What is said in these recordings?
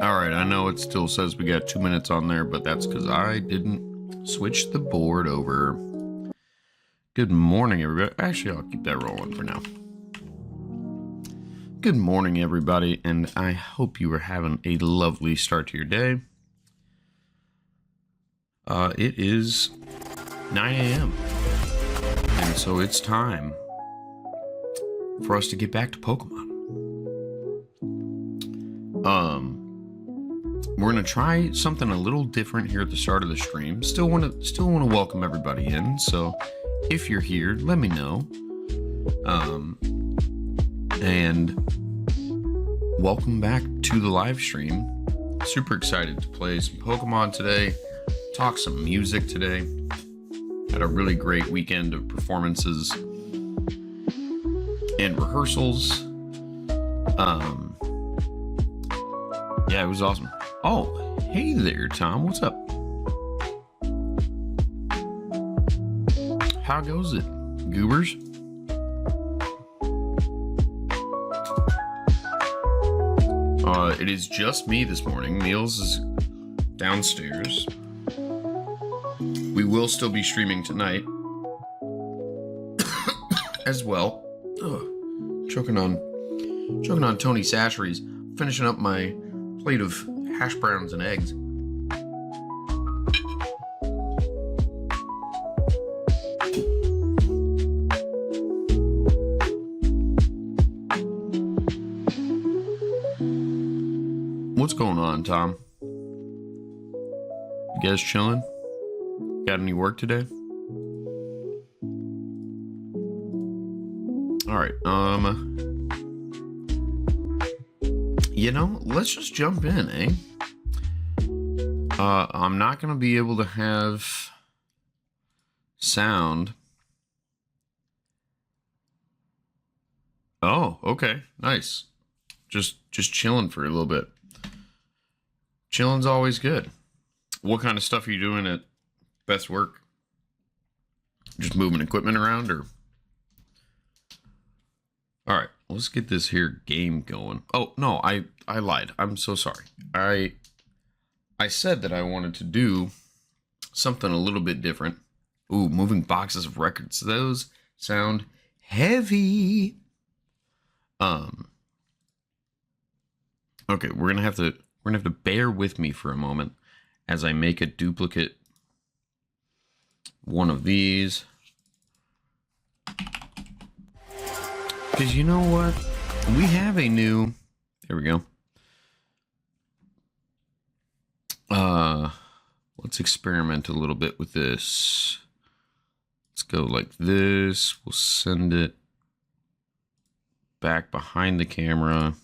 Alright, I know it still says we got 2 minutes on there, but that's because I didn't switch the board over. Good morning, everybody. Actually, I'll keep that rolling for now. Good morning, everybody, and I hope you are having a lovely start to your day. It is 9 a.m. And so it's time for us to get back to Pokemon. We're gonna try something a little different here at the start of the stream. Still wanna welcome everybody in. So if you're here, let me know. And welcome back to the live stream. Super excited to play some Pokemon today. Talk some music today. Had a really great weekend of performances and rehearsals. Yeah, it was awesome. Oh, hey there, Tom. What's up? How goes it, goobers? It is just me this morning. Meals is downstairs. We will still be streaming tonight as well. Ugh. Choking on Tony Sachery's. Finishing up my plate of hash browns and eggs. What's going on, Tom? You guys chilling? Got any work today? All right. You know, let's just jump in, eh? I'm not gonna be able to have sound. Oh, okay, nice. Just chilling for a little bit. Chilling's always good. What kind of stuff are you doing at Beth's work? Just moving equipment around, or? All right, let's get this here game going. Oh, no, I lied. I'm so sorry. I said that I wanted to do something a little bit different. Ooh, moving boxes of records. Those sound heavy. Okay, we're gonna have to bear with me for a moment as I make a duplicate one of these. Because you know what? We have a new... There we go. Let's experiment a little bit with this. Let's go like this. We'll send it back behind the camera.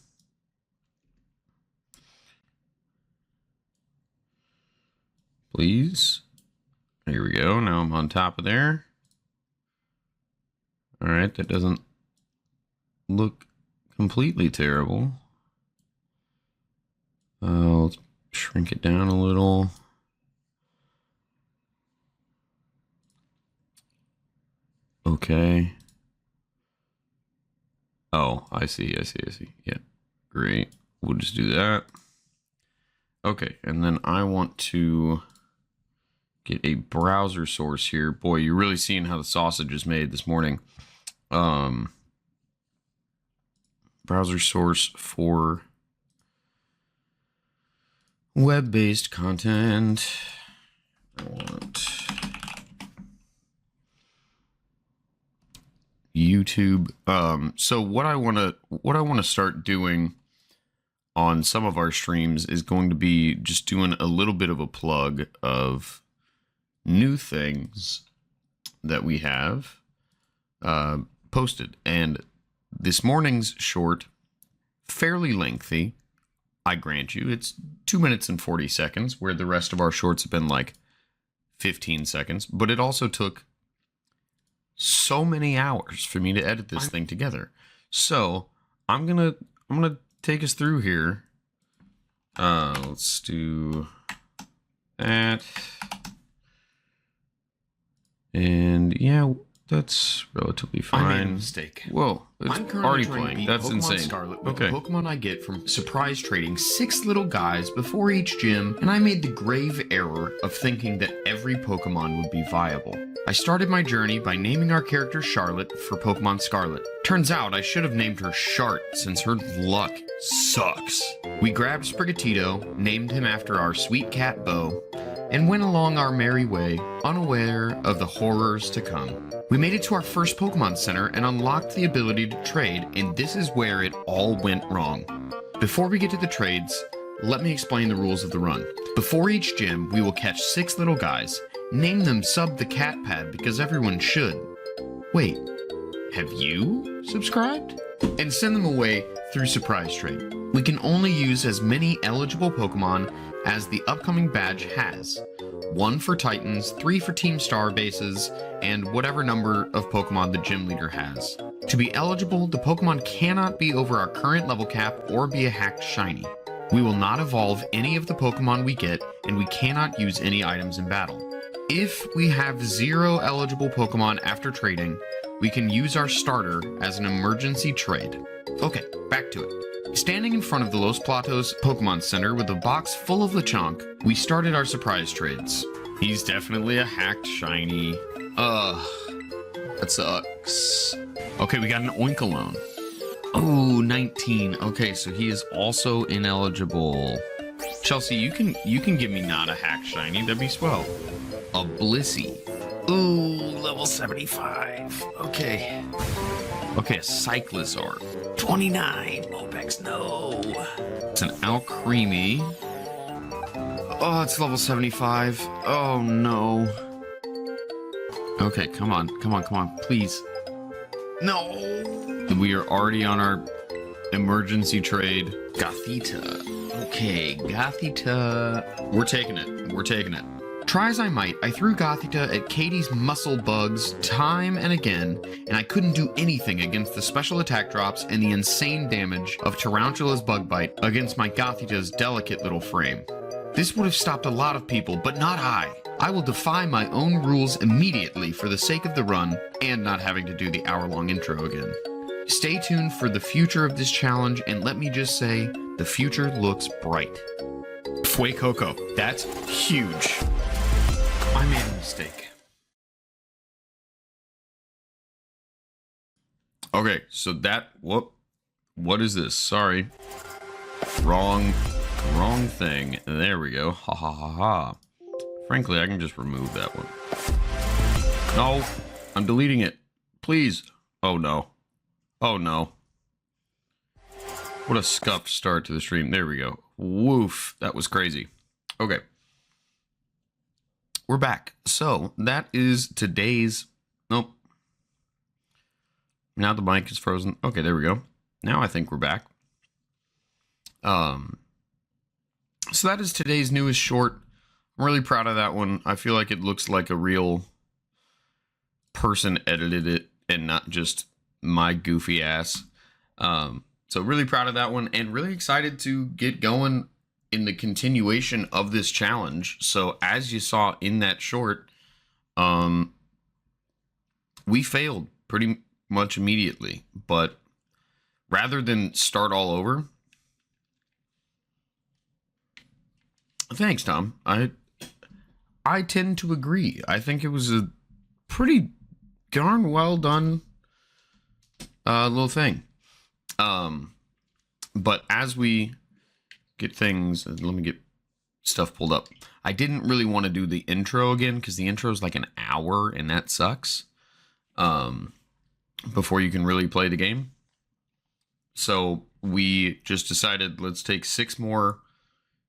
Please. Here we go. Now I'm on top of there. All right, that doesn't look completely terrible. Let's shrink it down a little. Okay. Oh, I see. Yeah, great. We'll just do that. Okay, and then I want to get a browser source here. Boy, you're really seeing how the sausage is made this morning. Browser source for web-based content. I want YouTube. So what I want to start doing on some of our streams is going to be just doing a little bit of a plug of new things that we have posted. And this morning's short, fairly lengthy, I grant you. It's 2 minutes and 40 seconds, where the rest of our shorts have been like 15 seconds. But it also took so many hours for me to edit this thing together. So I'm gonna take us through here. Let's do that. And yeah, That's relatively fine. I made a mistake. Whoa, it's I'm currently already trying to playing. beat That's Pokemon insane. Scarlet with Okay. the Pokemon I get from surprise trading 6 little guys before each gym, and I made the grave error of thinking that every Pokemon would be viable. I started my journey by naming our character Charlotte for Pokemon Scarlet. Turns out I should have named her Shart since her luck sucks. We grabbed Sprigatito, named him after our sweet cat Bo, and went along our merry way, unaware of the horrors to come. We made it to our first Pokemon Center and unlocked the ability to trade, and this is where it all went wrong. Before we get to the trades, let me explain the rules of the run. Before each gym, we will catch 6 little guys, name them Sub the Cat Pad because everyone should. Wait, have you subscribed? And send them away through surprise trade. We can only use as many eligible Pokemon as the upcoming badge has. 1 for Titans, 3 for Team Star bases, and whatever number of Pokemon the gym leader has. To be eligible, the Pokemon cannot be over our current level cap or be a hacked shiny. We will not evolve any of the Pokemon we get, and we cannot use any items in battle. If we have 0 eligible Pokemon after trading, we can use our starter as an emergency trade. Okay, back to it. Standing in front of the Los Platos Pokemon Center with a box full of Lechonk, we started our surprise trades. He's definitely a hacked shiny. Ugh, that sucks. Okay, we got an Oinkologne. Oh, 19. Okay, so he is also ineligible. Chelsea, you can give me not a hacked shiny. That'd be swell. A Blissey. Ooh, level 75. Okay. Okay, a Cyclizar. 29. Mopex, no. It's an Alcremie. Oh, it's level 75. Oh, no. Okay, come on, please. No. We are already on our emergency trade. Gothita. Okay, Gothita. We're taking it. Try as I might, I threw Gothita at Katie's muscle bugs time and again, and I couldn't do anything against the special attack drops and the insane damage of Tarantula's bug bite against my Gothita's delicate little frame. This would have stopped a lot of people, but not I. I will defy my own rules immediately for the sake of the run and not having to do the hour-long intro again. Stay tuned for the future of this challenge, and let me just say, the future looks bright. Fuecoco, that's huge. I made a mistake. Okay, so that, what is this? Sorry. Wrong thing. There we go. Ha ha ha ha. Frankly, I can just remove that one. No, I'm deleting it. Please. Oh no. Oh no. What a scuffed start to the stream. There we go. Woof. That was crazy. Okay. We're back. So that is today's. Nope. Now the mic is frozen. Okay, there we go. Now I think we're back. So that is today's newest short. I'm really proud of that one. I feel like it looks like a real person edited it and not just my goofy ass. So really proud of that one and really excited to get going in the continuation of this challenge. So as you saw in that short, we failed pretty much immediately, but rather than start all over, thanks, Tom. I tend to agree. I think it was a pretty darn well done little thing. But as we get things, let me get stuff pulled up. I didn't really want to do the intro again because the intro is like an hour and that sucks. Before you can really play the game. So we just decided let's take six more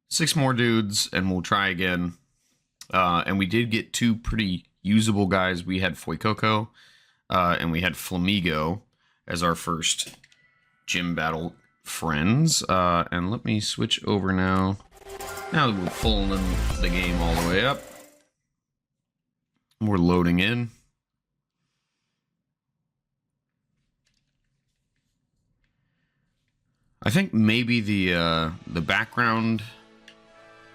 dudes and we'll try again. And we did get 2 pretty usable guys. We had Fuecoco and we had Flamigo as our first gym battle friends. And let me switch over now. Now that we're pulling the game all the way up. We're loading in. I think maybe the background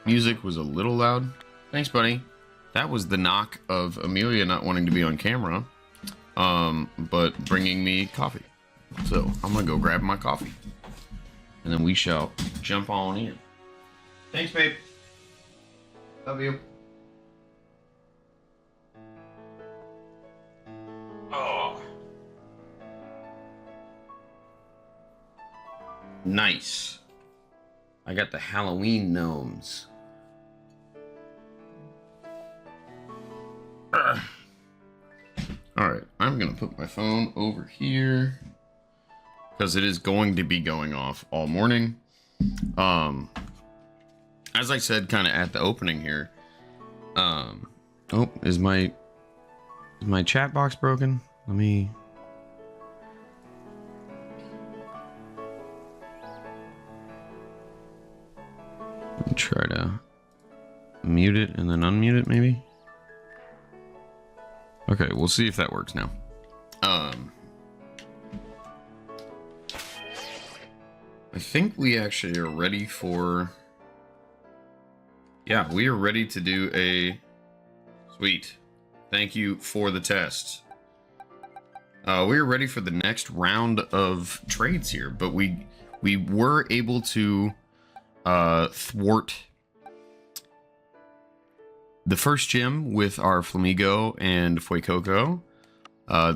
music was a little loud. Thanks, buddy. That was the knock of Amelia not wanting to be on camera. but bringing me coffee. So I'm gonna go grab my coffee, and then we shall jump on in. Thanks, babe. Love you. Oh. Nice. I got the Halloween gnomes. Alright, I'm gonna put my phone over here because it is going to be going off all morning. As I said kind of at the opening here, oh, is my chat box broken? Let me try to mute it and then unmute it, maybe. Okay, we'll see if that works now. I think we actually are ready for... Yeah, we are ready to do a... Sweet. Thank you for the test. We are ready for the next round of trades here, but we were able to thwart the first gym with our Flamigo and Fuecoco.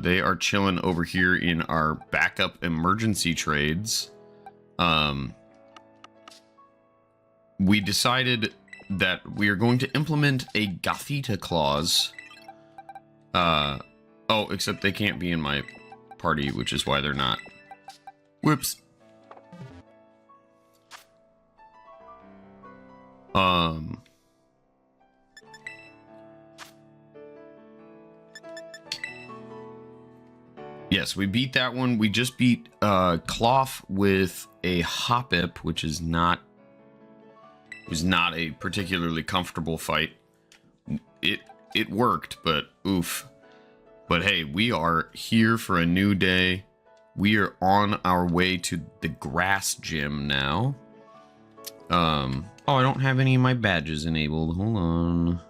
They are chilling over here in our backup emergency trades. We decided that we are going to implement a Gothita clause. Oh, except they can't be in my party, which is why they're not. Whoops. Yes, we beat that one. We just beat Cloth with a Hoppip, which is not a particularly comfortable fight. It worked, but oof. But hey, we are here for a new day. We are on our way to the grass gym now. Oh, I don't have any of my badges enabled. Hold on.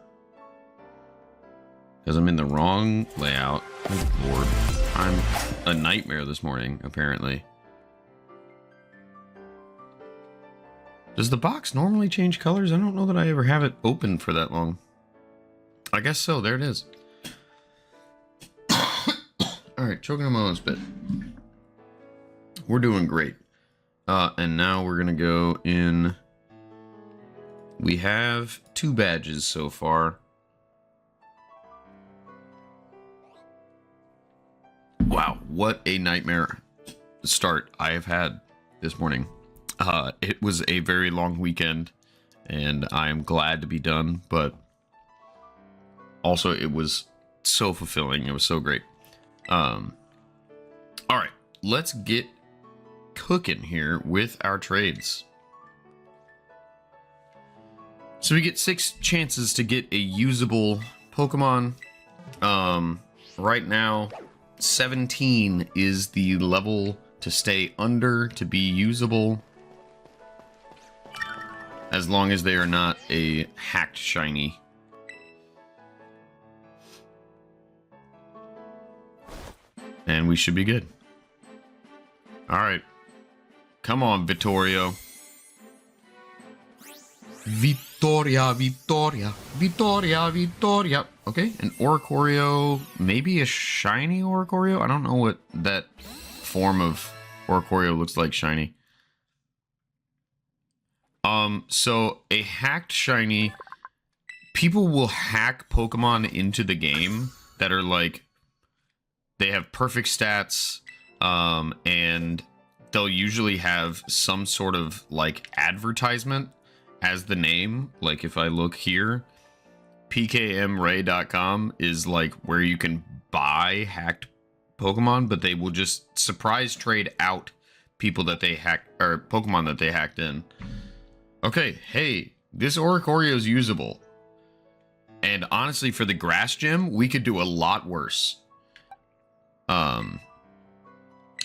Because I'm in the wrong layout. Good lord. I'm a nightmare this morning, apparently. Does the box normally change colors? I don't know that I ever have it open for that long. I guess so. There it is. Alright, choking on my own spit. We're doing great. And now we're going to go in... We have 2 badges so far. Wow, what a nightmare start I have had this morning. It was a very long weekend, and I am glad to be done, but also it was so fulfilling. It was so great. All right, let's get cooking here with our trades. So we get 6 chances to get a usable Pokemon. Right now, 17 is the level to stay under to be usable. As long as they are not a hacked shiny. And we should be good. Alright. Come on, Vittorio. Vittoria, Vittoria, Vittoria, Vittoria. Okay, an Oricorio, maybe a shiny Oricorio? I don't know what that form of Oricorio looks like shiny. So a hacked shiny, people will hack Pokemon into the game that are like, they have perfect stats, and they'll usually have some sort of like advertisement as the name. Like if I look here, pkmray.com is like where you can buy hacked Pokemon, but they will just surprise trade out people that they hack, or Pokemon that they hacked in. Okay, hey, this Oricorio is usable. And honestly, for the grass gym, we could do a lot worse.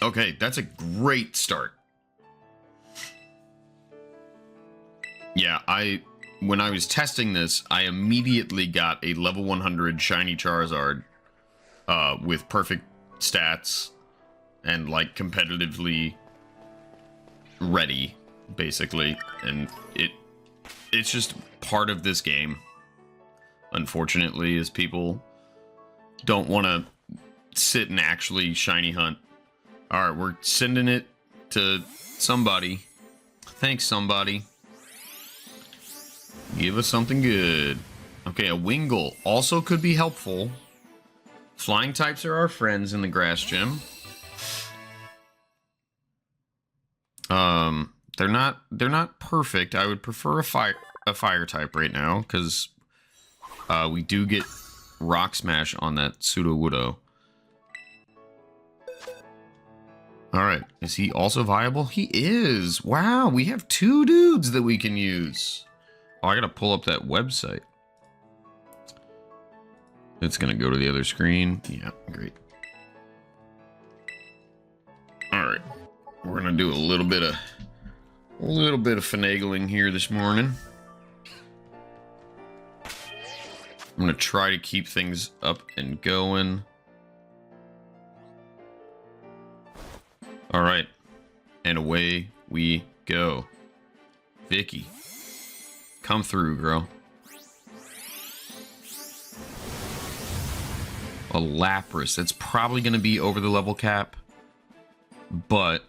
Okay, that's a great start. Yeah, when I was testing this, I immediately got a level 100 shiny Charizard with perfect stats and like competitively ready, basically, and it's just part of this game. Unfortunately, as people don't want to sit and actually shiny hunt. All right, we're sending it to somebody. Thanks, somebody. Give us something good. Okay, a Wingull also could be helpful. Flying types are our friends in the grass gym. They're not perfect. I would prefer a fire type right now, because we do get Rock Smash on that Sudowoodo. Alright, is he also viable? He is! Wow, we have 2 dudes that we can use. Oh, I gotta pull up that website. It's gonna go to the other screen. Yeah, great. Alright. We're gonna do a little bit of finagling here this morning. I'm gonna try to keep things up and going. Alright. And away we go. Vicky. Come through, girl. A Lapras. That's probably gonna be over the level cap, but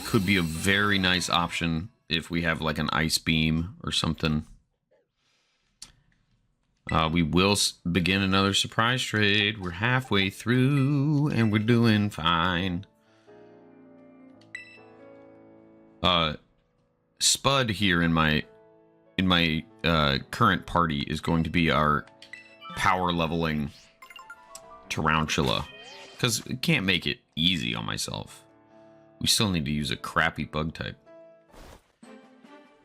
could be a very nice option if we have like an Ice Beam or something. We will begin another surprise trade. We're halfway through and we're doing fine. Spud here in my current party is going to be our power leveling Tarantula, because I can't make it easy on myself. We still need to use a crappy bug type.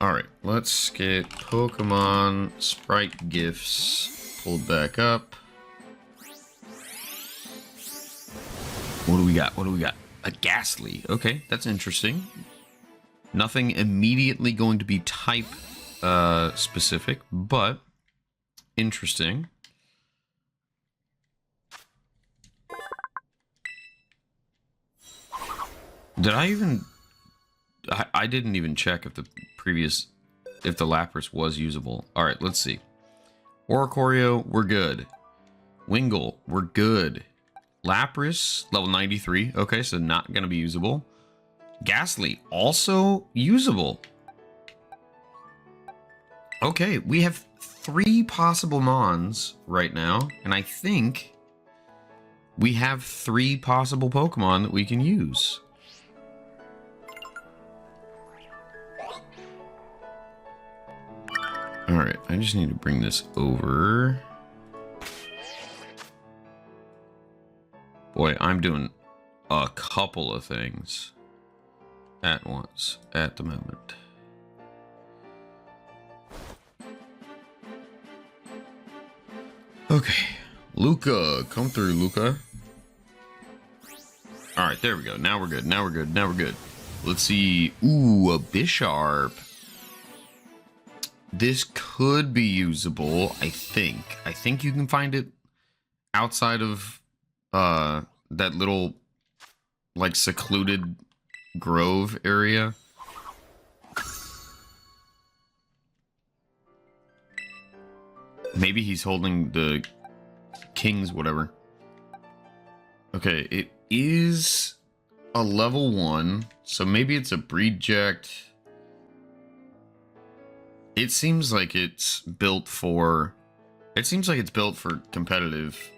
Alright, let's get Pokemon Sprite Gifts pulled back up. What do we got? What do we got? A Ghastly. Okay, that's interesting. Nothing immediately going to be type specific, but interesting. Did I even... I didn't even check if the Lapras was usable. Alright, let's see. Oricorio, we're good. Wingull, we're good. Lapras, level 93. Okay, so not going to be usable. Ghastly, also usable. Okay, we have 3 possible Mons right now, and I think we have 3 possible Pokemon that we can use. Alright, I just need to bring this over. Boy, I'm doing a couple of things at once at the moment. Okay, Luca, come through, Luca. Alright, there we go. Now we're good. Now we're good. Now we're good. Let's see. Ooh, a Bisharp. This could be usable, I think. I think you can find it outside of that little, like, secluded grove area. Maybe he's holding the king's whatever. Okay, it is a level 1, so maybe it's a breedject. It seems like it's built for... It seems like it's built for competitive.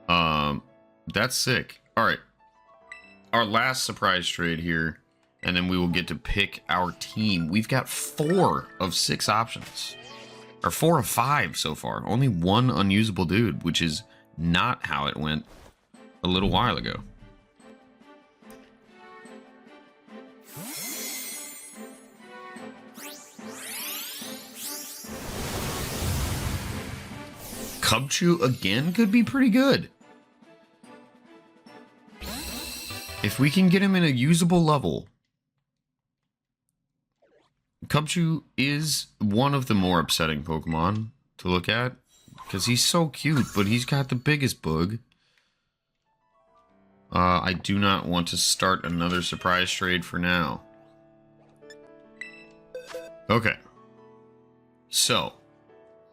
That's sick. Alright. Our last surprise trade here, and then we will get to pick our team. We've got 4 of 6 options. Or 4 of 5 so far. Only 1 unusable dude, which is not how it went a little while ago. Cubchoo again could be pretty good. If we can get him in a usable level. Cubchoo is one of the more upsetting Pokemon to look at, because he's so cute, but he's got the biggest bug. I do not want to start another surprise trade for now. Okay. So,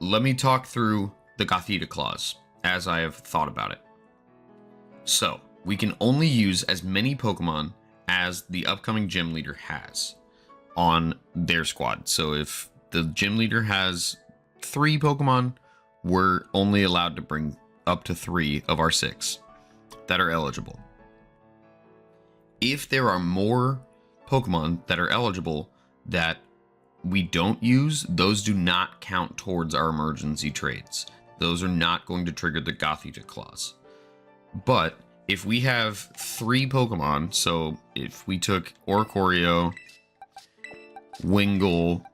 let me talk through the Gothita clause as I have thought about it. So, we can only use as many Pokemon as the upcoming gym leader has on their squad. So if the gym leader has 3 Pokemon, we're only allowed to bring up to 3 of our 6 that are eligible. If there are more Pokemon that are eligible that we don't use, those do not count towards our emergency trades. Those are not going to trigger the Gothita clause. But if we have 3 Pokemon, so if we took Oricorio, Wingull,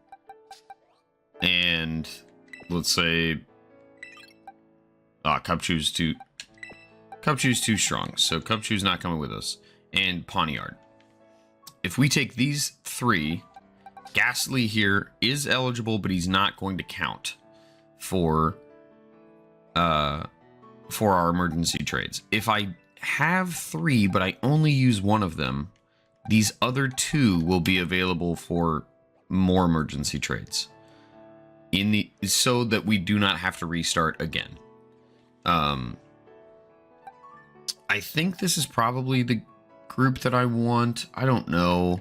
and let's say Cubchoo's too strong, so Cubchoo's not coming with us, and Pawniard. If we take these 3, Ghastly here is eligible, but he's not going to count for our emergency trades. If I have 3, but I only use 1 of them, these other 2 will be available for more emergency trades so that we do not have to restart again. I think this is probably the group that I want. I don't know.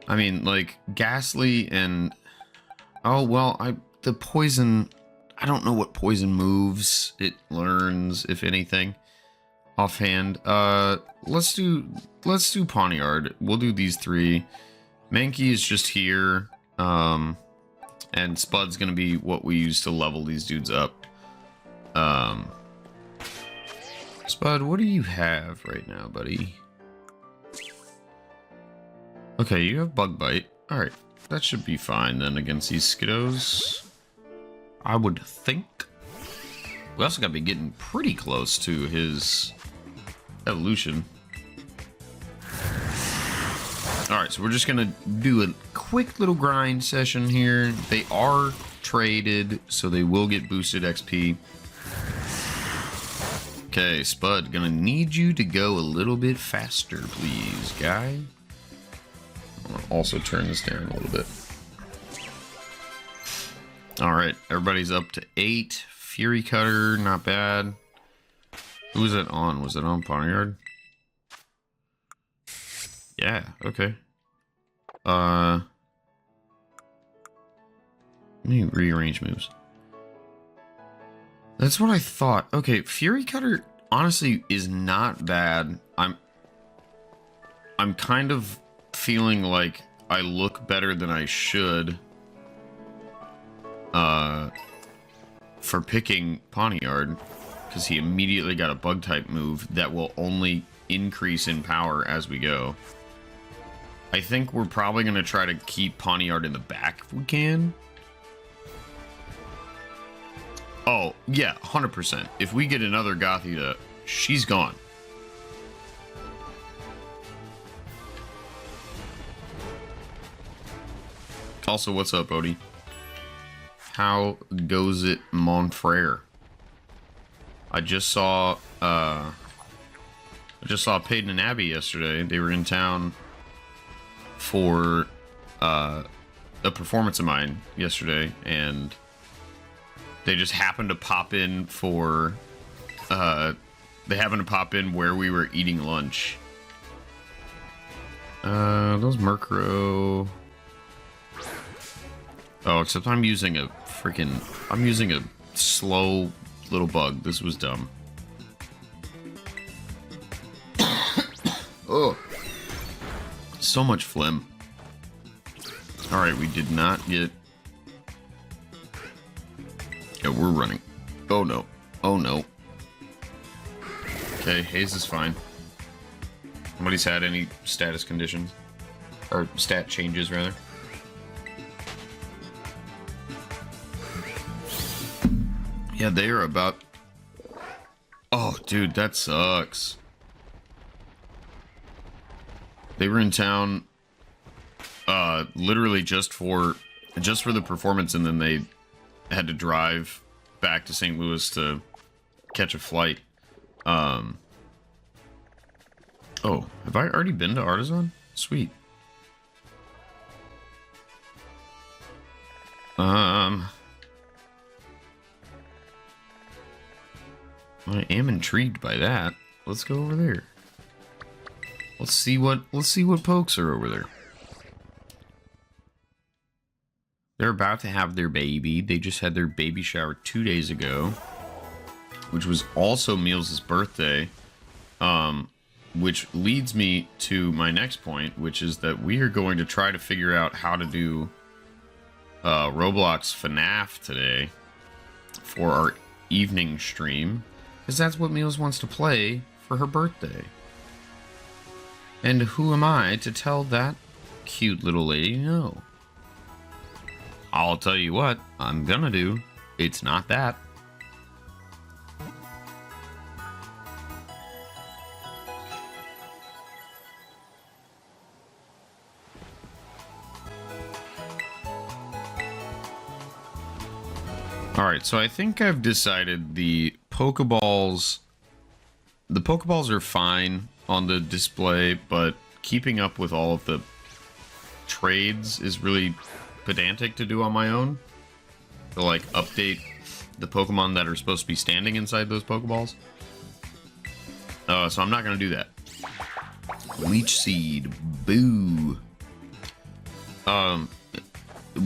I mean, like, Ghastly and... Oh, well, the poison... I don't know what poison moves it learns, if anything, offhand. Let's do Pawniard. We'll do these 3. Mankey is just here. And Spud's gonna be what we use to level these dudes up. Spud, what do you have right now, buddy? Okay, you have Bug Bite. Alright, that should be fine then against these Skiddos, I would think. We also gotta be getting pretty close to his evolution. Alright, so we're just gonna do a quick little grind session here. They are traded, so they will get boosted XP. Okay, Spud, gonna need you to go a little bit faster, please, guy. I'll also turn this down a little bit. Alright, everybody's up to 8. Fury Cutter, not bad. Who was it on? Was it on Pawniard? Yeah, okay. Let me rearrange moves. That's what I thought. Okay, Fury Cutter honestly is not bad. I'm kind of feeling like I look better than I should for picking Pawniard, because he immediately got a bug type move that will only increase in power as we go. I think we're probably going to try to keep Pawniard in the back if we can. Oh, yeah, 100%. If we get another Gothita, she's gone. Also, what's up, Odie? How goes it, mon frere? I just saw Peyton and Abby yesterday. They were in town for a performance of mine yesterday, and they just happened to pop in for where we were eating lunch. Those Murkrow. Oh, except I'm using a slow little bug. This was dumb. Oh, so much phlegm. All right, we did not get. Yeah, we're running. Oh no. Oh no. Okay, Haze is fine. Nobody's had any status conditions. Or stat changes, rather. Yeah, they are about... Oh, dude, that sucks. They were in town literally just for the performance, and then they had to drive back to St. Louis to catch a flight. Oh, have I already been to Artisan? Sweet. I am intrigued by that. Let's go over there. Let's see what pokes are over there. They're about to have their baby. They just had their baby shower 2 days ago, which was also Meals' birthday. Which leads me to my next point, which is that we are going to try to figure out how to do Roblox FNAF today for our evening stream, because that's what Meals wants to play for her birthday. And who am I to tell that cute little lady no? I'll tell you what I'm gonna do. It's not that. Alright, so I think I've decided the Pokeballs are fine on the display, but keeping up with all of the trades is really pedantic to do on my own. To like update the Pokemon that are supposed to be standing inside those Pokeballs. So I'm not gonna do that. Leech Seed, boo.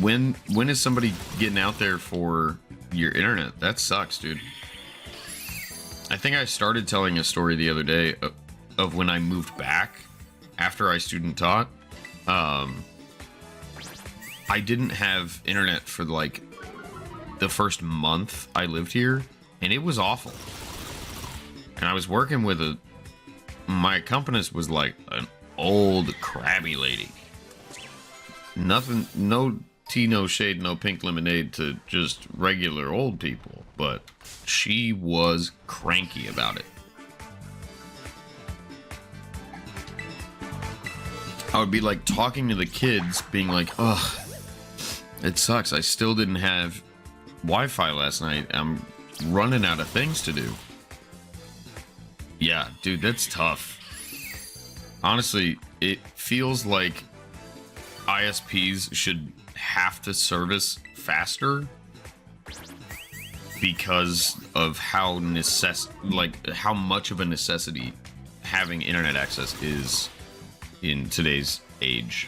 When is somebody getting out there for your internet? That sucks, dude. I think I started telling a story the other day of when I moved back after I student taught. I didn't have internet for like the first month I lived here, and it was awful. And I was working with my accompanist was like an old crabby lady. Nothing, no tea, no shade, no pink lemonade to just regular old people, but she was cranky about it. I would be like talking to the kids, being like, ugh, it sucks. I still didn't have Wi-Fi last night. I'm running out of things to do. Yeah, dude, that's tough. Honestly, it feels like ISPs should have to service faster because of how much of a necessity having internet access is in today's age.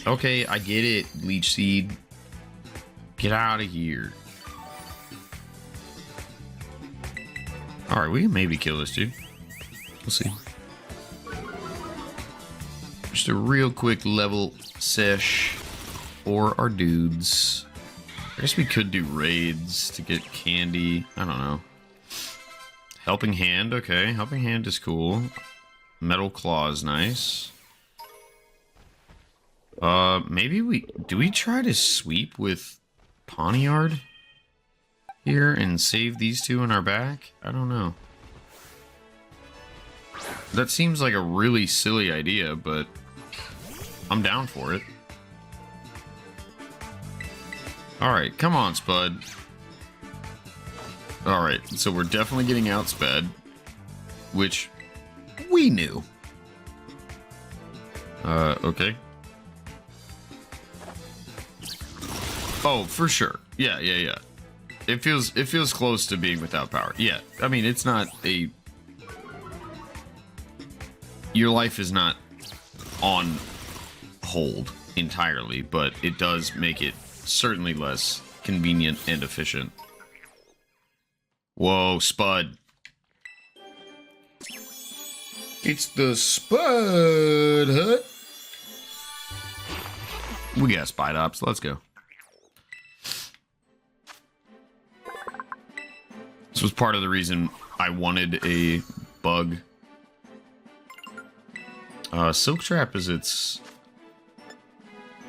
Okay, I get it, Leech Seed. Get out of here. Alright, we can maybe kill this dude. We'll see. Just a real quick level sesh for our dudes. I guess we could do raids to get candy. I don't know. Helping Hand, okay. Helping Hand is cool. Metal Claw is nice. Maybe do we try to sweep with Pawniard here and save these two in our back? I don't know. That seems like a really silly idea, but I'm down for it. Alright, come on, Spud. Alright, so we're definitely getting outsped, which we knew. Okay. Oh, for sure. Yeah. It feels close to being without power. Yeah, I mean, it's not a... Your life is not on hold entirely, but it does make it certainly less convenient and efficient. Whoa, Spud. It's the Spud Hut. We got Spide Ops. Let's go. This was part of the reason I wanted a bug. Silk Trap is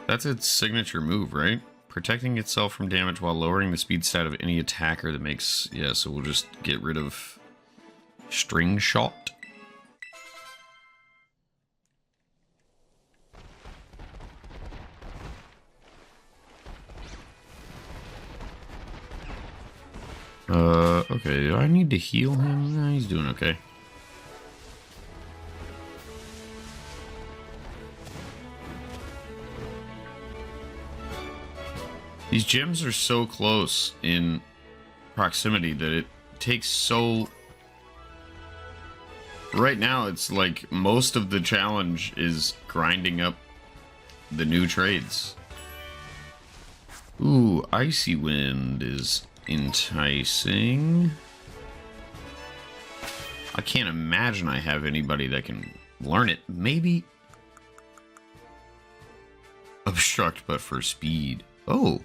that's its signature move, right? Protecting itself from damage while lowering the speed stat of any attacker that makes... Yeah, so we'll just get rid of String Shot. Okay, do I need to heal him? No, he's doing okay. These gyms are so close in proximity that it takes so... Right now, it's like most of the challenge is grinding up the new trades. Ooh, Icy Wind is enticing. I can't imagine I have anybody that can learn it. Maybe Obstruct, but for speed. Oh.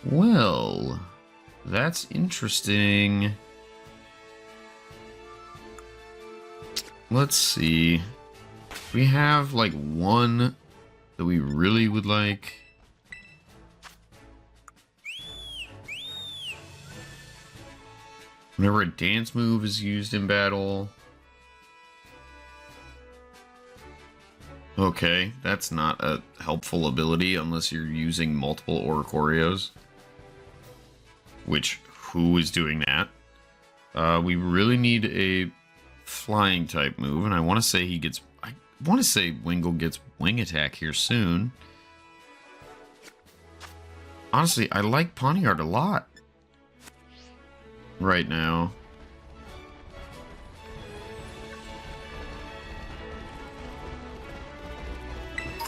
Well, that's interesting. Let's see. We have like one that we really would like. Whenever a dance move is used in battle. Okay, that's not a helpful ability unless you're using multiple Oricorios. Which, who is doing that? We really need a flying type move, and I want to say he gets... I want to say Wingull gets wing attack here soon. Honestly, I like Poniard a lot right now.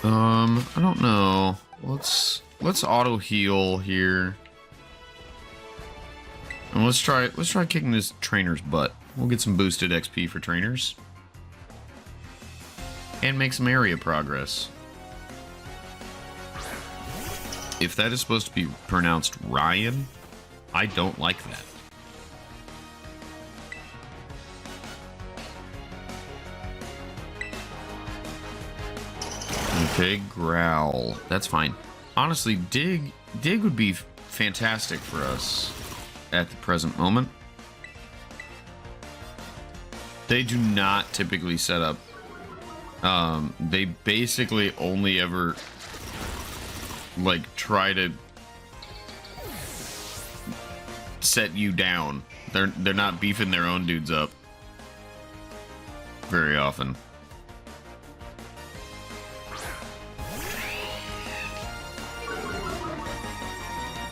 I don't know. Let's auto heal here. And let's try kicking this trainer's butt. We'll get some boosted XP for trainers. And make some area progress. If that is supposed to be pronounced Ryan, I don't like that. Okay, Growl. That's fine. Honestly, Dig would be fantastic for us at the present moment. They do not typically set up. They basically only ever like try to set you down. They're not beefing their own dudes up very often.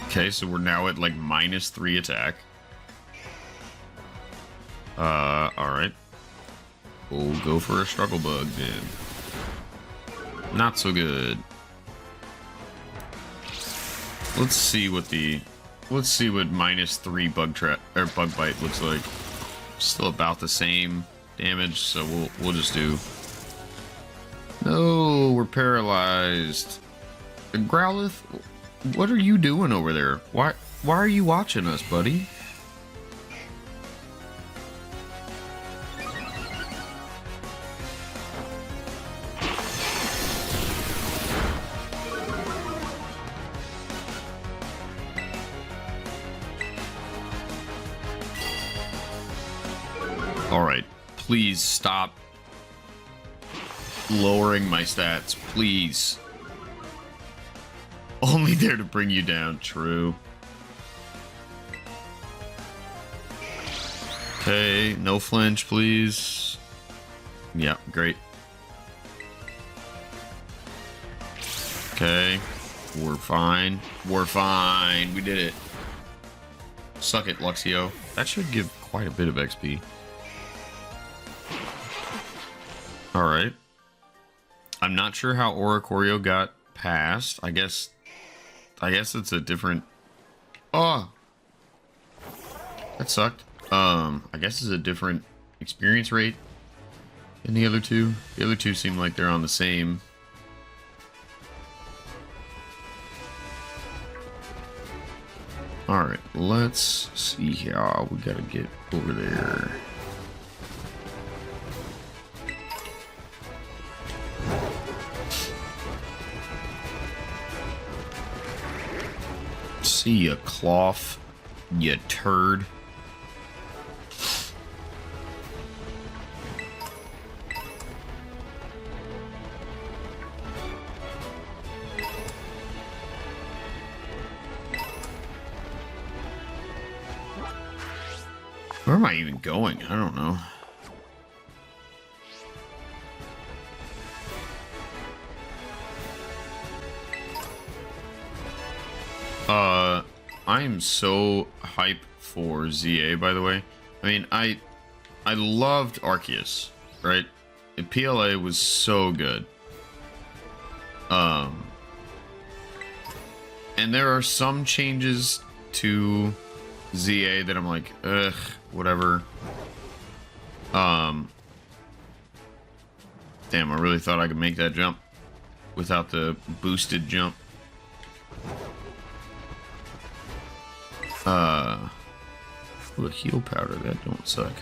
Okay, so we're now at like -3 attack. Alright. We'll go for a struggle bug then. Not so good. Let's see what -3 bug trap or bug bite looks like. Still about the same damage, so we'll just do. No, we're paralyzed. Growlithe, what are you doing over there? Why are you watching us, buddy? Alright, please stop lowering my stats, please. Only there to bring you down, true. Okay, no flinch, please. Yeah, great. Okay, we're fine. We're fine, we did it. Suck it, Luxio. That should give quite a bit of XP. Alright. I'm not sure how Oricorio got past. I guess it's a different... Oh! That sucked. I guess it's a different experience rate than the other two. The other two seem like they're on the same. Alright, let's see how we gotta get over there. See ya, Cloth, you turd. Where am I even going? I don't know. I am so hype for ZA, by the way. I mean, I loved Arceus, right? And PLA was so good. And there are some changes to ZA that I'm like, ugh, whatever. Damn, I really thought I could make that jump without the boosted jump. Ooh, a heal powder, that don't suck.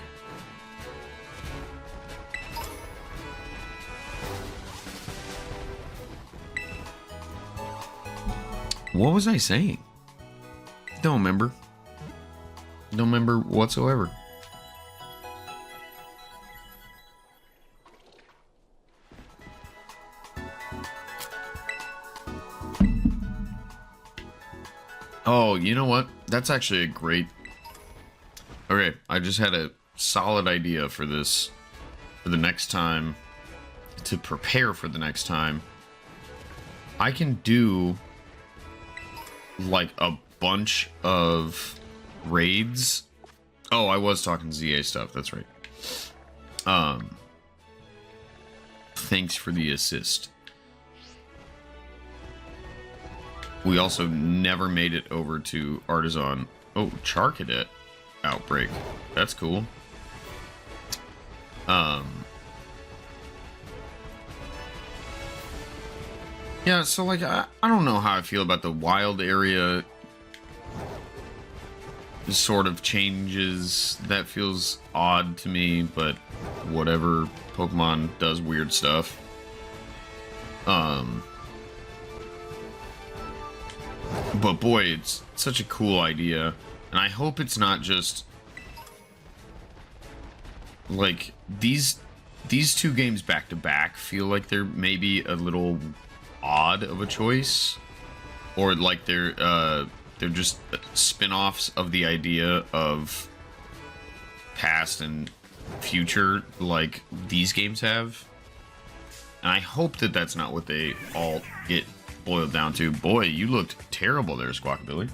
What was I saying? Don't remember. Don't remember whatsoever. Oh, you know what? That's actually a great... Okay, I just had a solid idea for this for the next time. To prepare for the next time. I can do like a bunch of raids. Oh, I was talking ZA stuff, that's right. Thanks for the assist. We also never made it over to Artisan. Oh, Char Cadet outbreak. That's cool. Yeah, so like I don't know how I feel about the wild area sort of changes. That feels odd to me, but whatever. Pokemon does weird stuff. But boy, it's such a cool idea. And I hope it's not just like these two games back to back feel like they're maybe a little odd of a choice, or like they're just spin-offs of the idea of past and future like these games have. And I hope that that's not what they all get boiled down to. Boy, you looked terrible there, Squawkabilly.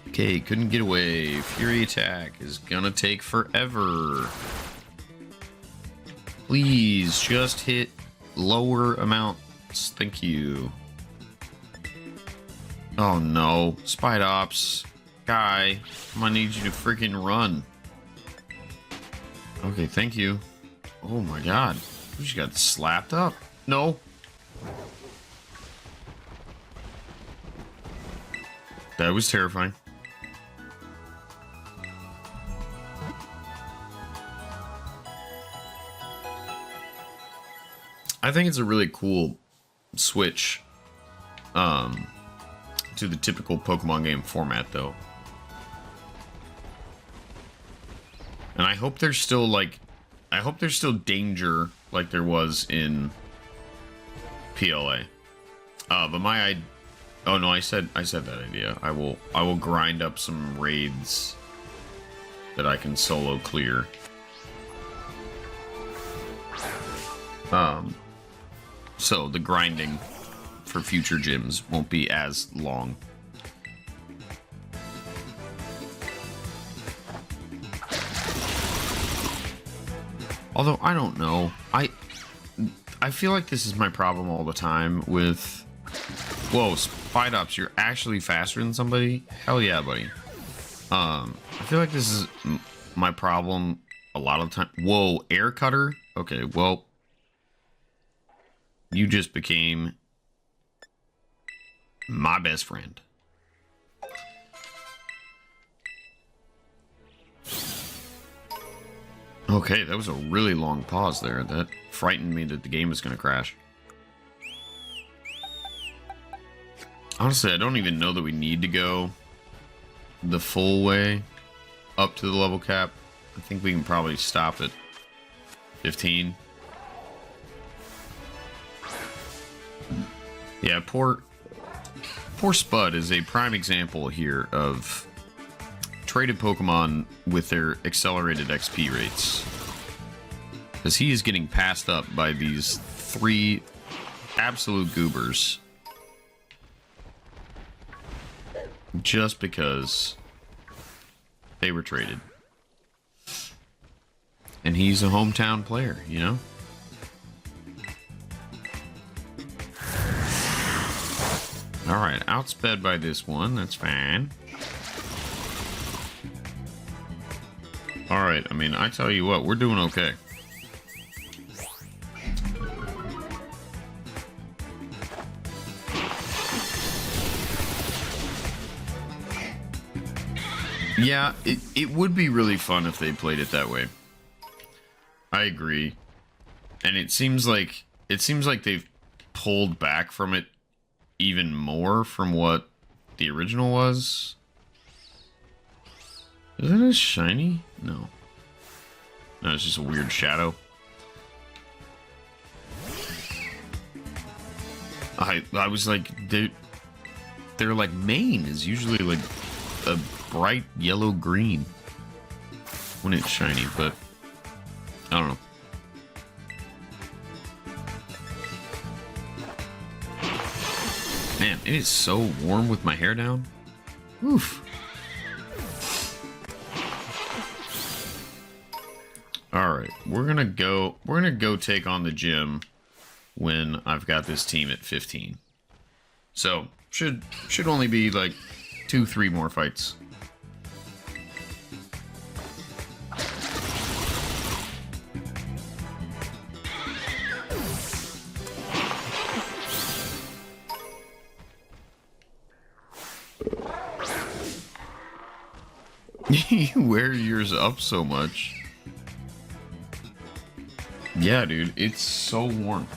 Okay, couldn't get away. Fury attack is gonna take forever. Please just hit lower amounts. Thank you. Oh no. Spidops. Guy, I'm gonna need you to freaking run. Okay, thank you. Oh my god. You just got slapped up. No. That was terrifying. I think it's a really cool switch to the typical Pokemon game format, though. And I hope there's still danger like there was in PLA. But oh no, I said that idea. I will grind up some raids that I can solo clear. So the grinding for future gyms won't be as long. Although I don't know. I feel like this is my problem all the time with... Whoa, Spidops, you're actually faster than somebody? Hell yeah, buddy. I feel like this is my problem a lot of the time. Whoa, Air Cutter? Okay, well... You just became my best friend. Okay, that was a really long pause there. That frightened me that the game was going to crash. Honestly, I don't even know that we need to go the full way up to the level cap. I think we can probably stop at 15. Yeah, poor Spud is a prime example here of traded Pokemon with their accelerated XP rates. Because he is getting passed up by these 3 absolute goobers. just because they were traded. And he's a hometown player, you know? Alright, outsped by this one. That's fine. Alright, I mean, I tell you what, we're doing okay. Yeah, it would be really fun if they played it that way. I agree. And it seems like they've pulled back from it even more from what the original was. Is that a shiny? No. No, it's just a weird shadow. I was like, they're like main is usually like a bright yellow green when it's shiny, but I don't know. Man, it is so warm with my hair down. Oof. Alright, we're gonna go take on the gym when I've got this team at 15. So should only be like 2-3 more fights. You wear yours up so much. Yeah, dude, it's so warm.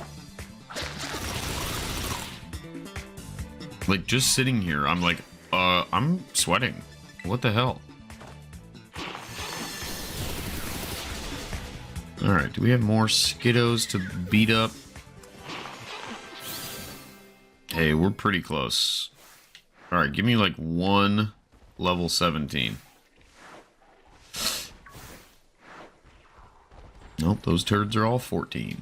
Like, just sitting here, I'm like, I'm sweating. What the hell? Alright, do we have more Skiddos to beat up? Hey, we're pretty close. Alright, give me like one level 17. Nope, those turds are all 14.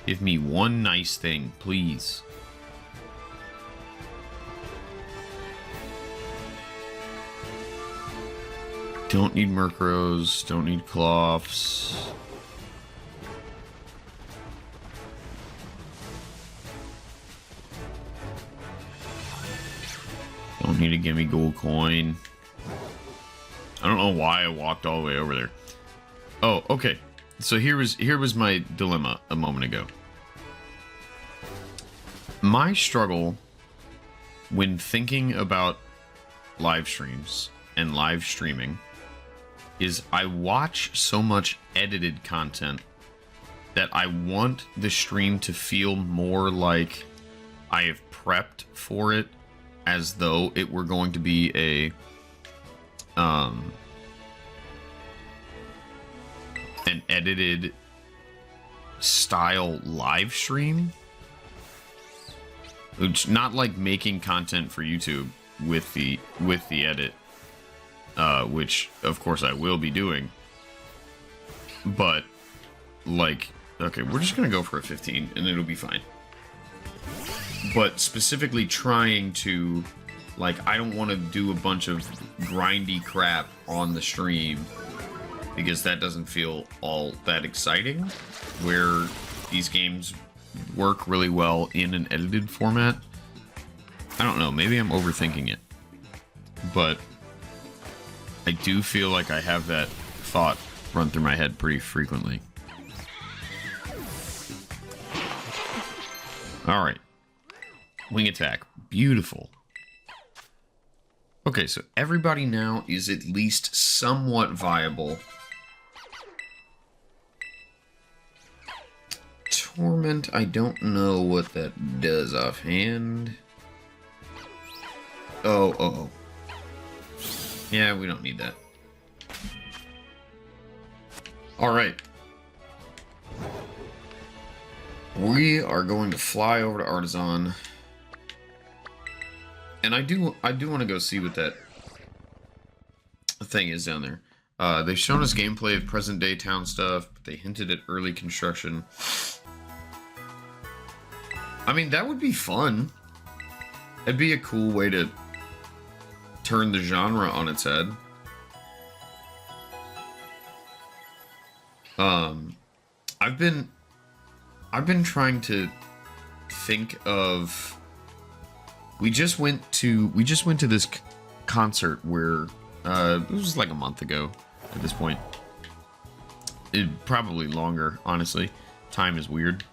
Give me one nice thing, please. Don't need Murkrows, don't need Cloths. Don't need a gimme gold coin. I don't know why I walked all the way over there. Oh, okay. So here was my dilemma a moment ago. My struggle when thinking about live streams and live streaming is I watch so much edited content that I want the stream to feel more like I have prepped for it, as though it were going to be a an edited style live stream. It's not like making content for YouTube with the edit, which of course I will be doing. But like, okay, we're just gonna go for a 15 and it'll be fine. But specifically trying to, like, I don't want to do a bunch of grindy crap on the stream because that doesn't feel all that exciting, where these games work really well in an edited format. I don't know, maybe I'm overthinking it, but I do feel like I have that thought run through my head pretty frequently. Alright. Wing attack. Beautiful. Okay, so everybody now is at least somewhat viable. Torment, I don't know what that does offhand. Oh. Yeah, we don't need that. Alright. We are going to fly over to Artisan. And I do want to go see what that thing is down there. They've shown us gameplay of present day town stuff, but they hinted at early construction. I mean, that would be fun. It'd be a cool way to turn the genre on its head. I've been trying to think of. We just went to this concert where it was like a month ago at this point. Probably longer, honestly. Time is weird.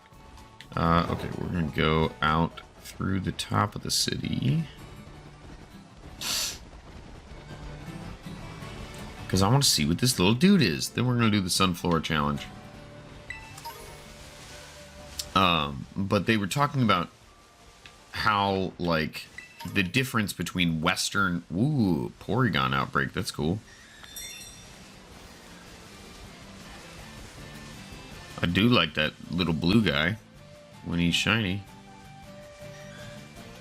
Okay, we're gonna go out through the top of the city. Because I want to see what this little dude is. Then we're gonna do the Sunflora challenge. But they were talking about how, like, the difference between Western... Ooh, Porygon outbreak. That's cool. I do like that little blue guy when he's shiny.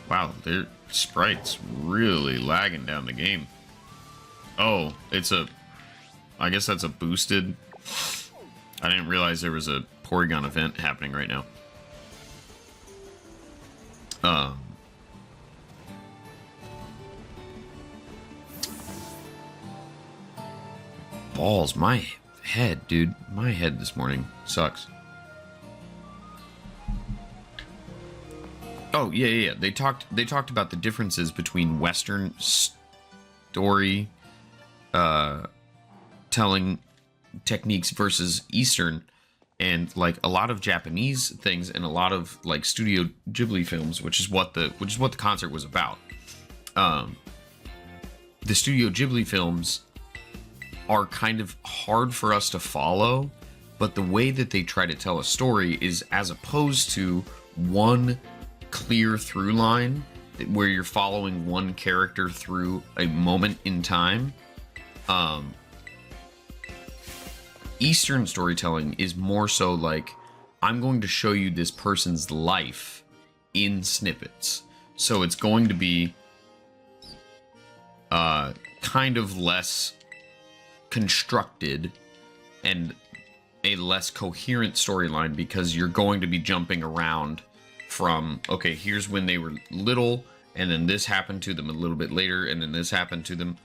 Wow, their sprite's really lagging down the game. Oh, it's a... I guess that's a boosted... I didn't realize there was a Porygon event happening right now. Balls, my head, dude. My head this morning sucks. Oh, yeah. They talked about the differences between Western story telling techniques versus Eastern, and like a lot of Japanese things and a lot of like Studio Ghibli films, which is what the concert was about. The Studio Ghibli films are kind of hard for us to follow, but the way that they try to tell a story is as opposed to one clear through line where you're following one character through a moment in time. Eastern storytelling is more so like, I'm going to show you this person's life in snippets. So it's going to be kind of less constructed and a less coherent storyline, because you're going to be jumping around from, okay, here's when they were little, and then this happened to them a little bit later, and then this happened to them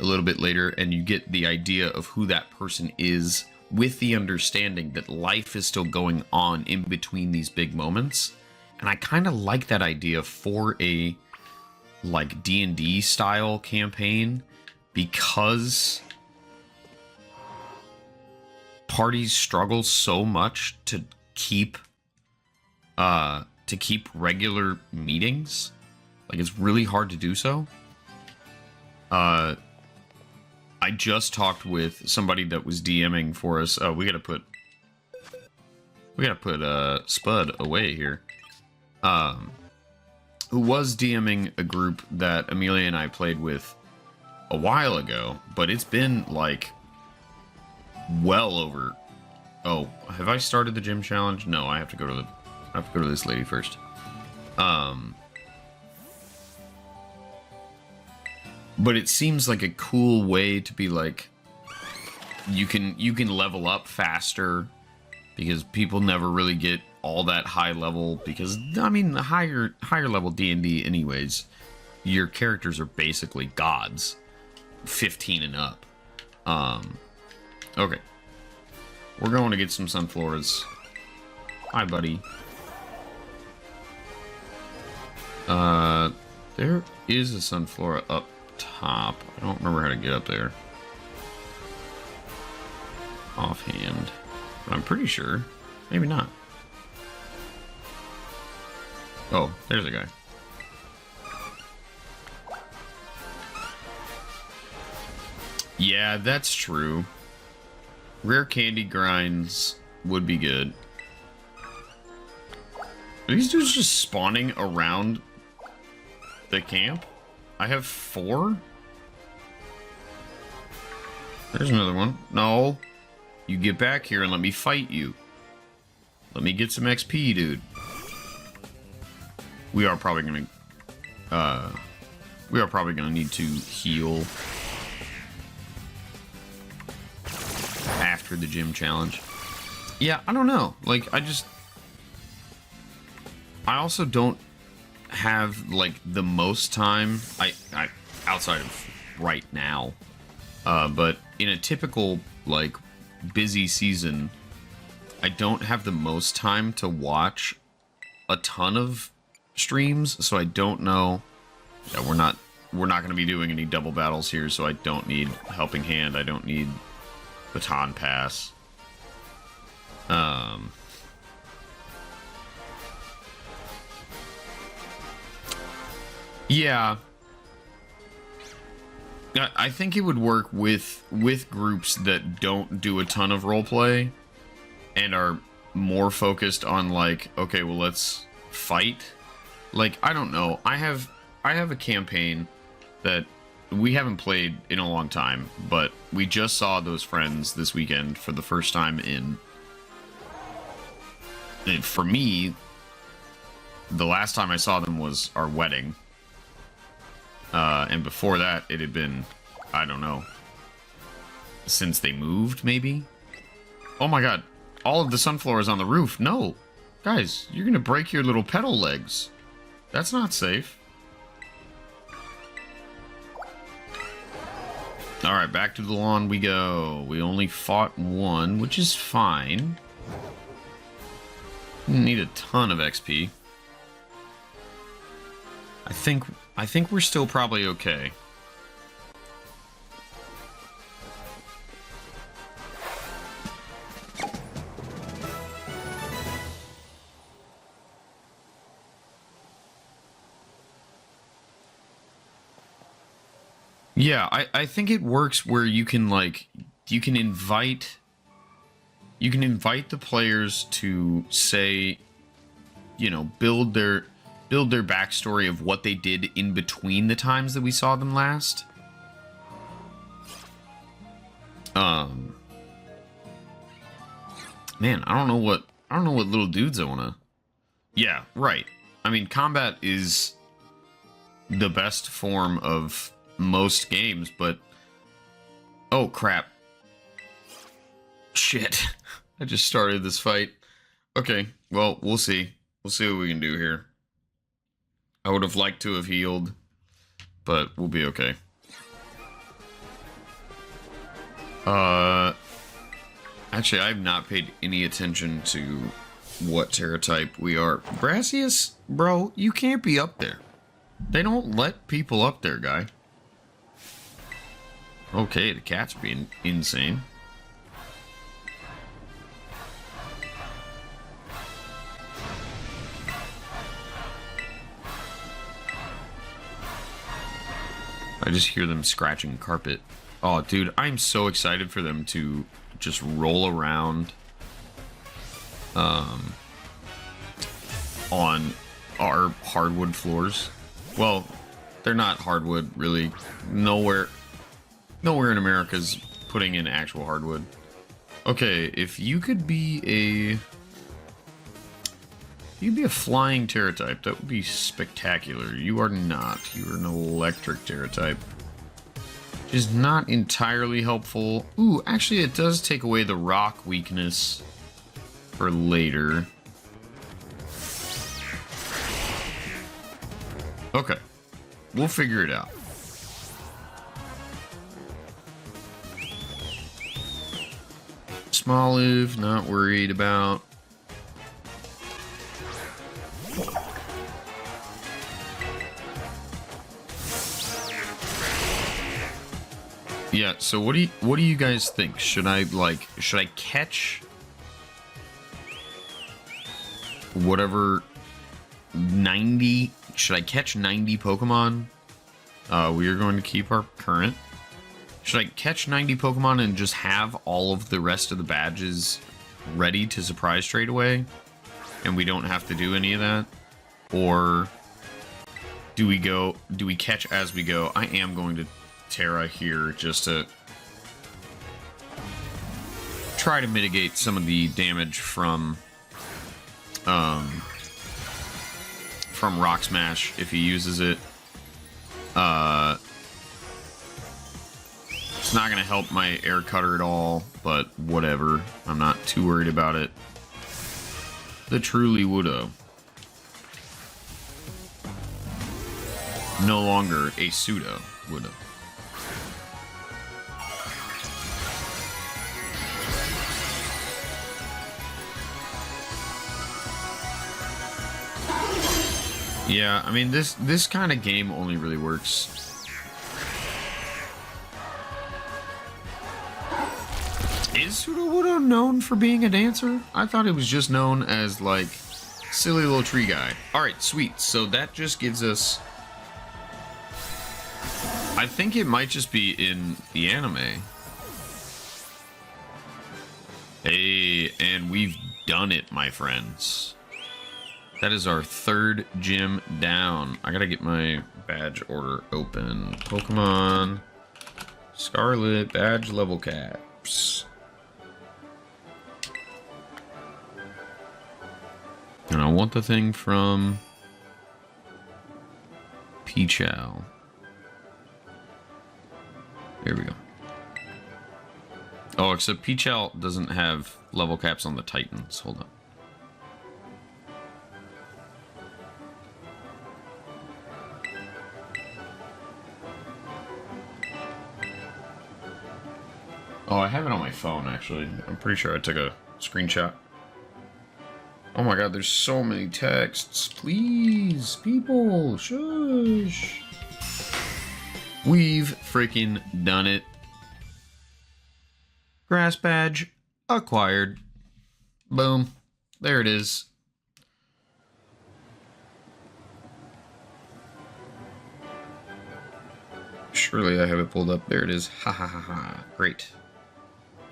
a little bit later, and you get the idea of who that person is, with the understanding that life is still going on in between these big moments. And I kind of like that idea for a like D&D style campaign, because parties struggle so much to keep regular meetings. Like, it's really hard to do so. I just talked with somebody that was DMing for us. We gotta put Spud away here. Who was DMing a group that Amelia and I played with a while ago, but it's been like well over. Oh, have I started the gym challenge? No, I have to go to this lady first. But it seems like a cool way to be like, you can level up faster, because people never really get all that high level, because I mean the higher level D&D anyways, your characters are basically gods, 15 and up. Okay. We're going to get some Sunfloras. Hi, buddy. There is a Sunflora up top. I don't remember how to get up there offhand, but I'm pretty sure. Maybe not. Oh, there's a guy. Yeah, that's true. Rare candy grinds would be good. Are these dudes just spawning around the camp? I have 4? There's another one. No. You get back here and let me fight you. Let me get some XP, dude. We are probably gonna need to heal after the gym challenge. Yeah, I don't know. Like, I also don't have like the most time. I outside of right now, but in a typical like busy season, I don't have the most time to watch a ton of streams, so I don't know. Yeah, we're not going to be doing any double battles here, so I don't need helping hand. I don't need baton pass. Yeah. I think it would work with groups that don't do a ton of roleplay and are more focused on like, okay, well, let's fight. Like, I don't know. I have a campaign that we haven't played in a long time, but we just saw those friends this weekend for the first time in... And for me, the last time I saw them was our wedding. And before that, it had been, I don't know, since they moved, maybe? Oh my god, all of the sunflowers on the roof. No, guys, you're gonna break your little petal legs. That's not safe. Alright, back to the lawn we go. We only fought one, which is fine. Need a ton of XP. I think we're still probably okay. Yeah, I think it works where you can like you can invite the players to say, you know, build their backstory of what they did in between the times that we saw them last. Man, I don't know what little dudes I wanna. Yeah, right. I mean, combat is the best form of most games, but oh crap. Shit. I just started this fight. Okay, well, we'll see. We'll see what we can do here. I would have liked to have healed, but we'll be okay. Actually, I have not paid any attention to what Terra type we are. Brassius, bro, you can't be up there. They don't let people up there, guy. Okay, the cat's being insane. I just hear them scratching carpet. Oh, dude, I'm so excited for them to just roll around on our hardwood floors. Well, they're not hardwood, really. Nowhere in America's putting in actual hardwood. Okay, if you could be a... You'd be a flying Terra type. That would be spectacular. You are not. You are an electric Terra type. Which is not entirely helpful. Ooh, actually it does take away the rock weakness for later. Okay. We'll figure it out. Smoliv, not worried about. Yeah, so what do you guys think? Should I catch whatever 90? Should I catch 90 Pokemon? We are going to keep our current. Should I catch 90 Pokemon and just have all of the rest of the badges ready to surprise trade away? And we don't have to do any of that? Or do we catch as we go? I am going to Terra here just to try to mitigate some of the damage from Rock Smash if he uses it. It's not gonna help my air cutter at all, but whatever. I'm not too worried about it. The truly woulda. no longer a pseudo would have. Yeah, I mean, this kind of game only really works. Is Sudowoodo known for being a dancer? I thought it was just known as, like, silly little tree guy. Alright, sweet. So that just gives us... I think it might just be in the anime. Hey, and we've done it, my friends. That is our third gym down. I gotta get my badge order open. Pokemon Scarlet badge level caps. And I want the thing from Pichal. There we go. Oh, except Pichal doesn't have level caps on the Titans. Hold on. Oh, I have it on my phone, actually. I'm pretty sure I took a screenshot. Oh my god, there's so many texts. Please, people, shush. We've freaking done it. Grass badge acquired. Boom. There it is. Surely I have it pulled up. There it is. Ha ha ha ha. Great.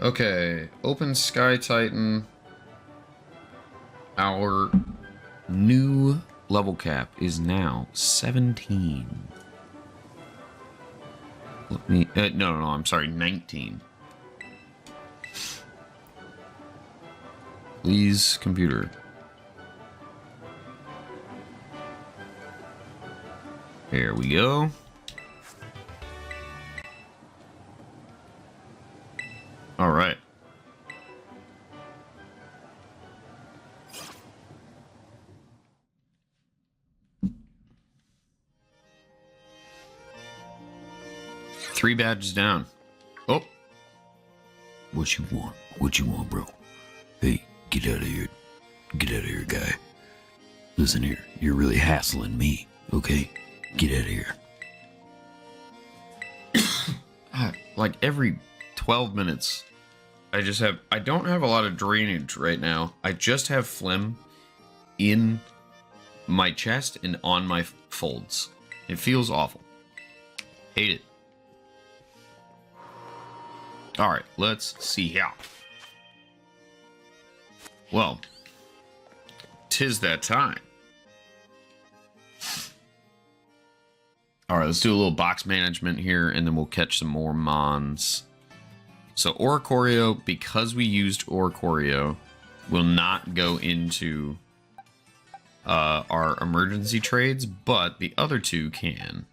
Okay. Open Sky Titan. Our new level cap is now 17. Let me... no, I'm sorry. 19. Please, computer. There we go. All right. Three badges down. Oh. What you want? What you want, bro? Hey, get out of here. Get out of here, guy. Listen here, you're really hassling me, okay? Get out of here. Like every 12 minutes, I don't have a lot of drainage right now. I just have phlegm in my chest and on my folds. It feels awful. Hate it. Alright, let's see here. Well, 'tis that time. Alright, let's do a little box management here, and then we'll catch some more Mons. So Oricorio, because we used Oricorio, will not go into our emergency trades, but the other two can.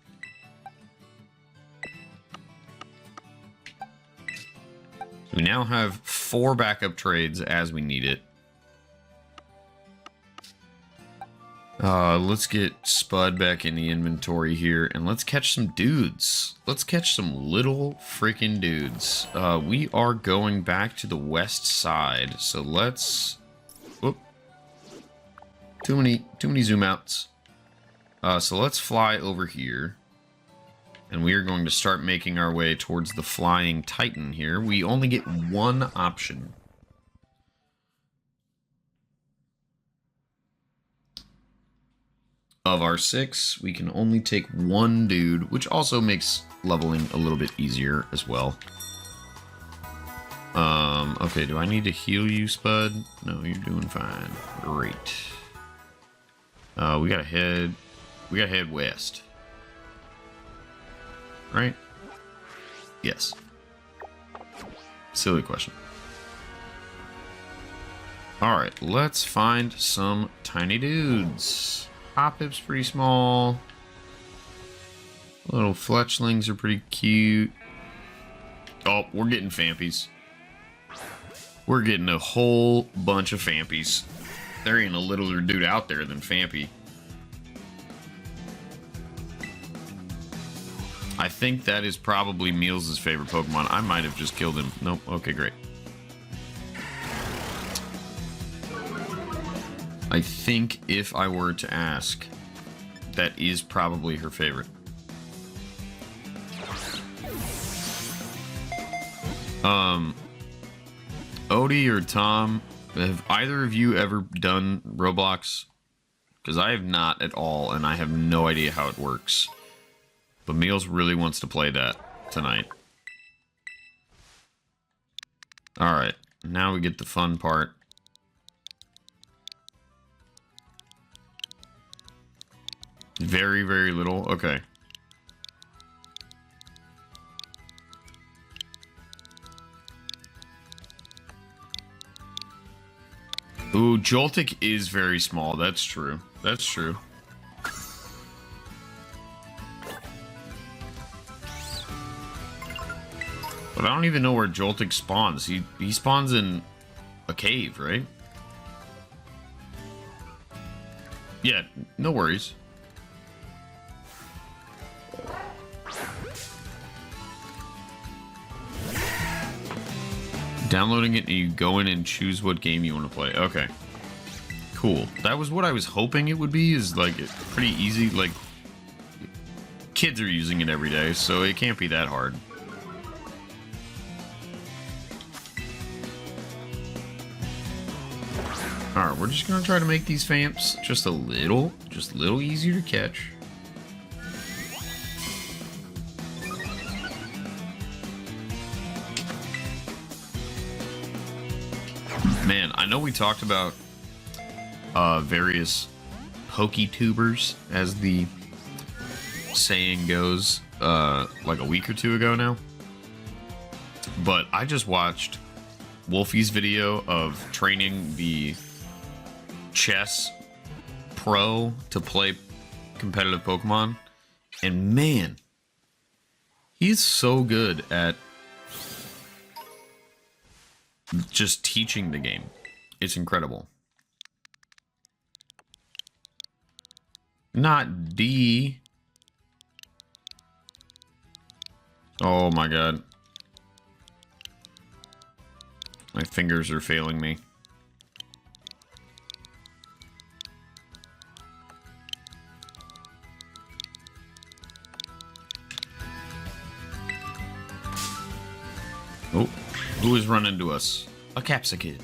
So we now have 4 backup trades as we need it. Let's get Spud back in the inventory here, and let's catch some dudes. Let's catch some little freaking dudes. We are going back to the west side, so let's... Whoop. Too many zoom outs. So let's fly over here. And we are going to start making our way towards the Flying Titan here. We only get one option. Of our 6, we can only take one dude, which also makes leveling a little bit easier as well. Okay, do I need to heal you, Spud? No, you're doing fine. Great. We gotta head west. Right? Yes. Silly question. Alright, let's find some tiny dudes. Hoppip's pretty small. Little fletchlings are pretty cute. Oh, we're getting fampies. We're getting a whole bunch of fampies. There ain't a littler dude out there than Fampy. I think that is probably Meals' favorite Pokemon. I might have just killed him. Nope. Okay, great. I think if I were to ask, that is probably her favorite. Odie or Tom, have either of you ever done Roblox? Because I have not at all, and I have no idea how it works. But Meals really wants to play that tonight. Alright, now we get the fun part. Very, very little. Okay. Ooh, Joltik is very small. That's true. That's true. But I don't even know where Joltik spawns. He spawns in a cave, right? Yeah, no worries. Downloading it and you go in and choose what game you want to play. Okay. Cool. That was what I was hoping it would be, is like pretty easy. Like, kids are using it every day, so it can't be that hard. Alright, we're just gonna try to make these Famps just a little easier to catch. Man, I know we talked about various PokeTubers, as the saying goes, like a week or two ago now. But I just watched Wolfie's video of training the chess pro to play competitive Pokemon. And man, he's so good at just teaching the game. It's incredible. Not D. Oh my god. My fingers are failing me. Oh, who is running to us? A Capsicid.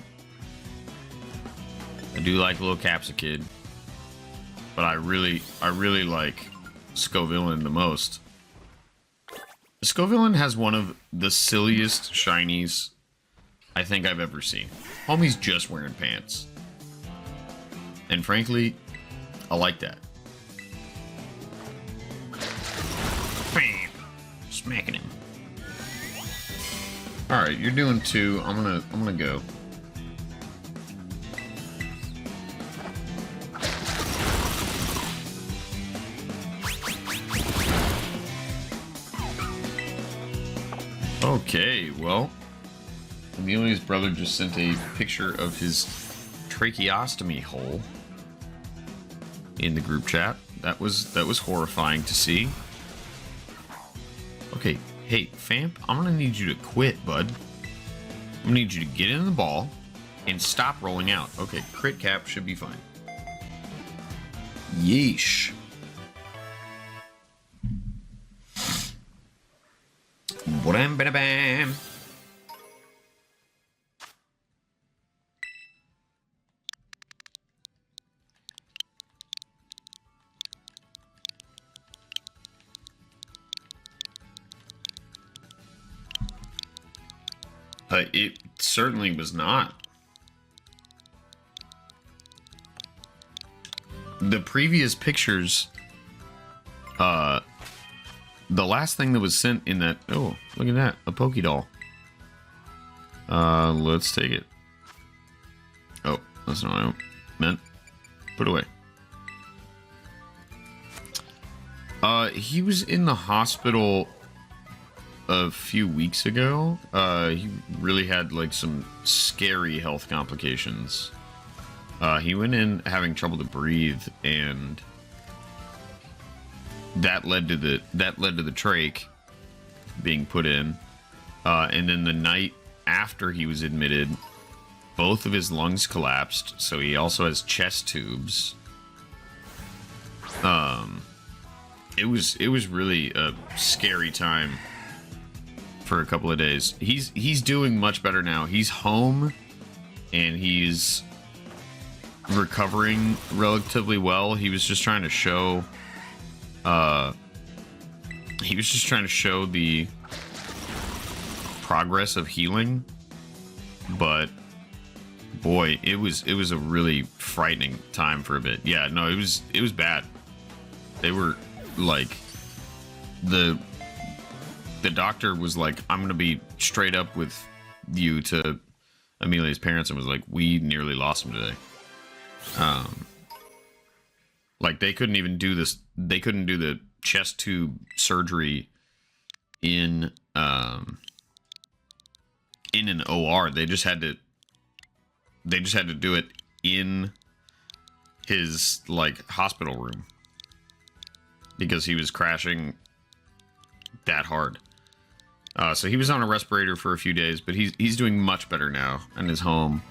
I do like a little Capsicid, but I really like Scovillain the most. Scovillain has one of the silliest shinies I think I've ever seen. Homie's just wearing pants. And frankly, I like that. Bam! Smacking him. Alright, you're doing 2. I'm gonna go. Okay, well, Amelia's brother just sent a picture of his tracheostomy hole in the group chat. That was horrifying to see. Okay, hey, Famp, I'm gonna need you to quit, bud. I'm gonna need you to get in the ball and stop rolling out. Okay, crit cap should be fine. Yeesh. Bam, bam, bam. It certainly was not. The previous pictures, the last thing that was sent in that, oh, look at that, a Pokédoll. Let's take it. Oh, that's not what I meant. Put away. He was in the hospital a few weeks ago. He really had like some scary health complications. He went in having trouble to breathe, and that led to the trach being put in, and then the night after he was admitted, both of his lungs collapsed, so he also has chest tubes. It was really a scary time for a couple of days. He's doing much better now. He's home and he's recovering relatively well. He was just trying to show the progress of healing, but boy, it was a really frightening time for a bit. Yeah, no, it was bad. They were like, the doctor was like, I'm gonna be straight up with you to Amelia's parents, and was like, we nearly lost him today. Like they couldn't even do this. They couldn't do the chest tube surgery in an OR. They just had to do it in his like hospital room because he was crashing that hard. So he was on a respirator for a few days, but he's doing much better now and is home.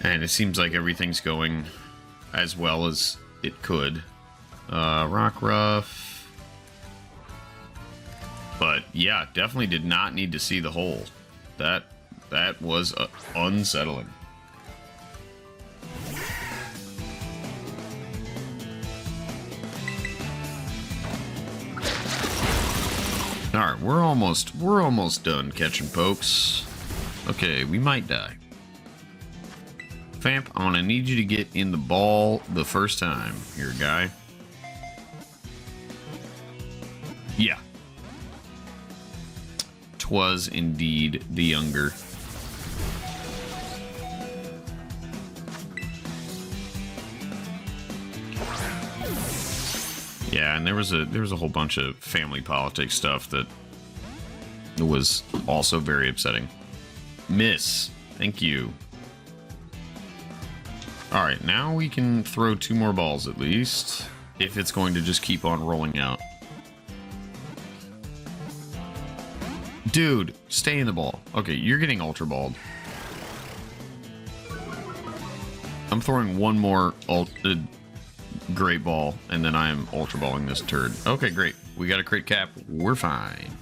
And it seems like everything's going as well as it could. Rock rough. But yeah, definitely did not need to see the hole. That was unsettling. All right, we're almost done catching pokes. Okay, we might die. Famp, I'm gonna need you to get in the ball the first time here, guy. Yeah. 'Twas indeed the younger. Yeah, and there was a whole bunch of family politics stuff that was also very upsetting. Miss, thank you. All right, now we can throw 2 more balls at least, if it's going to just keep on rolling out. Dude, stay in the ball. Okay, you're getting ultra balled. I'm throwing one more great ball, and then I am ultra balling this turd. Okay, great. We got a crit cap. We're fine.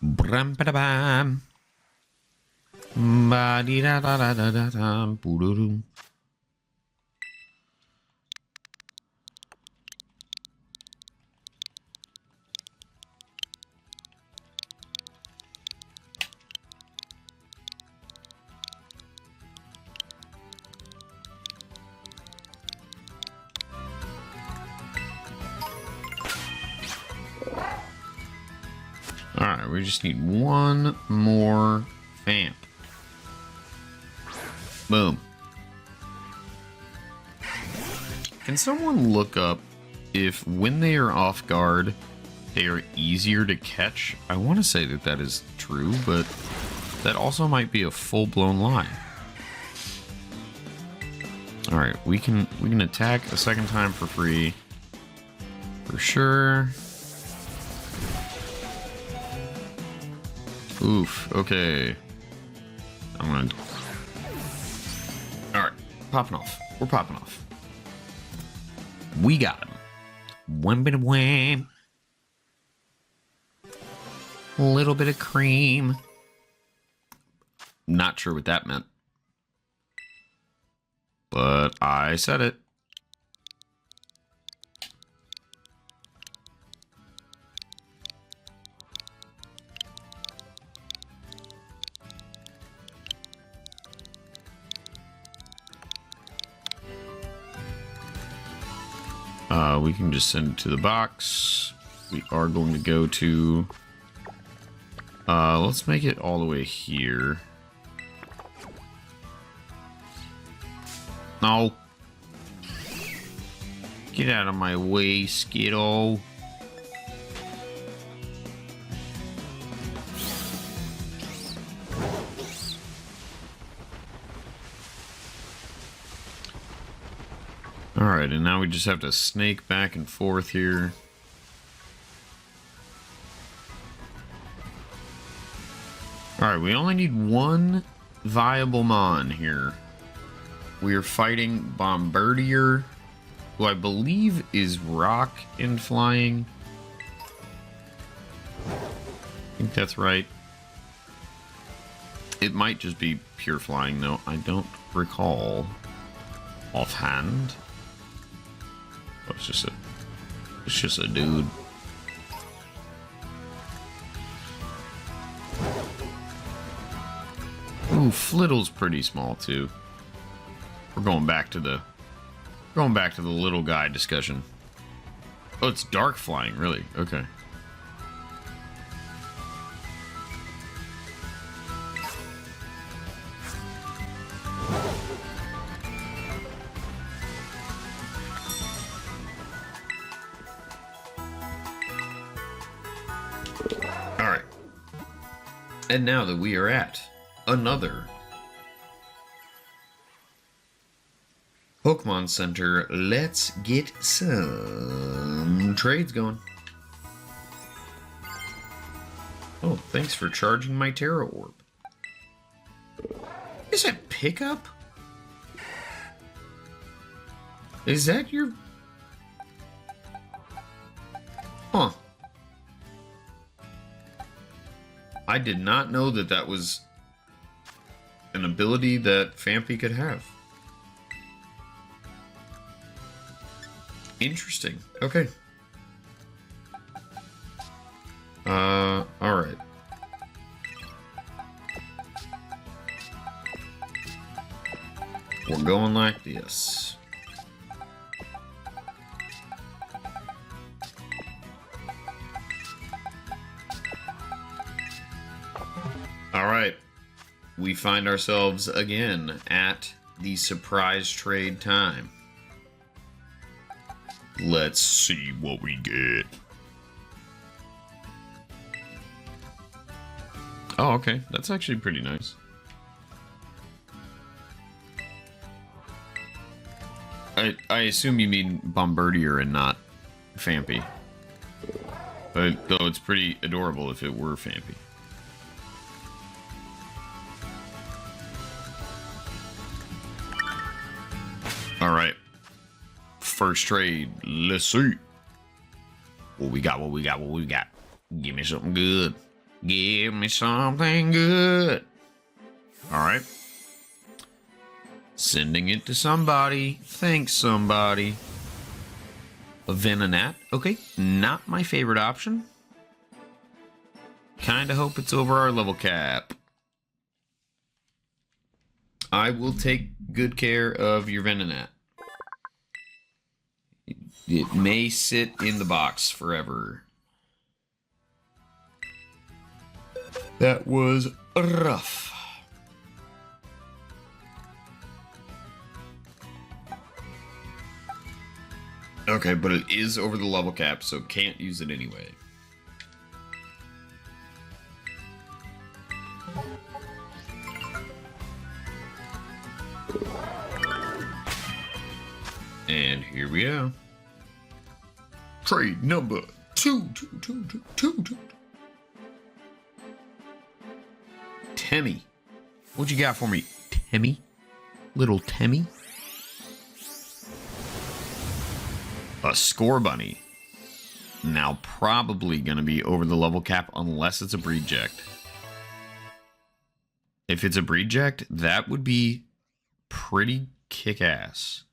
Bram ba da bam. Ba dee da da da da da da. Boo doo doo. Alright, we just need one more vamp. Boom. Can someone look up if when they are off guard, they are easier to catch? I want to say that is true, but that also might be a full-blown lie. Alright, we can attack a second time for free. For sure. Oof, okay. Alright, popping off. We're popping off. We got him. One bit of wham. A little bit of cream. Not sure what that meant. But I said it. We can just send it to the box. We are going to go to... let's make it all the way here. No. Get out of my way, Skittle. Alright, and now we just have to snake back and forth here. Alright, we only need one viable mon here. We are fighting Bombirdier, who I believe is rock and flying. I think that's right. It might just be pure flying, though. I don't recall offhand. Oh, it's just a dude. Ooh, Flittle's pretty small too. We're going back to the little guy discussion. Oh, it's dark flying, really? Okay. All right. And now that we are at another Pokemon Center, let's get some trades going. Oh, thanks for charging my Terra Orb. Is that pickup? Is that your... Huh. I did not know that that was an ability that Phanpy could have. Interesting. Okay. Alright. We're going like this. Alright. We find ourselves again at the surprise trade time. Let's see what we get. Oh, okay. That's actually pretty nice. I assume you mean Bombirdier and not Phanpy. But, though it's pretty adorable if it were Phanpy. Alright. First trade. Let's see. What we got, what we got, what we got. Give me something good. Give me something good. Alright. Sending it to somebody. Thanks, somebody. A Venonat. Okay, not my favorite option. Kinda hope it's over our level cap. I will take good care of your Venonat. It may sit in the box forever. That was rough. Okay, but it is over the level cap, so can't use it anyway. And here we go. Trade number two. Temmie. What you got for me, Temmie? Little Temmie? A Score Bunny. Now probably going to be over the level cap unless it's a Breedject. If it's a Breedject, that would be pretty kick-ass.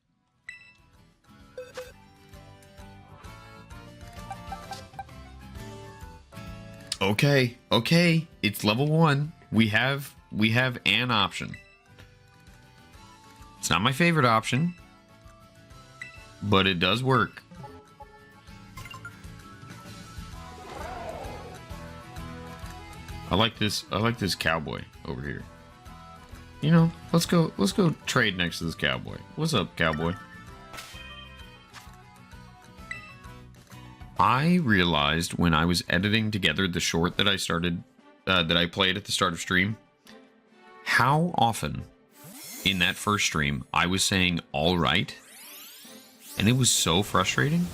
Okay, okay, it's level 1. We have an option. It's not my favorite option, but it does work. I like this cowboy over here. You know, let's go trade next to this cowboy. What's up, cowboy? I realized when I was editing together the short that I started, that I played at the start of stream, how often in that first stream I was saying all right And it was so frustrating.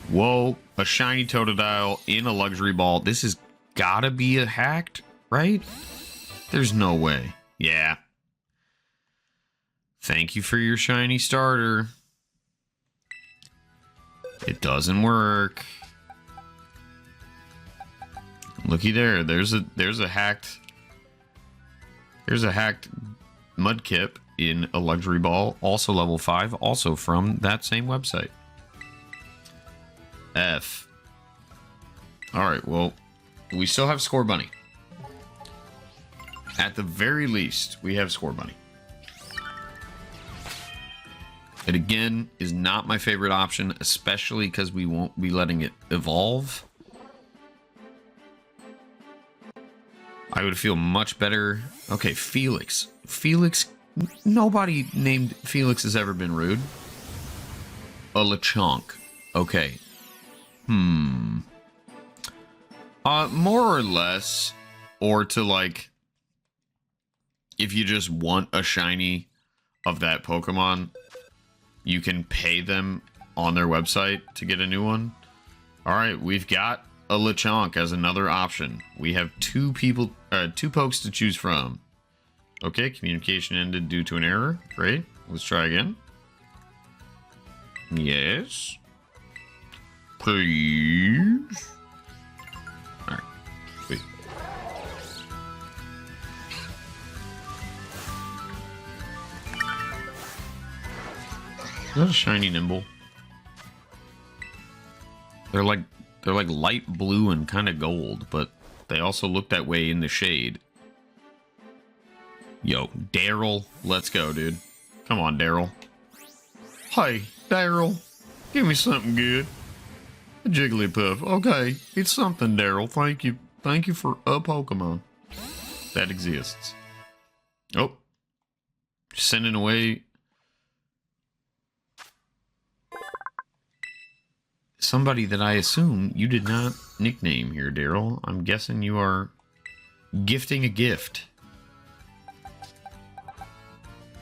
Whoa, a shiny Totodile in a luxury ball. This has gotta be a hacked, right? There's no way. Yeah. Thank you for your shiny starter. It doesn't work. Looky there. There's a hacked Mudkip in a luxury ball, also level 5, also from that same website. F. Alright, well, we still have Score Bunny. At the very least, we have Score Bunny. It again is not my favorite option, especially because we won't be letting it evolve. I would feel much better. Okay, Felix. Felix, nobody named Felix has ever been rude. A Lechonk. Okay. More or less, or to like, if you just want a shiny of that Pokemon, you can pay them on their website to get a new one. All right, we've got a Lechonk as another option. We have two pokes to choose from. Okay, communication ended due to an error. Great. Let's try again. Yes. Please. All right. Sweet. Is that a shiny Nimble? They're like light blue and kind of gold, but they also look that way in the shade. Yo, Daryl, let's go, dude. Come on, Daryl. Hey, Daryl, give me something good. A Jigglypuff. Okay, it's something, Daryl. Thank you. Thank you for a Pokemon that exists. Oh, sending away somebody that I assume you did not nickname here, Daryl. I'm guessing you are gifting a gift.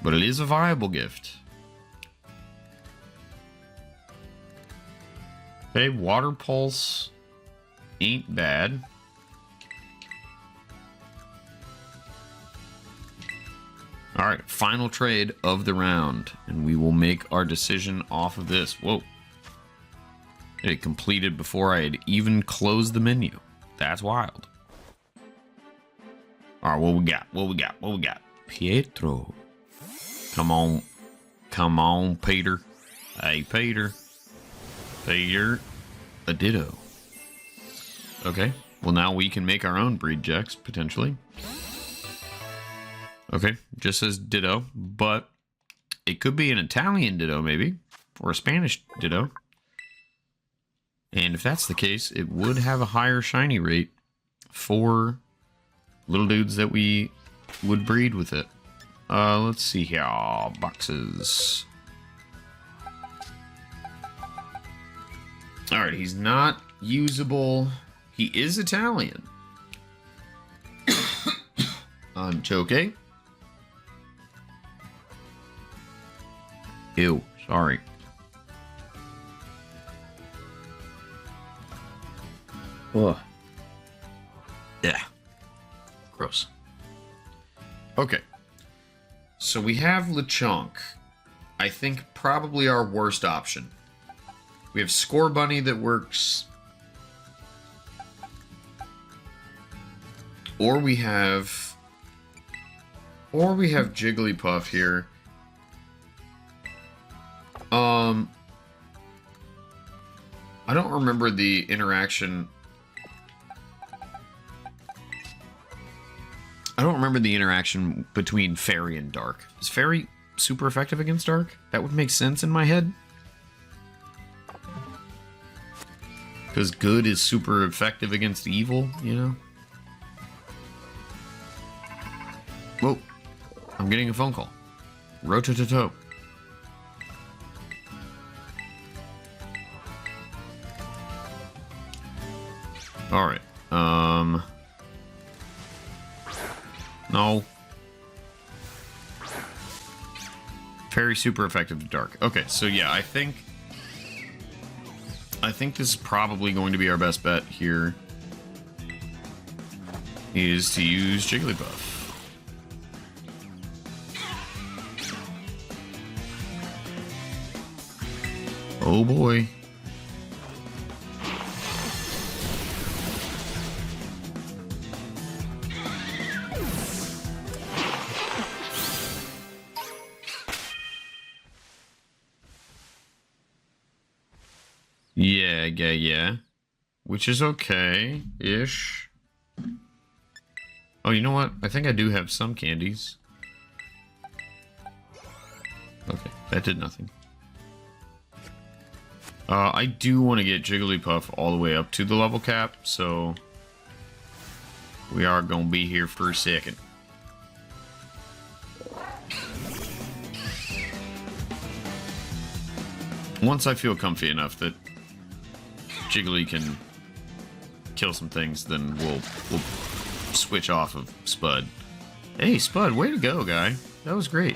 But it is a viable gift. Okay, Water Pulse ain't bad. Alright, final trade of the round. And we will make our decision off of this. Whoa. It completed before I had even closed the menu. That's wild. Alright, what we got? What we got? What we got? Pietro. Come on. Come on, Peter. Hey, Peter. Peter. A Ditto. Okay. Well, now we can make our own breed checks, potentially. Okay. Just says Ditto, but it could be an Italian Ditto, maybe. Or a Spanish Ditto. And if that's the case, it would have a higher shiny rate for little dudes that we would breed with it. Let's see here. Boxes. Alright, he's not usable. He is Italian. I'm choking. Ew, sorry. Ugh. Yeah. Gross. Okay. So we have Lechonk. I think probably our worst option. We have Score Bunny that works. Or we have Jigglypuff here. I don't remember the interaction. I don't remember the interaction between Fairy and Dark. Is Fairy super effective against Dark? That would make sense in my head. Because good is super effective against evil, you know? Whoa. I'm getting a phone call. Rotototo. Alright. No. Fairy super effective to Dark. Okay, so yeah, I think I think this is probably going to be our best bet here, is to use Jigglypuff. Oh boy. Yeah. Which is okay-ish. Oh, you know what? I think I do have some candies. Okay, that did nothing. I do want to get Jigglypuff all the way up to the level cap, so we are going to be here for a second. Once I feel comfy enough that Jiggly can kill some things, then we'll switch off of Spud. Hey, Spud, way to go, guy. That was great.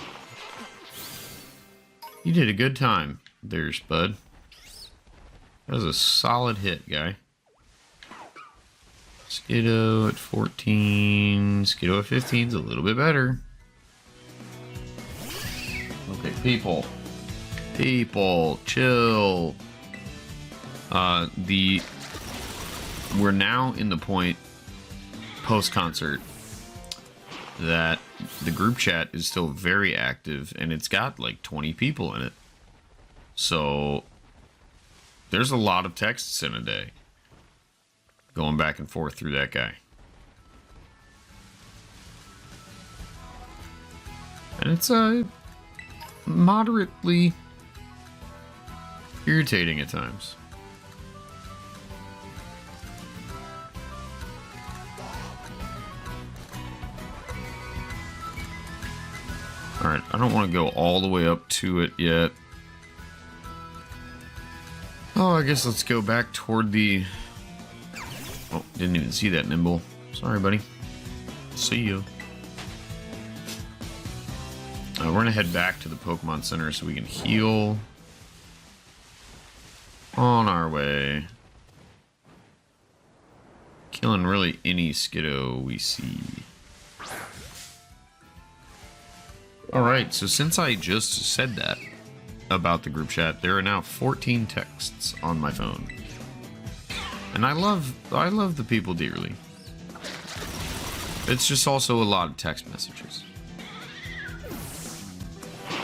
You did a good time there, Spud. That was a solid hit, guy. Skiddo at 14. Skiddo at 15 is a little bit better. Okay, people. People, chill. We're now in the point post-concert that the group chat is still very active, and it's got like 20 people in it. So there's a lot of texts in a day going back and forth through that guy. And it's moderately irritating at times. Alright, I don't want to go all the way up to it yet. Oh, I guess let's go back toward the... Oh, didn't even see that Nimble. Sorry, buddy. See you. We're going to head back to the Pokemon Center so we can heal. On our way. Killing really any Skiddo we see. Alright, so since I just said that about the group chat, there are now 14 texts on my phone. And I love the people dearly. It's just also a lot of text messages.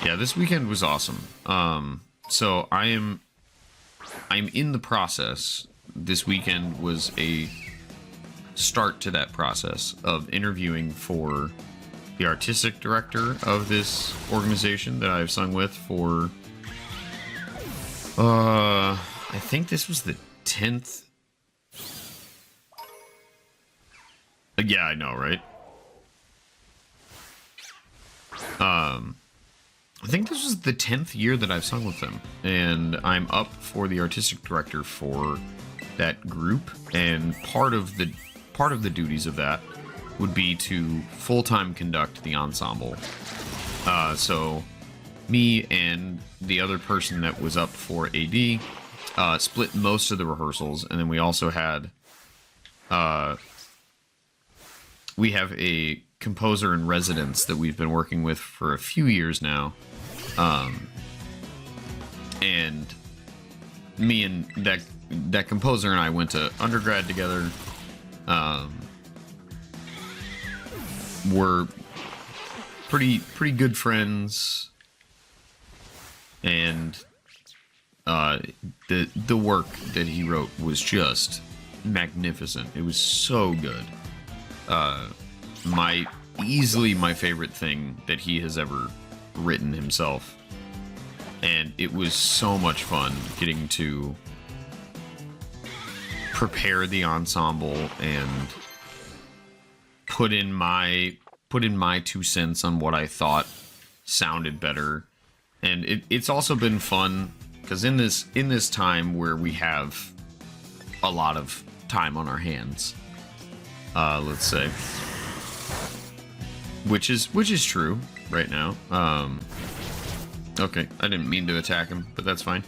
Yeah, this weekend was awesome. So I'm in the process. This weekend was a start to that process of interviewing for the artistic director of this organization that I've sung with for I think this was the 10th. Yeah, I know, right? I think this was the 10th year that I've sung with them, and I'm up for the artistic director for that group, and part of the duties of that would be to full-time conduct the ensemble. So me and the other person that was up for AD split most of the rehearsals, and then we also had we have a composer in residence that we've been working with for a few years now, and me and that composer and I went to undergrad together. We're pretty good friends, and the work that he wrote was just magnificent. It was so good. Easily my favorite thing that he has ever written himself, and it was so much fun getting to prepare the ensemble and put in my 2 cents on what I thought sounded better. And it's also been fun because in this time where we have a lot of time on our hands, let's say, which is true right now. Okay, I didn't mean to attack him, but that's fine.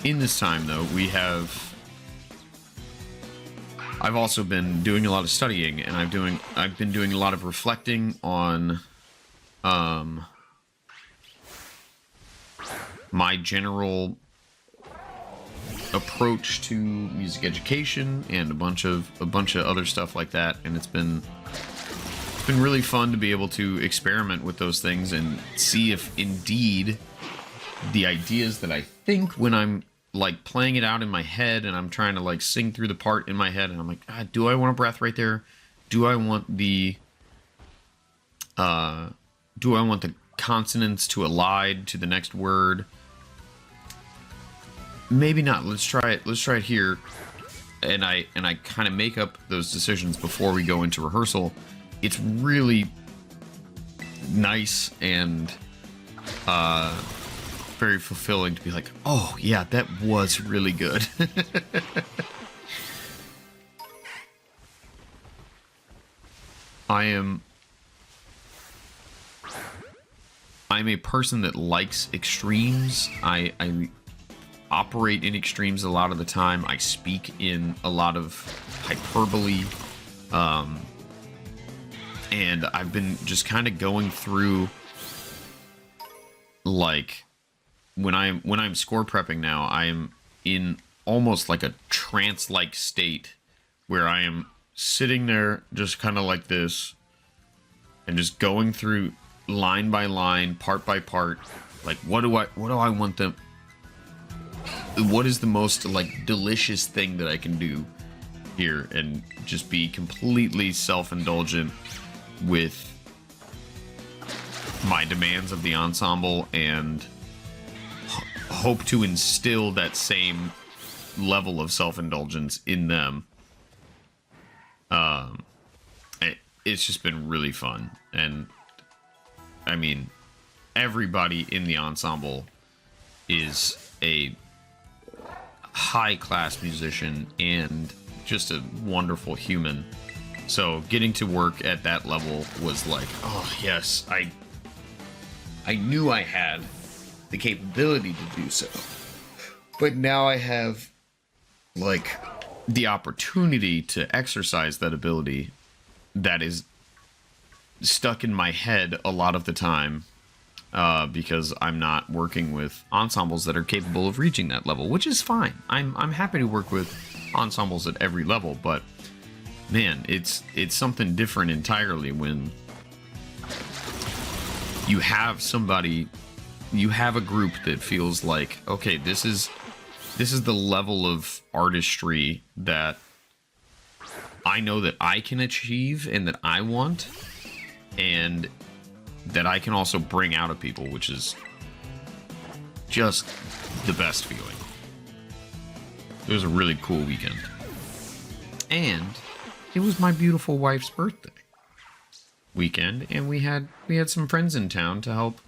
in this time, though, I've also been doing a lot of studying, and I've been doing a lot of reflecting on my general approach to music education and a bunch of other stuff like that, and it's been really fun to be able to experiment with those things and see if indeed the ideas that I think when I'm like playing it out in my head and I'm trying to like sing through the part in my head and I'm like, do I want a breath right there? Do I want the consonants to elide to the next word? Maybe not. Let's try it here. And I kind of make up those decisions before we go into rehearsal. It's really nice and very fulfilling to be like, oh yeah, that was really good. I'm a person that likes extremes. I operate in extremes a lot of the time. I speak in a lot of hyperbole. And I've been just kind of going through, like, when I'm score prepping now, I am in almost like a trance-like state where I am sitting there just kind of like this and just going through line by line, part by part, like what do I want them, what is the most like delicious thing that I can do here, and just be completely self-indulgent with my demands of the ensemble and hope to instill that same level of self-indulgence in them. It's just been really fun, and I mean, everybody in the ensemble is a high-class musician and just a wonderful human. So getting to work at that level was like, oh yes, I knew I had the capability to do so, but now I have like the opportunity to exercise that ability that is stuck in my head a lot of the time, because I'm not working with ensembles that are capable of reaching that level, which is fine. I'm happy to work with ensembles at every level, but man, it's something different entirely when you have a group that feels like, okay, this is the level of artistry that I know that I can achieve and that I want, and that I can also bring out of people, which is just the best feeling. It was a really cool weekend. And it was my beautiful wife's birthday weekend, and we had some friends in town to help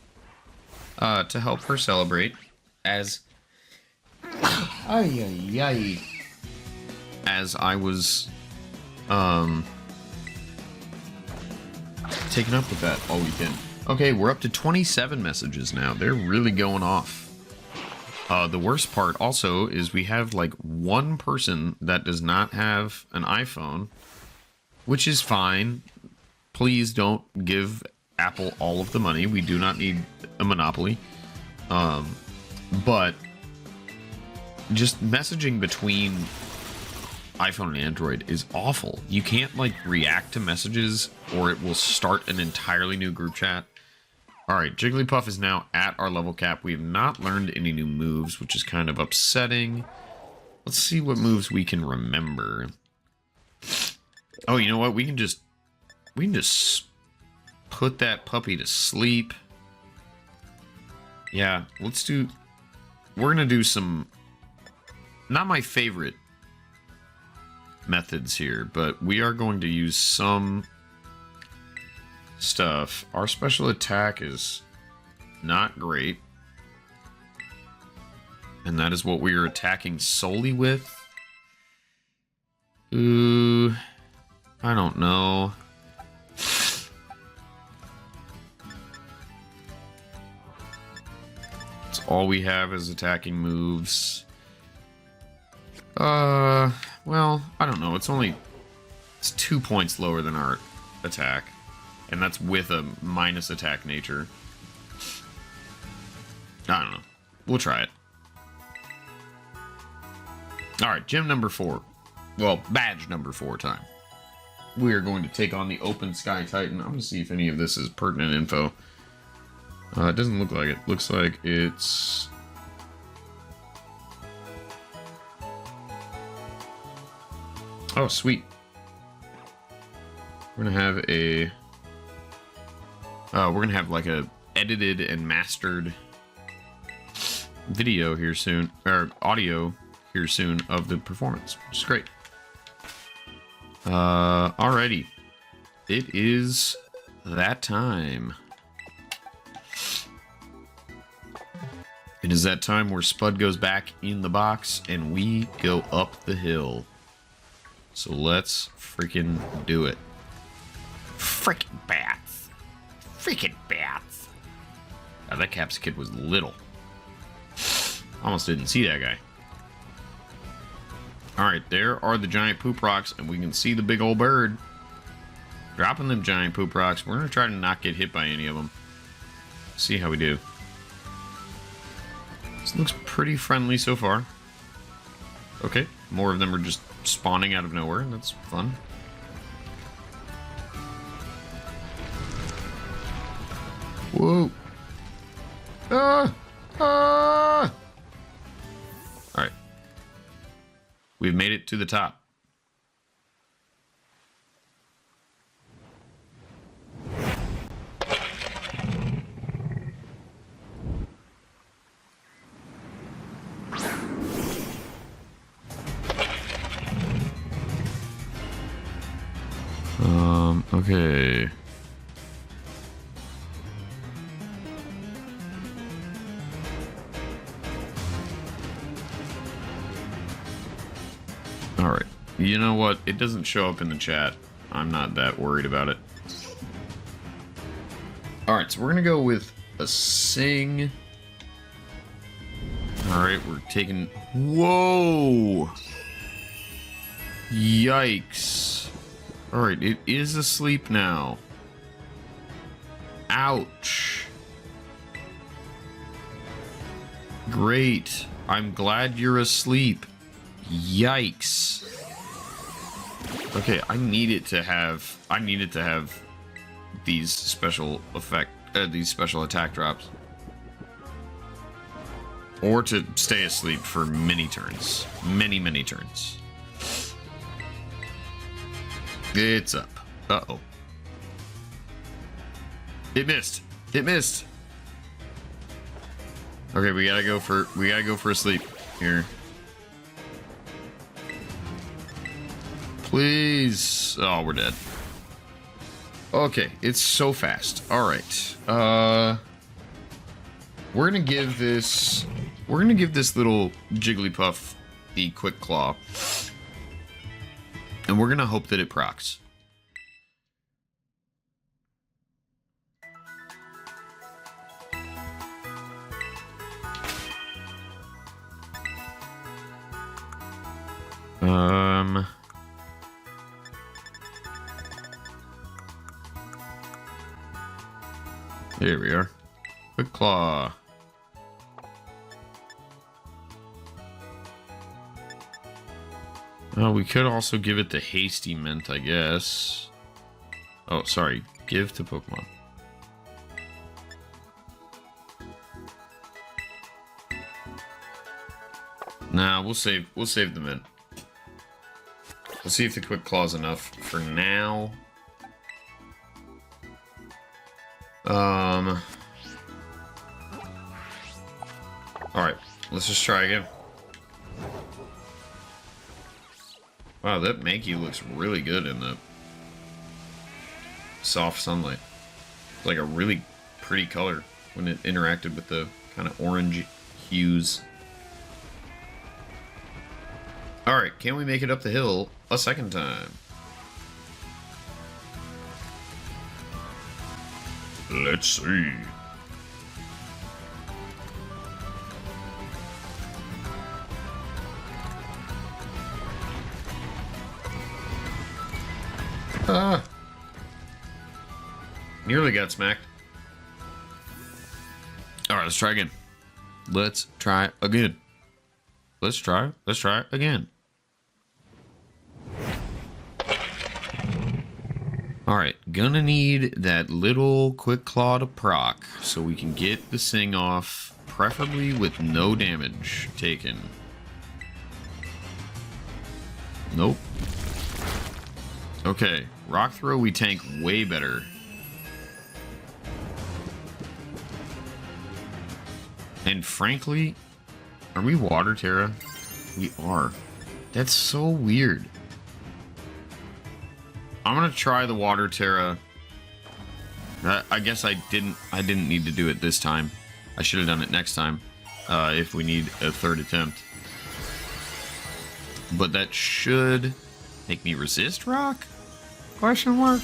her celebrate as as I was taken up with that all weekend. Okay, we're up to 27 messages now. They're really going off. The worst part also is we have like one person that does not have an iPhone, which is fine. Please don't give Apple all of the money. We do not need a monopoly. But just messaging between iPhone and Android is awful. You can't like react to messages or it will start an entirely new group chat. Alright, Jigglypuff is now at our level cap. We have not learned any new moves, which is kind of upsetting. Let's see what moves we can remember. Oh, you know what? We can just put that puppy to sleep. Yeah, we're gonna do some, not my favorite methods here, but we are going to use some stuff. Our special attack is not great, and that is what we are attacking solely with. Ooh, I don't know. It's all we have is attacking moves. Well, I don't know. It's 2 points lower than our attack. And that's with a minus attack nature. I don't know. We'll try it. Alright, gym number 4. Well, badge number 4 time. We are going to take on the Open Sky Titan. I'm going to see if any of this is pertinent info. It doesn't look like it. Looks like it's... Oh, sweet. We're going to have a... we're going to have like a edited and mastered video here soon, or audio here soon of the performance, which is great. Alrighty. It is that time. It is that time where Spud goes back in the box and we go up the hill. So let's freaking do it. Freaking bats. Freaking bats. Oh, that Caps kid was little. Almost didn't see that guy. Alright, there are the giant poop rocks, and we can see the big old bird dropping them giant poop rocks. We're going to try to not get hit by any of them. See how we do. This looks pretty friendly so far. Okay, more of them are just spawning out of nowhere, and that's fun. Whoa. Ah! Alright. We've made it to the top. Okay. Alright. You know what? It doesn't show up in the chat. I'm not that worried about it. Alright, so we're gonna go with a sing. Alright, we're taking... Whoa! Yikes. Alright, it is asleep now. Ouch. Great. I'm glad you're asleep. Yikes. Okay, I needed to have these special attack drops. Or to stay asleep for many turns. Many turns. It's up. Uh-oh. It missed. It missed. Okay, we gotta go for a sleep here. Please. Oh, we're dead. Okay, it's so fast. Alright. We're gonna give this little Jigglypuff the Quick Claw. And we're gonna hope that it procs. Here we are. Quick Claw. We could also give it the Hasty Mint, I guess. Oh, sorry. Give to Pokemon. Nah, we'll save the Mint. We'll see if the Quick Claw's enough for now. Alright, let's just try again. Wow, that Mankey looks really good in the soft sunlight. It's like a really pretty color when it interacted with the kind of orange hues. Alright, can we make it up the hill a second time? Let's see. Nearly got smacked. Alright, let's try again. Let's try again. Let's try again. Alright, gonna need that little quick claw to proc so we can get the Sing off, preferably with no damage taken. Nope. Okay, rock throw we tank way better. And frankly, are we Water Terra? We are. That's so weird. I'm gonna try the Water Terra. I guess I didn't need to do it this time. I should have done it next time, if we need a third attempt. But that should make me resist rock? Question mark?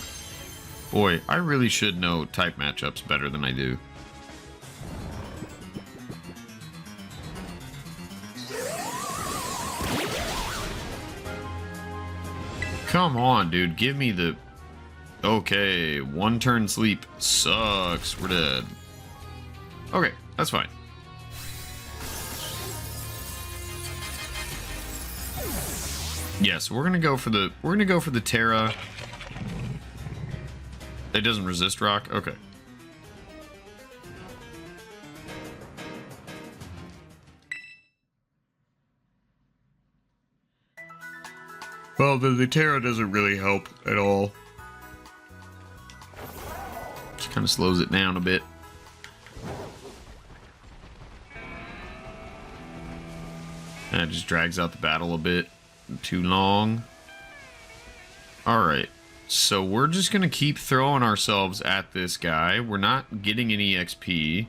Boy, I really should know type matchups better than I do. Come on, dude. Give me the... Okay, one turn sleep sucks. We're dead. Okay, that's fine. Yes, we're gonna go for the Terra. It doesn't resist rock? Okay. Well, the Terra doesn't really help at all. Just kind of slows it down a bit. And it just drags out the battle a bit too long. Alright, so we're just going to keep throwing ourselves at this guy. We're not getting any XP.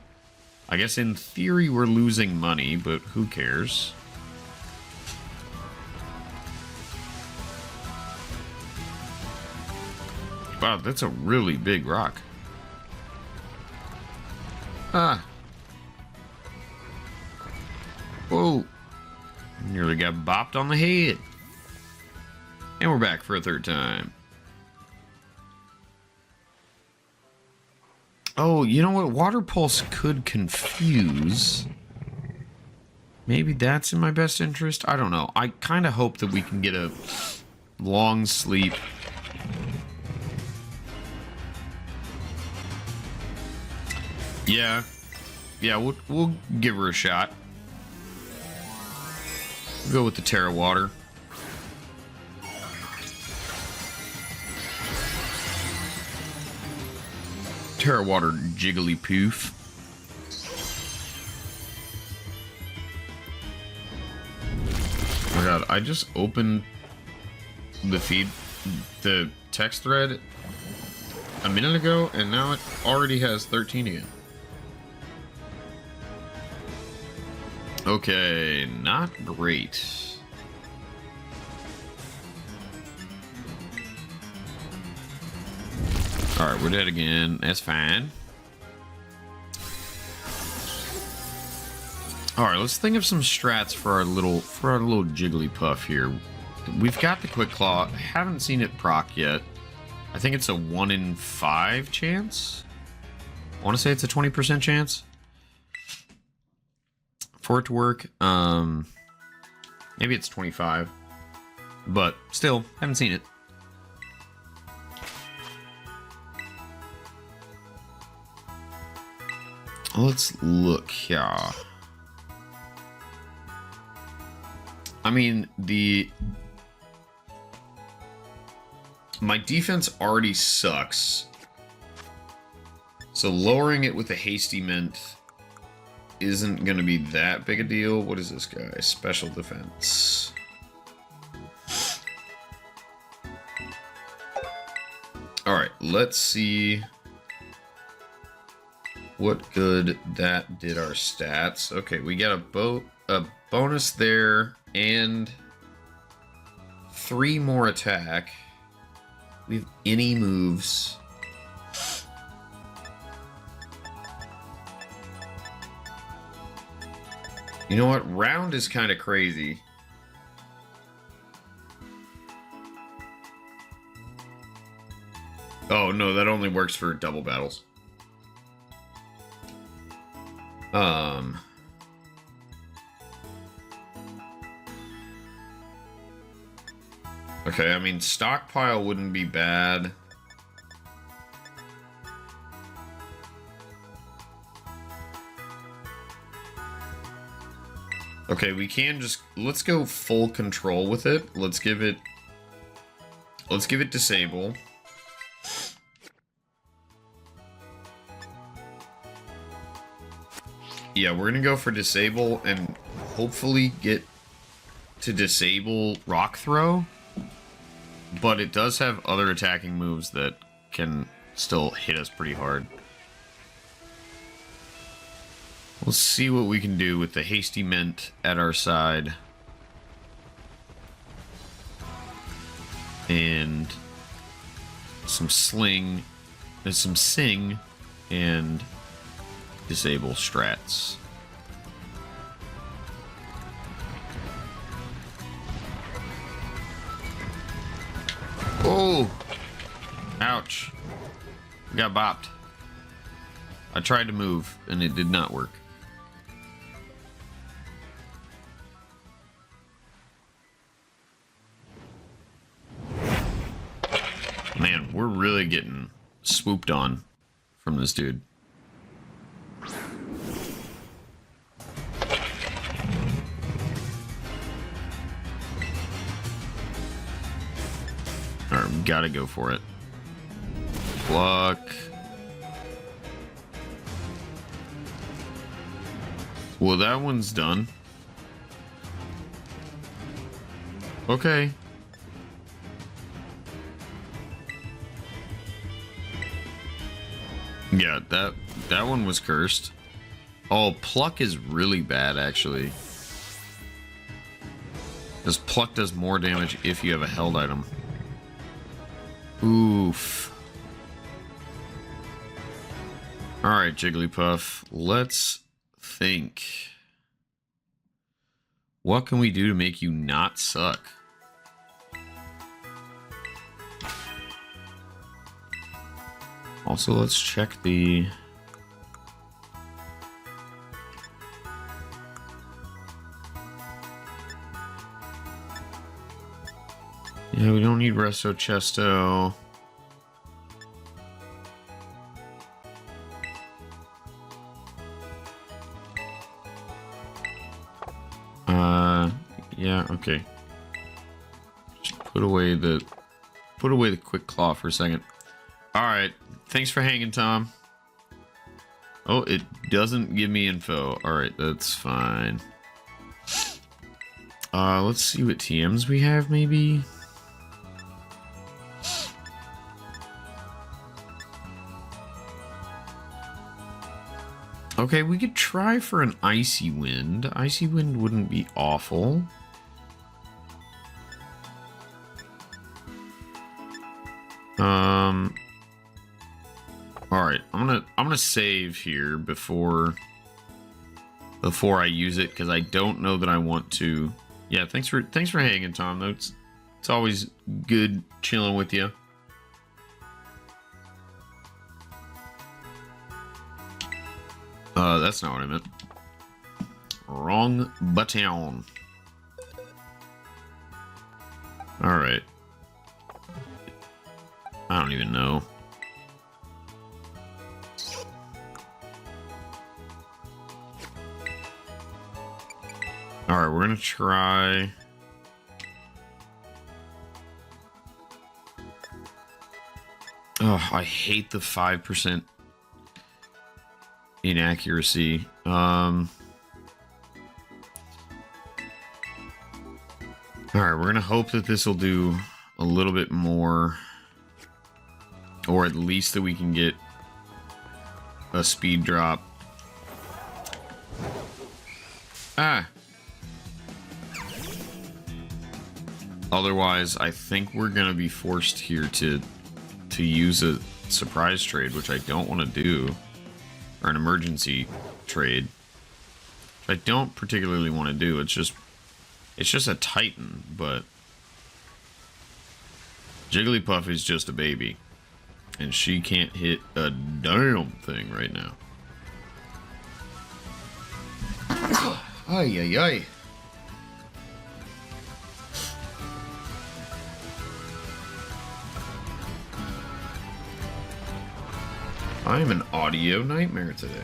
I guess in theory we're losing money, but who cares? Wow, that's a really big rock. Ah. Whoa. Nearly got bopped on the head. And we're back for a third time. Oh, you know what? Water Pulse could confuse. Maybe that's in my best interest? I don't know. I kind of hope that we can get a long sleep. Yeah, we'll give her a shot. We'll go with the Terra Water. Terra Water Jiggly Poof. Oh my god, I just opened the text thread a minute ago, and now it already has 13 again. Okay, not great. Alright, we're dead again. That's fine. Alright, let's think of some strats for our little Jigglypuff here. We've got the Quick Claw. Haven't seen it proc yet. I think it's a 1 in 5 chance. I want to say it's a 20% chance for it to work. Maybe it's 25, but still haven't seen it. Let's look here. I mean, my defense already sucks, so lowering it with a Hasty Mint isn't going to be that big a deal. What is this guy? Special defense. Alright, let's see what good that did our stats. Okay, we got a bonus there and 3 more attack. We have any moves. You know what? Round is kind of crazy. Oh, no, that only works for double battles. Okay, I mean, stockpile wouldn't be bad. Okay, we can just, let's go full control with it. Let's give it disable. Yeah, we're gonna go for disable and hopefully get to disable rock throw. But it does have other attacking moves that can still hit us pretty hard. We'll see what we can do with the hasty mint at our side. And some sling, some sing, and disable strats. Oh! Ouch. We got bopped. I tried to move, and it did not work. Man, we're really getting swooped on from this dude. Alright, we gotta go for it. Pluck. Well, that one's done. Okay. Yeah, that one was cursed. Oh, pluck is really bad, actually. Because pluck does more damage if you have a held item. Oof. Alright, Jigglypuff. Let's think. What can we do to make you not suck? Also, let's check the... Yeah, we don't need Resto Chesto. Yeah, okay. Just put away the quick claw for a second. Alright, thanks for hanging, Tom. Oh, it doesn't give me info. Alright, that's fine. Let's see what TMs we have, maybe. Okay, we could try for an Icy Wind. Icy Wind wouldn't be awful. All right, I'm gonna save here before I use it because I don't know that I want to. Yeah, thanks for hanging, Tom. It's always good chilling with you. That's not what I meant. Wrong button. All right. I don't even know. All right, we're gonna try. Oh, I hate the 5% inaccuracy. All right, we're gonna hope that this will do a little bit more, or at least that we can get a speed drop. Ah. Otherwise, I think we're gonna be forced here to use a surprise trade, which I don't want to do, or an emergency trade. I don't particularly want to do. It's just a Titan, but Jigglypuff is just a baby. And she can't hit a damn thing right now. Ay, ay, ay. I am an audio nightmare today.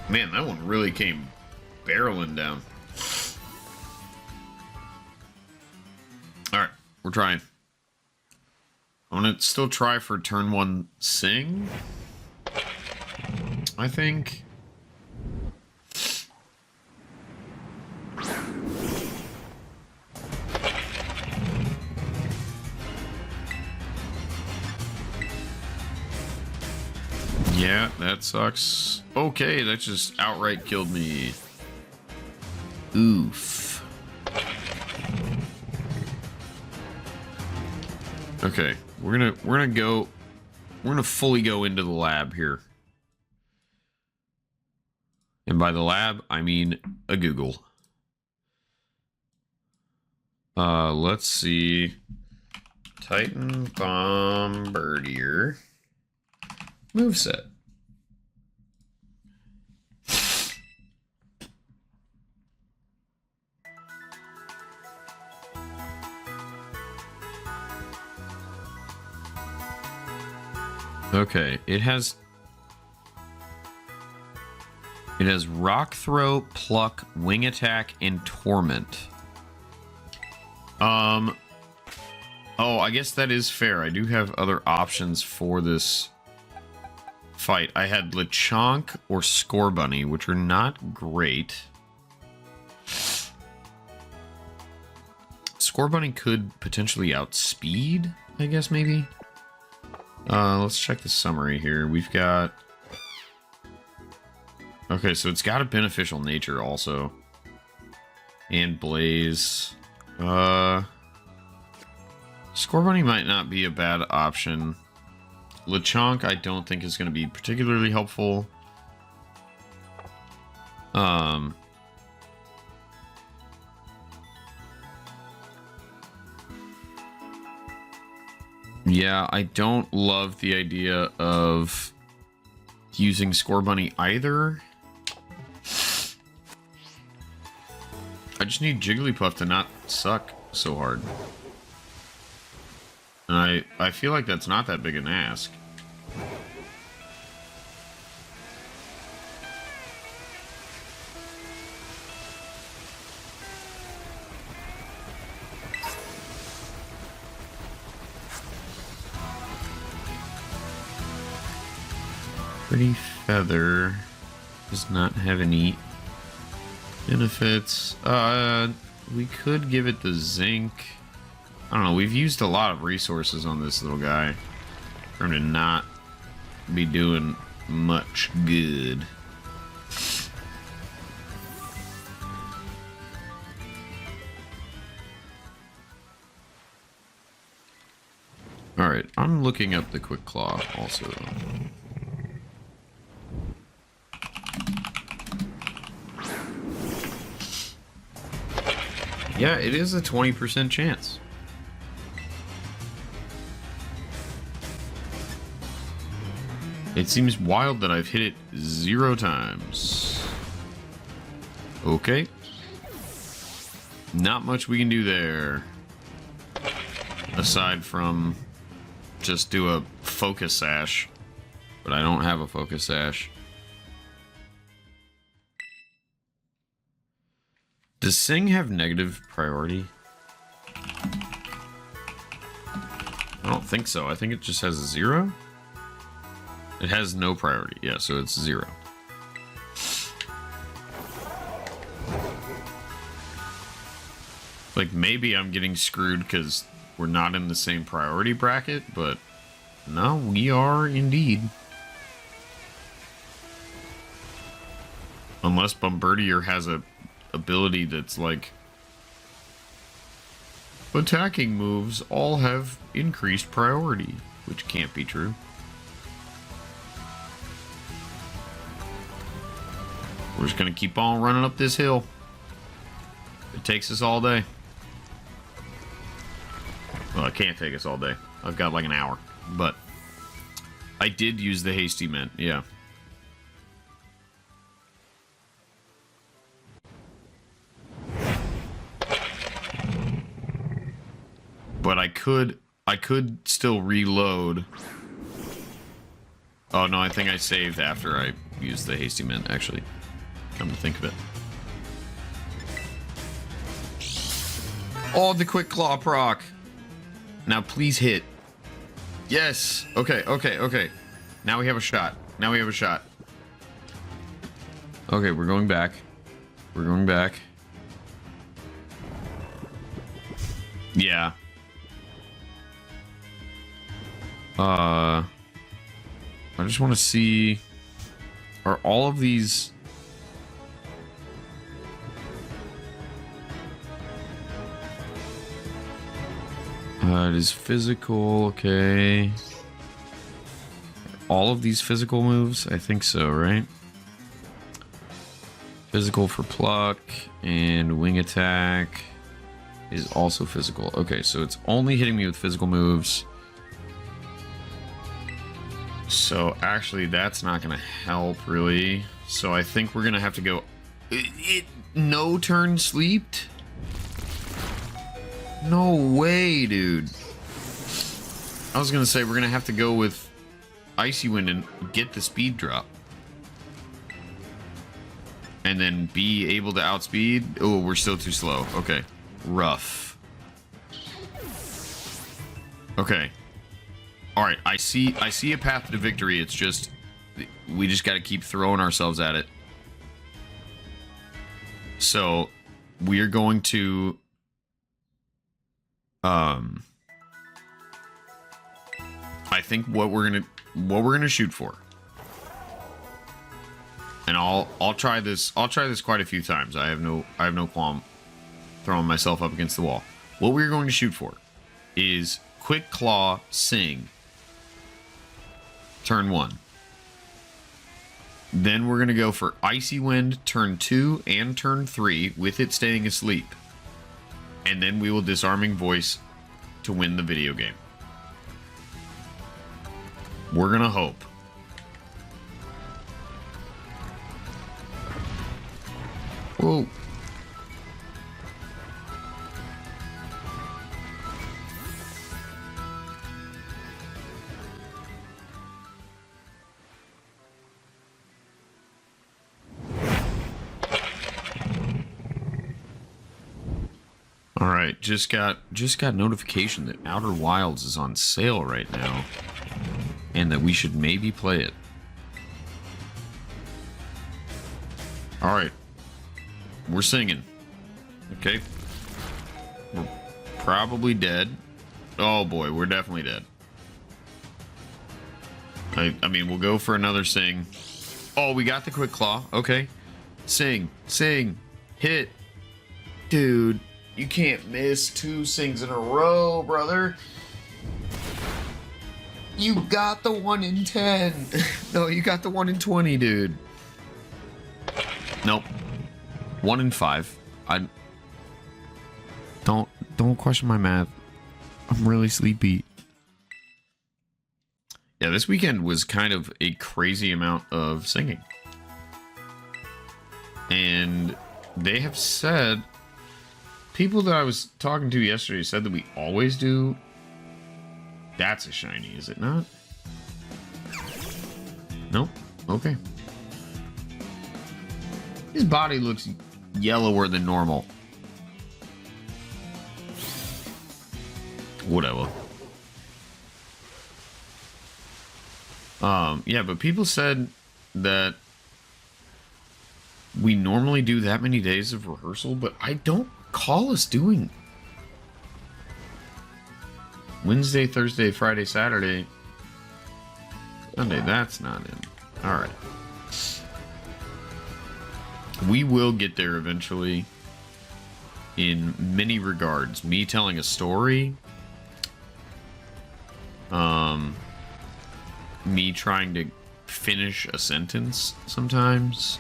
Man, that one really came barreling down. Alright, we're trying. I'm gonna still try for turn 1 sing. I think. Yeah, that sucks. Okay, that just outright killed me. Oof. Okay, we're gonna fully go into the lab here. And by the lab, I mean a Google. Let's see. Titan Bombirdier. Moveset. Okay, it has rock throw, pluck, wing attack, and torment. Oh, I guess that is fair. I do have other options for this fight. I had Lechonk or Scorbunny, which are not great. Scorbunny could potentially outspeed, I guess, maybe. Let's check the summary here. We've got... Okay, so it's got a beneficial nature also. And Blaze. Scorbunny might not be a bad option. Lechonk I don't think is going to be particularly helpful. Yeah, I don't love the idea of using Scorbunny either. I just need Jigglypuff to not suck so hard. And I feel like that's not that big an ask. Pretty Feather does not have any benefits. We could give it the zinc. I don't know, we've used a lot of resources on this little guy for him to not be doing much good. Alright, I'm looking up the Quick Claw also. Yeah, it is a 20% chance. It seems wild that I've hit it 0 times. Okay. Not much we can do there. Aside from just do a Focus Sash. But I don't have a Focus Sash. Does Sing have negative priority? I don't think so. I think it just has a 0. It has no priority. Yeah, so it's 0. Like, maybe I'm getting screwed because we're not in the same priority bracket, but no, we are indeed. Unless Bombirdier has a ability that's like, attacking moves all have increased priority, which can't be true. We're just gonna keep on running up this hill. It takes us all day. Well, it can't take us all day. I've got like an hour. But I did use the hasty mint, yeah. But I could still reload. Oh no, I think I saved after I used the hasty mint, actually. Come to think of it. Oh, the quick claw proc. Now please hit. Yes. Okay, okay, okay. Now we have a shot. Now we have a shot. Okay, we're going back. We're going back. Yeah. I just want to see, are all of these it is physical, okay. All of these physical moves? I think so, right? Physical for pluck and wing attack is also physical. Okay, so it's only hitting me with physical moves. So actually that's not gonna help really. So I think we're gonna have to go no turn sleeped? No way, dude. I was gonna say we're gonna have to go with Icy Wind and get the speed drop. And then be able to outspeed. Oh, we're still too slow. Okay. Rough. Okay. Alright, I see a path to victory. It's just we just gotta keep throwing ourselves at it. So we are going to I think what we're gonna shoot for. And I'll try this quite a few times. I have no qualm throwing myself up against the wall. What we're going to shoot for is Quick Claw Sing. Turn 1. Then we're gonna go for Icy Wind turn 2 and turn 3 with it staying asleep. And then we will Disarming Voice to win the video game. We're gonna hope. Whoa. All right, just got notification that Outer Wilds is on sale right now, and that we should maybe play it. All right, we're singing. Okay, we're probably dead. Oh boy, we're definitely dead. I mean, we'll go for another sing. Oh, we got the Quick Claw. Okay, sing, hit, dude. You can't miss 2 sings in a row, brother. You got the 1 in 10. No, you got the 1 in 20, dude. Nope. 1 in 5. I don't question my math. I'm really sleepy. Yeah, this weekend was kind of a crazy amount of singing. And they have said, people that I was talking to yesterday said that we always do. That's a shiny, is it not? Nope. Okay. His body looks yellower than normal. Whatever. Yeah, but people said that we normally do that many days of rehearsal, but I don't call us doing Wednesday, Thursday, Friday, Saturday, Sunday. That's not in. All right. We will get there eventually in many regards. Me telling a story, me trying to finish a sentence sometimes,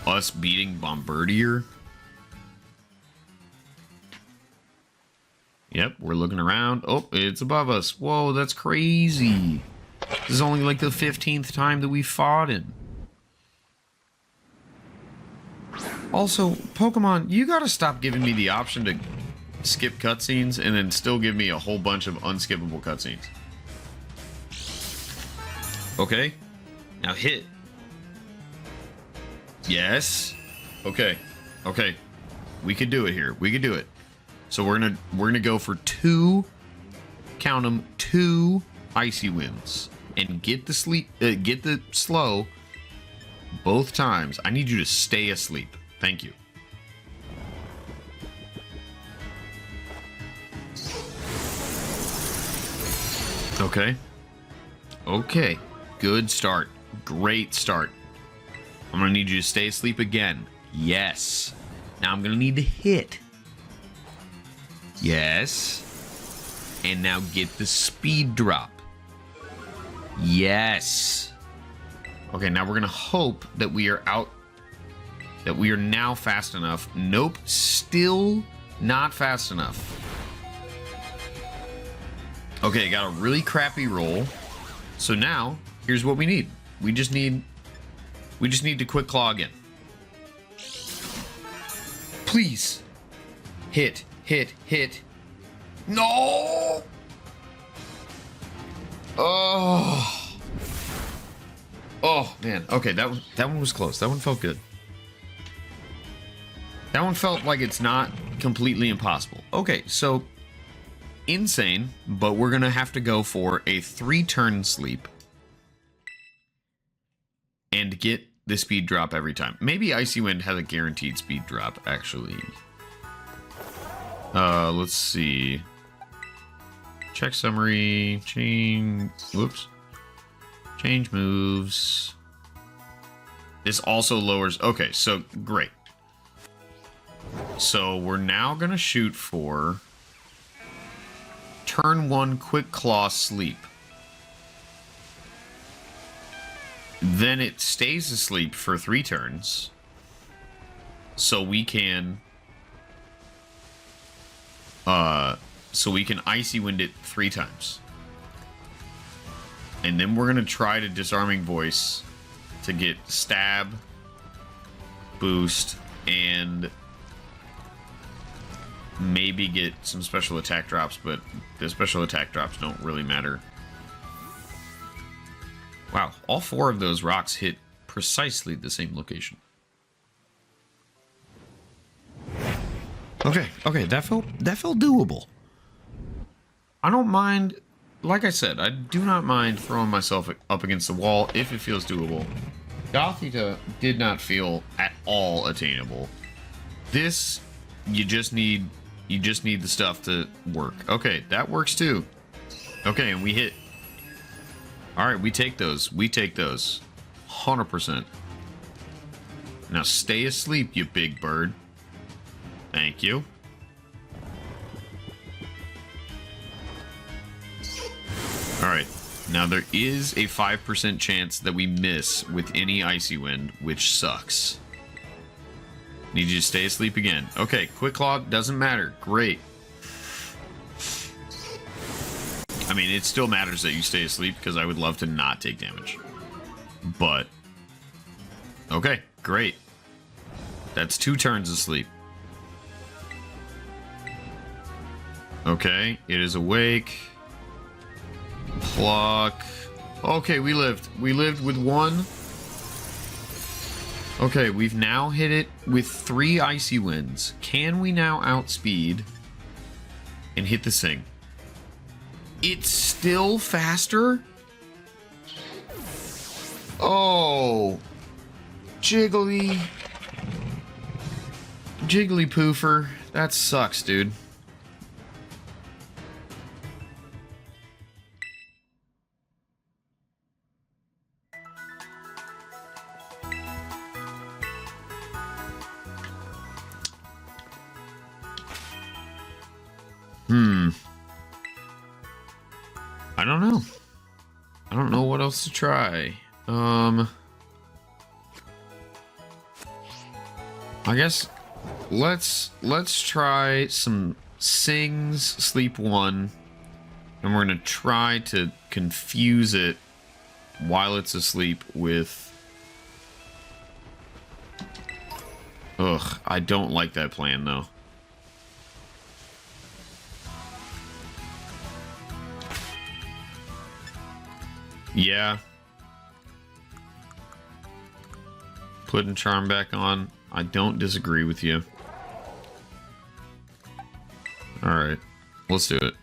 us beating Bombirdier. Yep, we're looking around. Oh, it's above us. Whoa, that's crazy. This is only like the 15th time that we fought him. Also, Pokemon, you gotta stop giving me the option to skip cutscenes and then still give me a whole bunch of unskippable cutscenes. Okay. Now hit. Yes. Okay. Okay. We could do it here. We could do it. So we're gonna go for 2, count them, 2 icy winds and get the slow both times. I need you to stay asleep. Thank you. Okay. Okay. Good start. Great start. I'm gonna need you to stay asleep again. Yes. Now I'm gonna need to hit. Yes. And now get the speed drop. Yes. Okay, now we're gonna hope that we are out. That we are now fast enough. Nope, still not fast enough. Okay, got a really crappy roll. So now, here's what we need. We just need to quick claw again. Please. Hit, hit, hit. No! Oh. Oh, man. Okay, that one was close. That one felt good. That one felt like it's not completely impossible. Okay, so insane, but we're gonna have to go for a 3-turn sleep and get the speed drop every time. Maybe Icy Wind has a guaranteed speed drop, actually. Let's see. Check summary, change, whoops. Change moves. This also lowers, okay, so great. So we're now gonna shoot for turn 1 quick claw sleep. Then it stays asleep for 3 turns. So we can Icy Wind it 3 times. And then we're gonna try to Disarming Voice to get stab, boost, and maybe get some special attack drops, but the special attack drops don't really matter. Wow, all 4 of those rocks hit precisely the same location. Okay, that felt doable. I don't mind, like I said, I do not mind throwing myself up against the wall if it feels doable. Gothita did not feel at all attainable. This, you just need the stuff to work. Okay, that works too. Okay, and we hit. All right, we take those. 100%. Now stay asleep, you big bird. Thank you. All right. Now there is a 5% chance that we miss with any Icy Wind, which sucks. Need you to stay asleep again. Okay, Quick Claw doesn't matter. Great. I mean, it still matters that you stay asleep because I would love to not take damage. But, okay, great. That's 2 turns of sleep. Okay, it is awake. Pluck. Okay, we lived. We lived with 1. Okay, we've now hit it with 3 Icy Winds. Can we now outspeed and hit this thing? It's still faster? Oh. Jiggly. Jiggly poofer. That sucks, dude. I don't know. I don't know what else to try. I guess let's try some sings sleep 1, and we're going to try to confuse it while it's asleep with... Ugh, I don't like that plan, though. Yeah. Putting charm back on. I don't disagree with you. Alright, let's do it.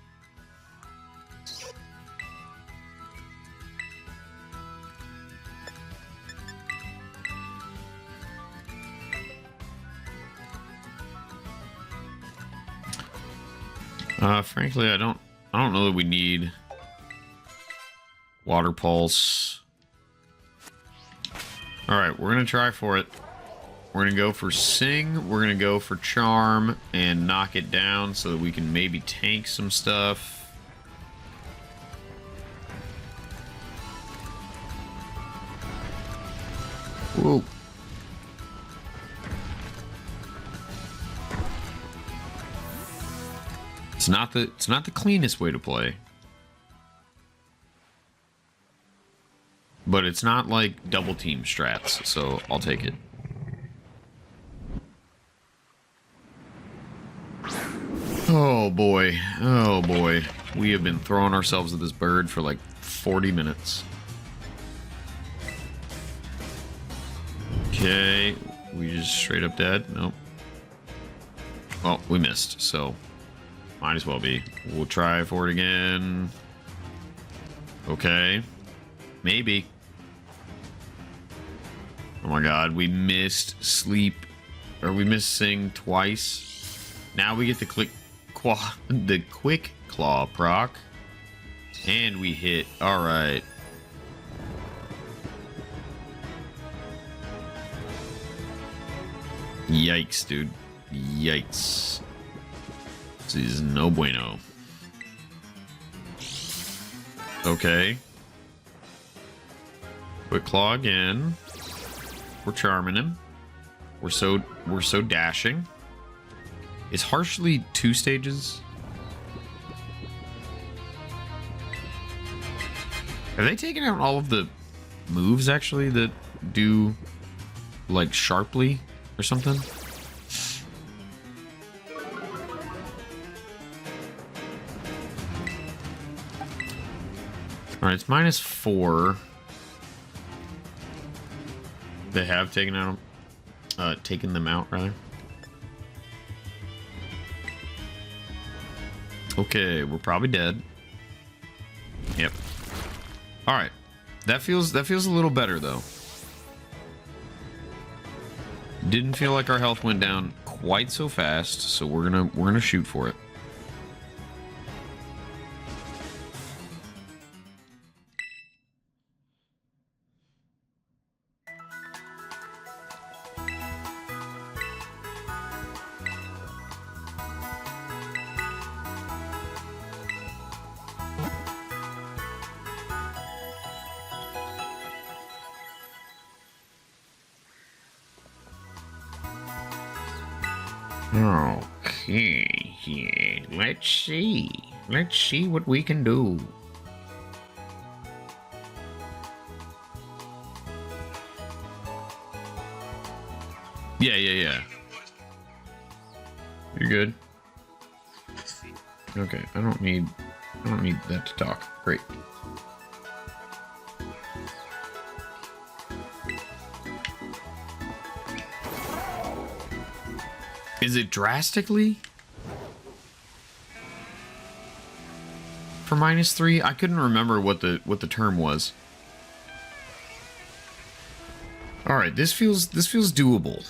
Frankly, I don't know that we need water pulse. All right, we're gonna try for it. We're gonna go for sing. We're gonna go for charm and knock it down so that we can maybe tank some stuff. Whoa. It's not the cleanest way to play. But it's not like double team strats, so I'll take it. Oh boy. Oh boy. We have been throwing ourselves at this bird for like 40 minutes. Okay. We just straight up dead? Nope. Well, we missed, so might as well be. We'll try for it again. Okay. Maybe. Oh my god, we missed sleep. Or we missed sing twice. Now we get the quick claw proc. And we hit. Alright. Yikes, dude. Yikes. This is no bueno. Okay. Quick claw again. We're charming him. We're so dashing. Is harshly 2 stages? Have they taken out all of the moves actually that do like sharply or something? Alright, it's -4. They have taken out, taken them out, rather. Okay, we're probably dead. Yep. All right, that feels a little better though. Didn't feel like our health went down quite so fast, so we're gonna shoot for it. Okay, yeah, let's see. Let's see what we can do. Yeah. You're good. Okay, I don't need that to talk. Great. Is it drastically? For -3? I couldn't remember what the term was. All right, this feels doable.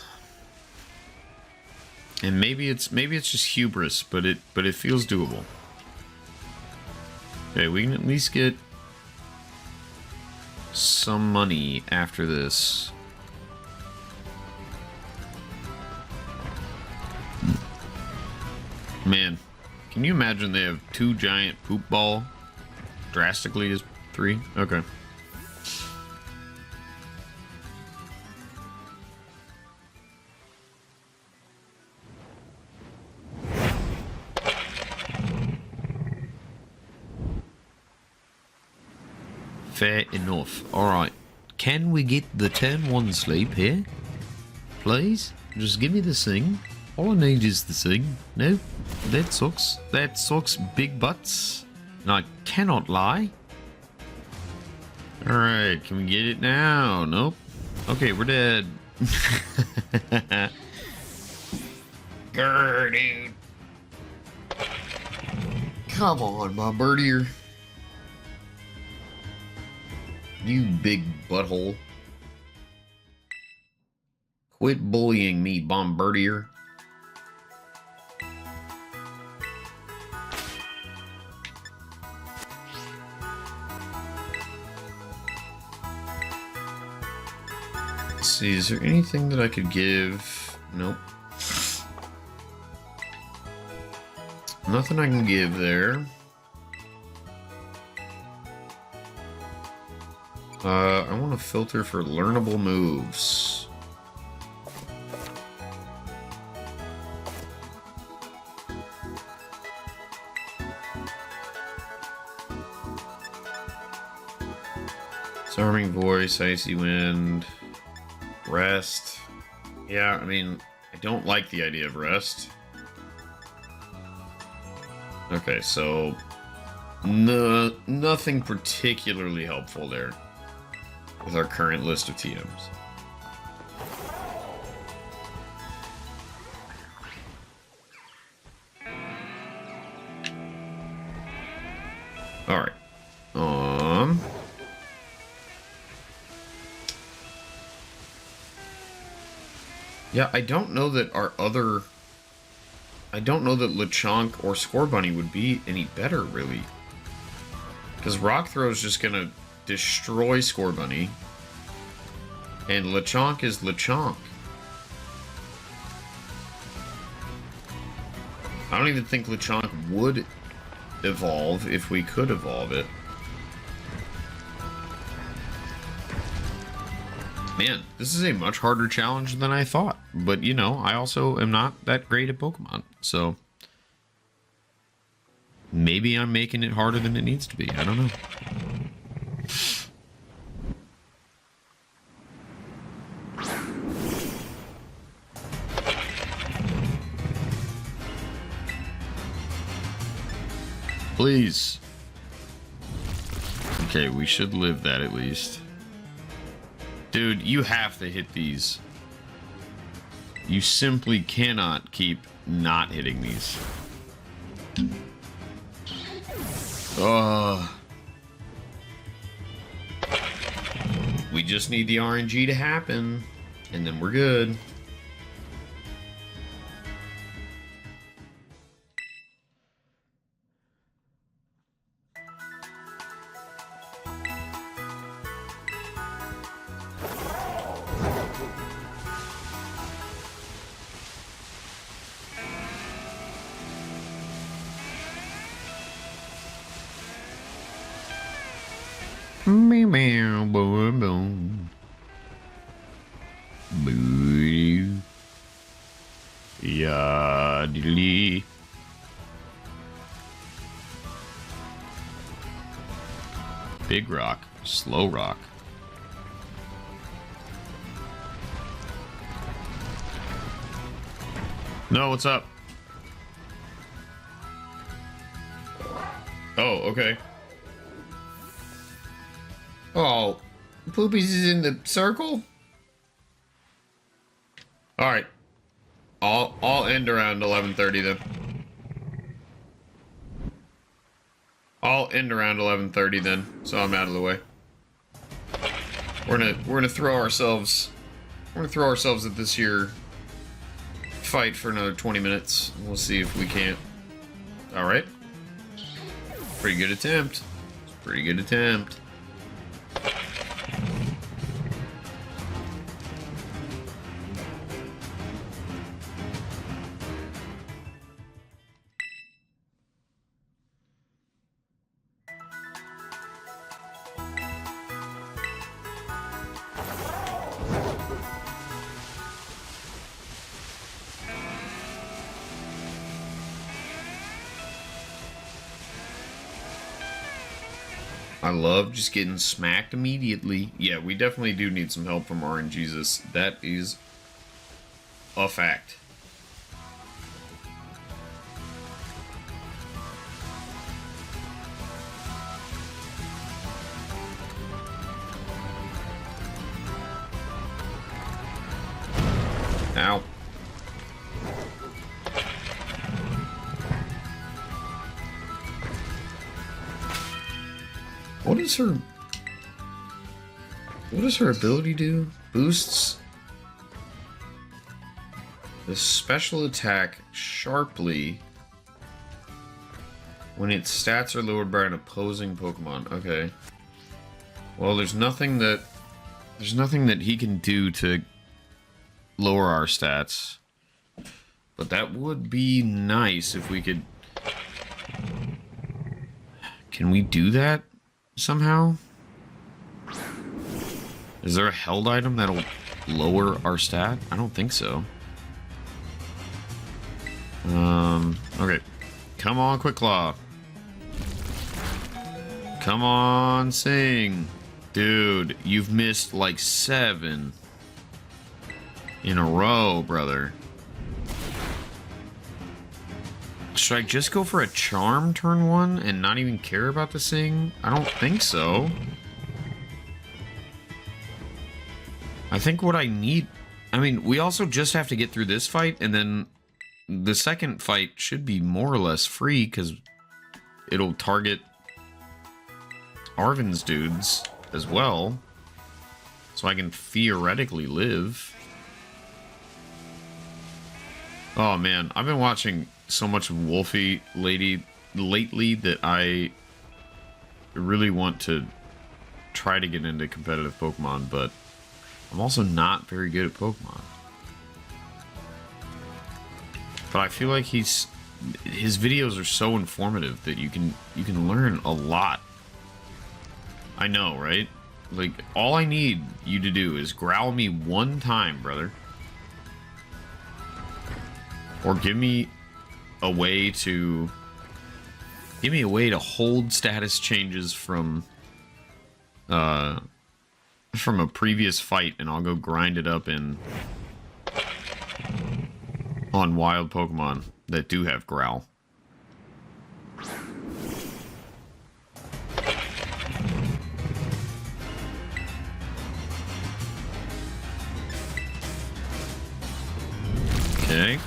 And maybe it's just hubris, but it feels doable. Okay, we can at least get some money after this. Man, can you imagine they have 2 giant poop ball? Drastically is 3? Okay. Fair enough. Alright. Can we get the turn 1 sleep here? Please? Just give me the thing. All I need is the thing. No, that sucks. That sucks big butts. And I cannot lie. Alright, can we get it now? Nope. Okay, we're dead. Grr, dude. Come on, Bombirdier. You big butthole. Quit bullying me, Bombirdier. Let's see, is there anything that I could give? Nope. Nothing I can give there. I want to filter for learnable moves. Disarming voice, icy wind, rest. Yeah, I mean, I don't like the idea of rest. Okay, so nothing particularly helpful there with our current list of TMs. All right. Yeah, I don't know that our other... I don't know that Lechonk or Scorbunny would be any better, really. Because Rock Throw is just going to destroy Scorbunny. And Lechonk is Lechonk. I don't even think Lechonk would evolve if we could evolve it. Man, this is a much harder challenge than I thought. But, you know, I also am not that great at Pokemon. So, maybe I'm making it harder than it needs to be. I don't know. Please. Okay, we should live that at least. Dude, you have to hit these. You simply cannot keep not hitting these. We just need the RNG to happen, and then we're good. Meow, boom, boom. Boo. Yeah, diddly. Big rock, slow rock. No, what's up? Oh, okay. Oh, Poopies is in the circle? Alright. I'll end around 11:30 then. I'll end around 11:30 then, so I'm out of the way. We're gonna throw ourselves at this here fight for another 20 minutes. We'll see if we can't. Alright. Pretty good attempt. Pretty good attempt. I love just getting smacked immediately. Yeah, we definitely do need some help from RNGesus. That is a fact. Ow. What does her ability do? Boosts the special attack sharply when its stats are lowered by an opposing Pokemon. Okay. Well, there's nothing that he can do to lower our stats. But that would be nice if we could. Can we do that somehow? Is there a held item that'll lower our stat? I don't think so. Okay. Come on, Quick Claw. Come on, Sing. Dude, you've missed like 7 in a row, brother. Should I just go for a Charm turn 1 and not even care about the Sing? I don't think so. I think what I need... I mean, we also just have to get through this fight, and then the second fight should be more or less free, because it'll target Arven's dudes as well. So I can theoretically live. Oh man, I've been watching so much Wolfie lately that I really want to try to get into competitive Pokemon, but I'm also not very good at Pokemon. But I feel like his videos are so informative that you can learn a lot. I know, right? Like, all I need you to do is growl me 1 time, brother. Or give me a way to hold status changes from a previous fight, and I'll go grind it up on wild Pokemon that do have growl. Okay.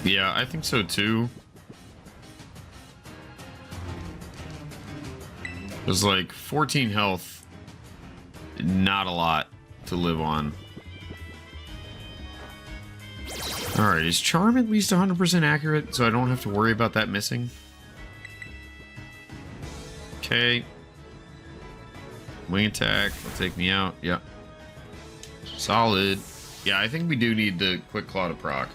Yeah, I think so too. There's like 14 health, not a lot to live on. Alright, is Charm at least 100% accurate so I don't have to worry about that missing? Okay. Wing attack, will take me out. Yep. Solid. Yeah, I think we do need the Quick Claw to proc.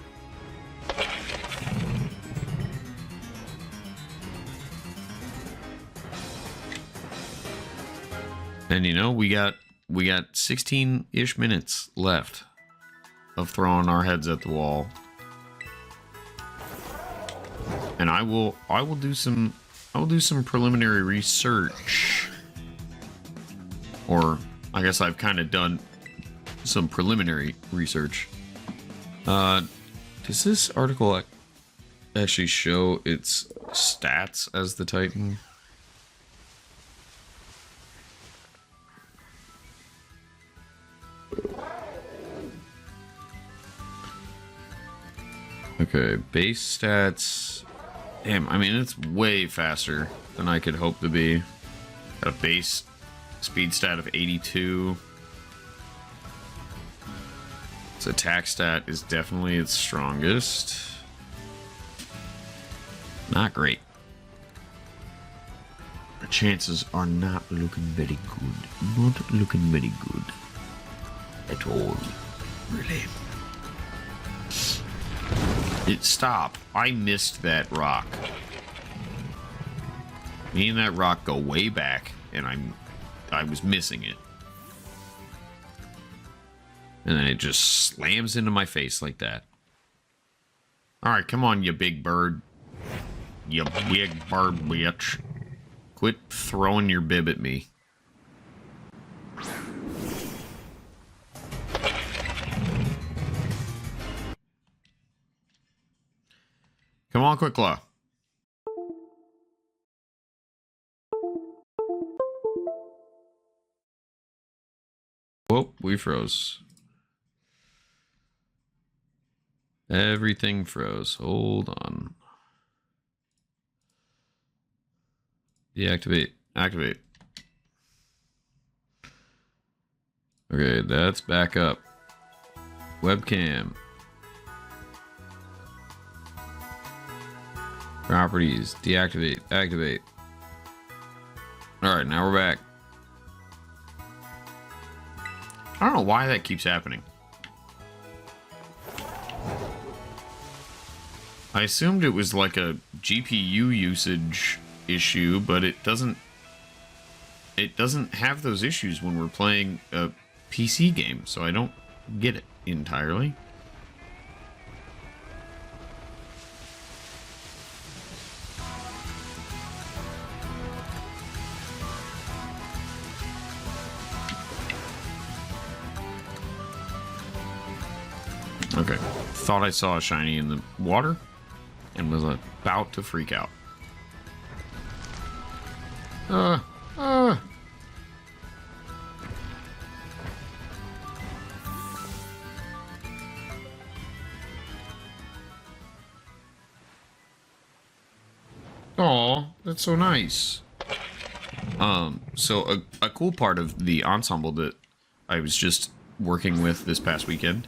And you know, we got 16-ish minutes left of throwing our heads at the wall. And I will do some preliminary research. Or I guess I've kind of done some preliminary research. Does this article actually show its stats as the Titan? Okay, base stats. Damn, I mean, it's way faster than I could hope to be. Got a base speed stat of 82. Its attack stat is definitely its strongest. Not great. The chances are not looking very good. Not looking very good. At all. Really. Stop. I missed that rock. Me and that rock go way back, and I was missing it. And then it just slams into my face like that. Alright, come on, you big bird. You big bird bitch. Quit throwing your bib at me. Come on, Quick Claw. Whoop, we froze. Everything froze. Hold on. Deactivate. Activate. Okay, that's back up. Webcam. Properties. Deactivate. Activate. Alright, now we're back. I don't know why that keeps happening. I assumed it was like a GPU usage issue, but it doesn't have those issues when we're playing a PC game, so I don't get it entirely. Okay, thought I saw a shiny in the water and was about to freak out. Aw, that's so nice. So a cool part of the ensemble that I was just working with this past weekend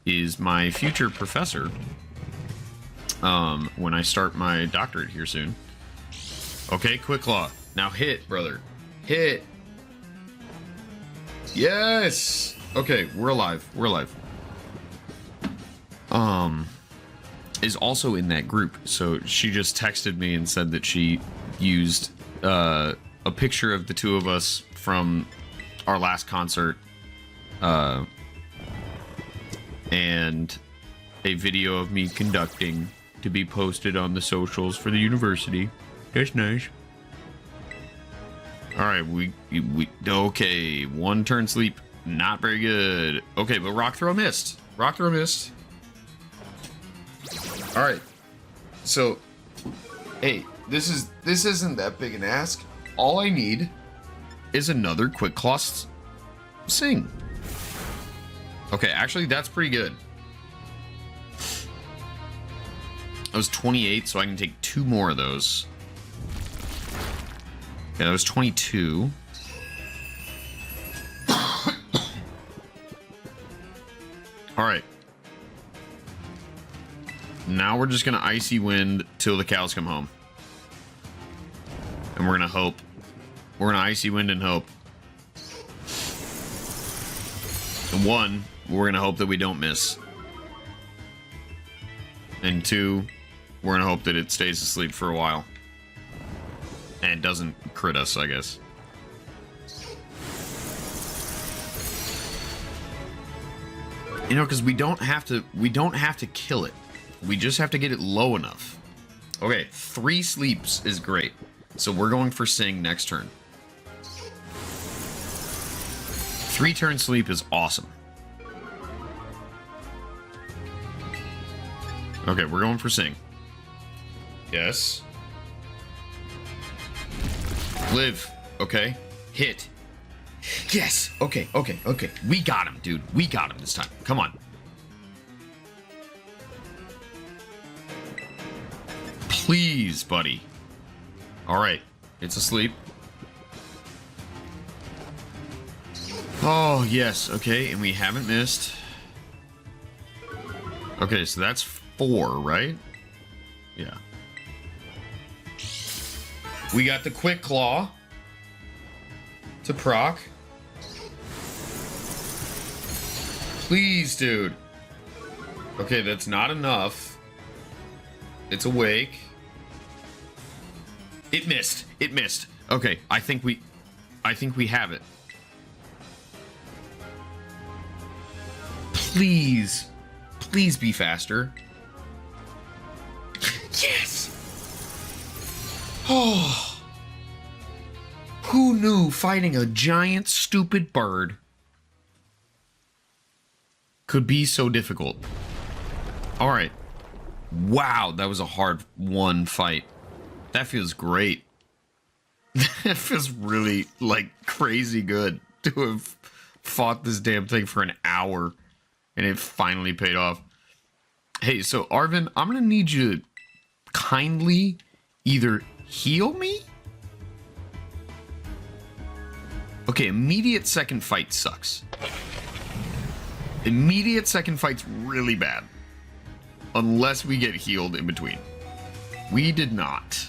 is my future professor, when I start my doctorate here soon. Okay, Quick Claw. Now hit, brother. Hit. Yes! Okay, we're alive. We're alive. Is also in that group. So she just texted me and said that she used a picture of the two of us from our last concert, and a video of me conducting to be posted on the socials for the university. That's nice. All right, we okay. One turn sleep, not very good. Okay, but rock throw missed. Rock throw missed. All right. So, hey, this isn't that big an ask. All I need is another Quick Claw sing. Okay, actually, that's pretty good. That was 28, so I can take 2 more of those. Yeah, that was 22. Alright. Now we're just gonna Icy Wind till the cows come home. And we're gonna hope. We're gonna Icy Wind and hope. And 1, we're gonna hope that we don't miss. And 2, we're gonna hope that it stays asleep for a while. And doesn't crit us, I guess. You know, because we don't have to kill it. We just have to get it low enough. Okay, 3 sleeps is great. So we're going for Sing next turn. 3 turn sleep is awesome. Okay, we're going for Sing. Yes. Live. Okay. Hit. Yes. Okay, okay, okay. We got him, dude. We got him this time. Come on. Please, buddy. All right. It's asleep. Oh, yes. Okay, and we haven't missed. Okay, so that's 4, right? Yeah. We got the Quick Claw to proc. Please, dude. Okay, that's not enough. It's awake. It missed. It missed. Okay, I think we have it. Please. Please be faster. Yes! Oh, who knew fighting a giant, stupid bird could be so difficult? All right. Wow, that was a hard one fight. That feels great. That feels really, like, crazy good to have fought this damn thing for an hour and it finally paid off. Hey, so Arvin, I'm gonna need you to kindly either heal me. Okay, immediate second fight sucks. Immediate second fight's really bad. Unless we get healed in between. We did not.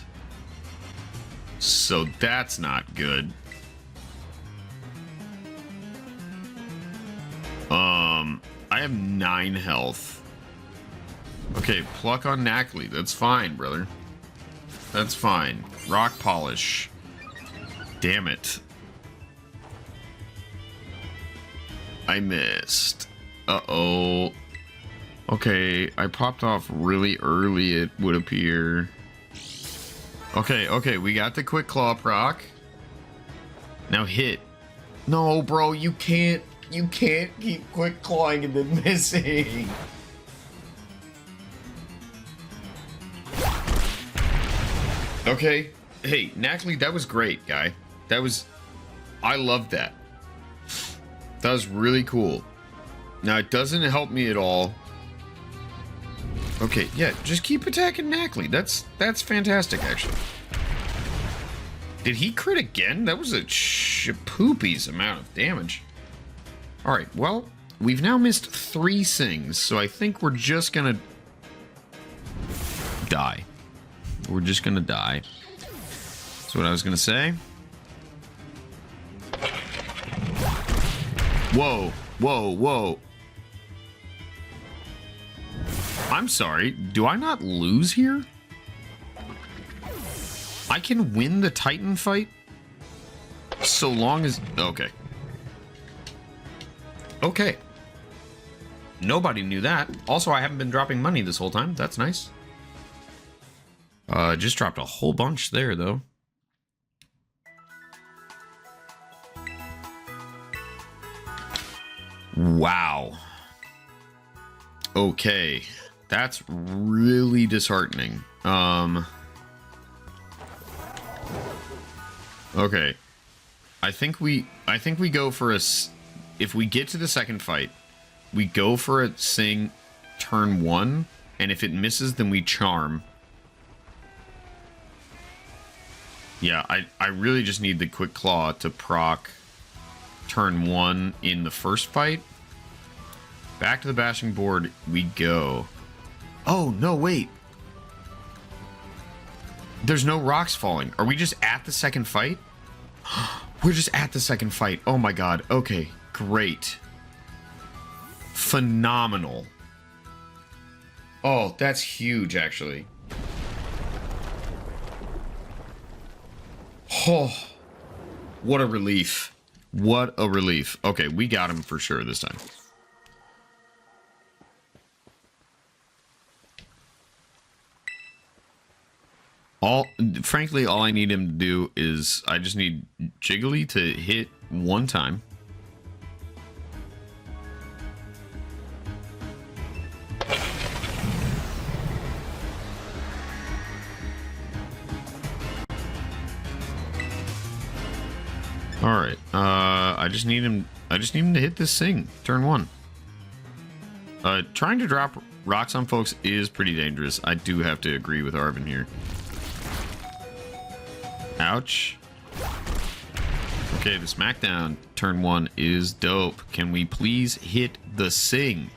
So that's not good. I have 9 health. Okay, pluck on Knackley. That's fine, brother. That's fine. Rock polish. Damn it. I missed. Uh-oh. Okay, I popped off really early, it would appear. Okay, we got the quick claw proc. Now hit. No, bro, you can't keep quick clawing and then missing. Okay. Hey, Knackley, that was great, guy. I loved that. That was really cool. Now, it doesn't help me at all. Okay, yeah, just keep attacking Knackley. That's fantastic, actually. Did he crit again? That was a poopies amount of damage. Alright, well, we've now missed 3 sings, so I think we're just gonna die. We're just gonna die. That's what I was gonna say. Whoa, whoa, whoa. I'm sorry, do I not lose here? I can win the Titan fight? So long as... Okay. Okay. Nobody knew that. Also, I haven't been dropping money this whole time. That's nice. Just dropped a whole bunch there, though. Wow. Okay. That's really disheartening. Okay. I think we go for a... If we get to the second fight, we go for a sing turn 1, and if it misses, then we charm. Yeah, I really just need the quick claw to proc turn 1 in the first fight. Back to the bashing board we go. Oh, no, wait. There's no rocks falling. Are we just at the second fight? We're just at the second fight. Oh my god. Okay, great. Phenomenal. Oh, that's huge, actually. Oh, what a relief. What a relief. Okay, we got him for sure this time. Frankly, all I need him to do is I just need Jiggly to hit 1 time. All right. I just need him to hit this sing turn 1. Trying to drop rocks on folks is pretty dangerous. I do have to agree with Arvin here. Ouch. Okay, the smackdown turn 1 is dope. Can we please hit the sing?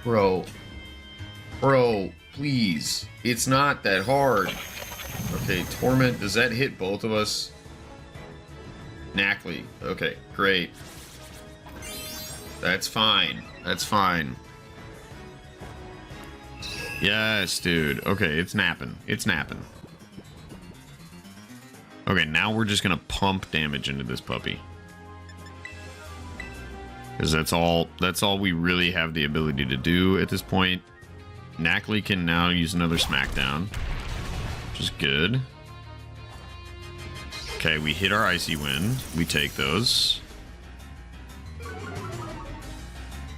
Bro, please. It's not that hard. Okay, Torment, does that hit both of us? Knackley. Okay, great. That's fine. That's fine. Yes, dude. Okay, it's napping. It's napping. Okay, now we're just gonna pump damage into this puppy. Because that's all we really have the ability to do at this point. Knackley can now use another smackdown. which is good. Okay, we hit our Icy Wind. We take those.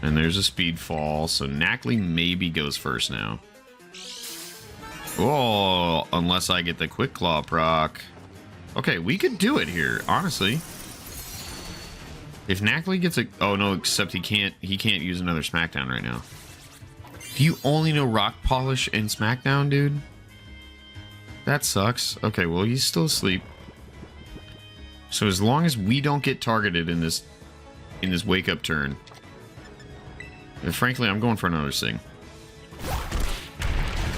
And there's a speed fall, so Knackley maybe goes first now. Oh, unless I get the Quick Claw proc. Okay, we could do it here, honestly. If Knackley gets a... Oh, no, except he can't use another Smackdown right now. Do you only know Rock Polish and Smackdown, dude? That sucks. Okay, well, he's still asleep. So as long as we don't get targeted in this wake-up turn... And frankly, I'm going for another Sing.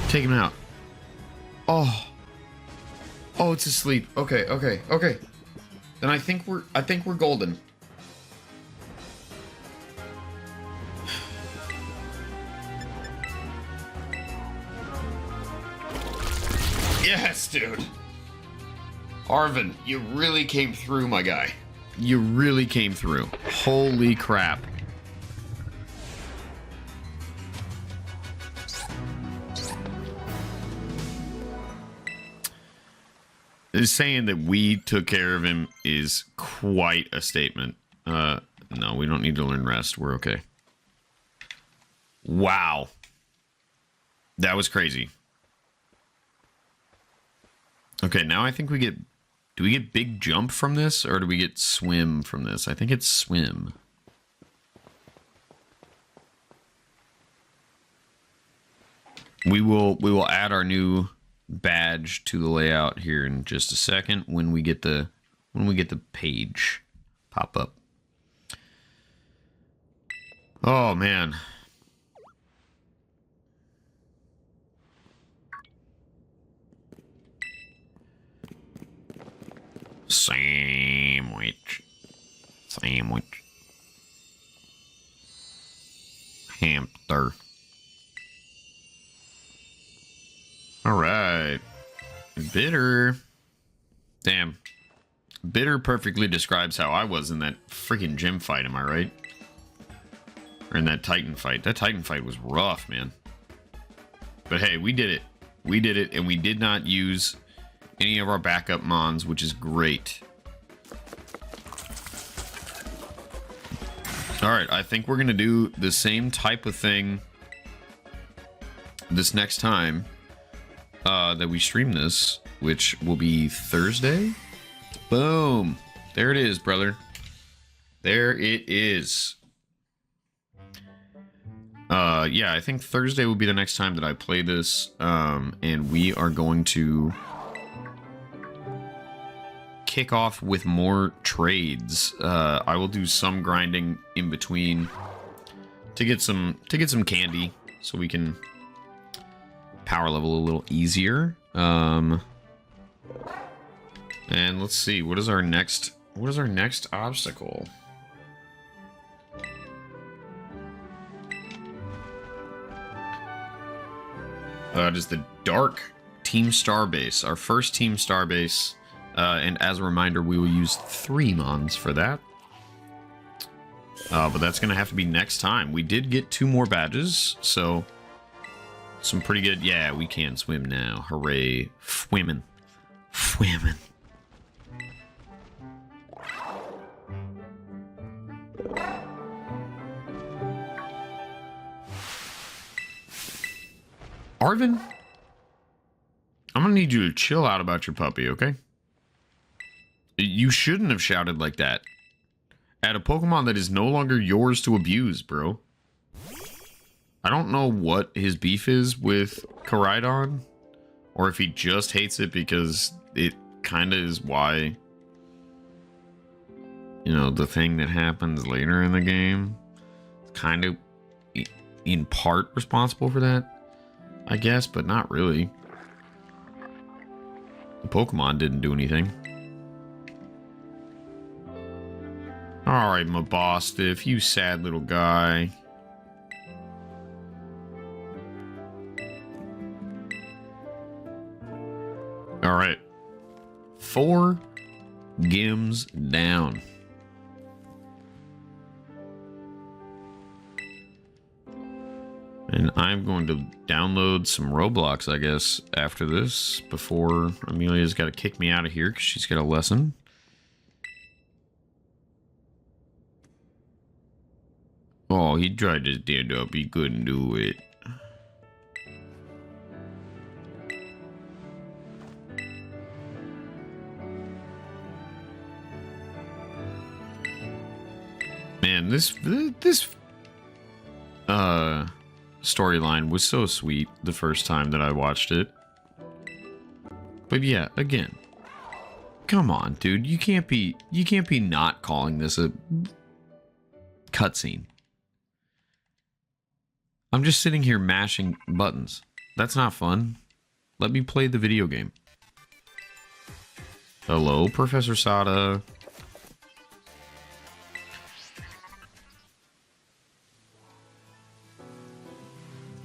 Take him out. Oh. Oh, it's asleep. Okay, okay, okay. Then I think we're golden. Yes, dude. Arvin, you really came through, my guy. You really came through. Holy crap. Saying that we took care of him is quite a statement. No, we don't need to learn rest. We're okay. Wow. That was crazy. Okay, now I think we get... Do we get big jump from this, or do we get swim from this? I think it's swim. We will add our new badge to the layout here in just a second when we get the page pop up. Oh man. Sandwich. Hamster. Alright. Bitter. Damn. Bitter perfectly describes how I was in that freaking gym fight, am I right? Or in that Titan fight. That Titan fight was rough, man. But hey, we did it. We did it, and we did not use any of our backup mons, which is great. Alright, I think we're going to do the same type of thing this next time that we stream this, which will be Thursday. Boom. There it is, brother. There it is. Yeah, I think Thursday will be the next time that I play this, and we are going to kick off with more trades. I will do some grinding in between to get some candy so we can power level a little easier. And let's see, what is our next obstacle? It is the Dark Team Starbase, our first Team Starbase. And as a reminder, we will use 3 mons for that. But that's going to have to be next time. We did get 2 more badges, so some pretty good... Yeah, we can swim now. Hooray. Swimming. Swimming. Arvin, I'm going to need you to chill out about your puppy, okay? You shouldn't have shouted like that at a Pokemon that is no longer yours to abuse, bro. I don't know what his beef is with Koraidon, or if he just hates it because it kind of is why, you know, the thing that happens later in the game is kind of in part responsible for that, I guess, but not really. The Pokemon didn't do anything. Alright, Mabostiff, you sad little guy. Alright. 4 Gims down. And I'm going to download some Roblox, I guess, after this, before Amelia's got to kick me out of here because she's got a lesson. Oh, he tried to stand up. He couldn't do it. Man, this storyline was so sweet the first time that I watched it. But yeah, again, come on, dude. You can't be not calling this a cutscene. I'm just sitting here mashing buttons. That's not fun. Let me play the video game. Hello, Professor Sada.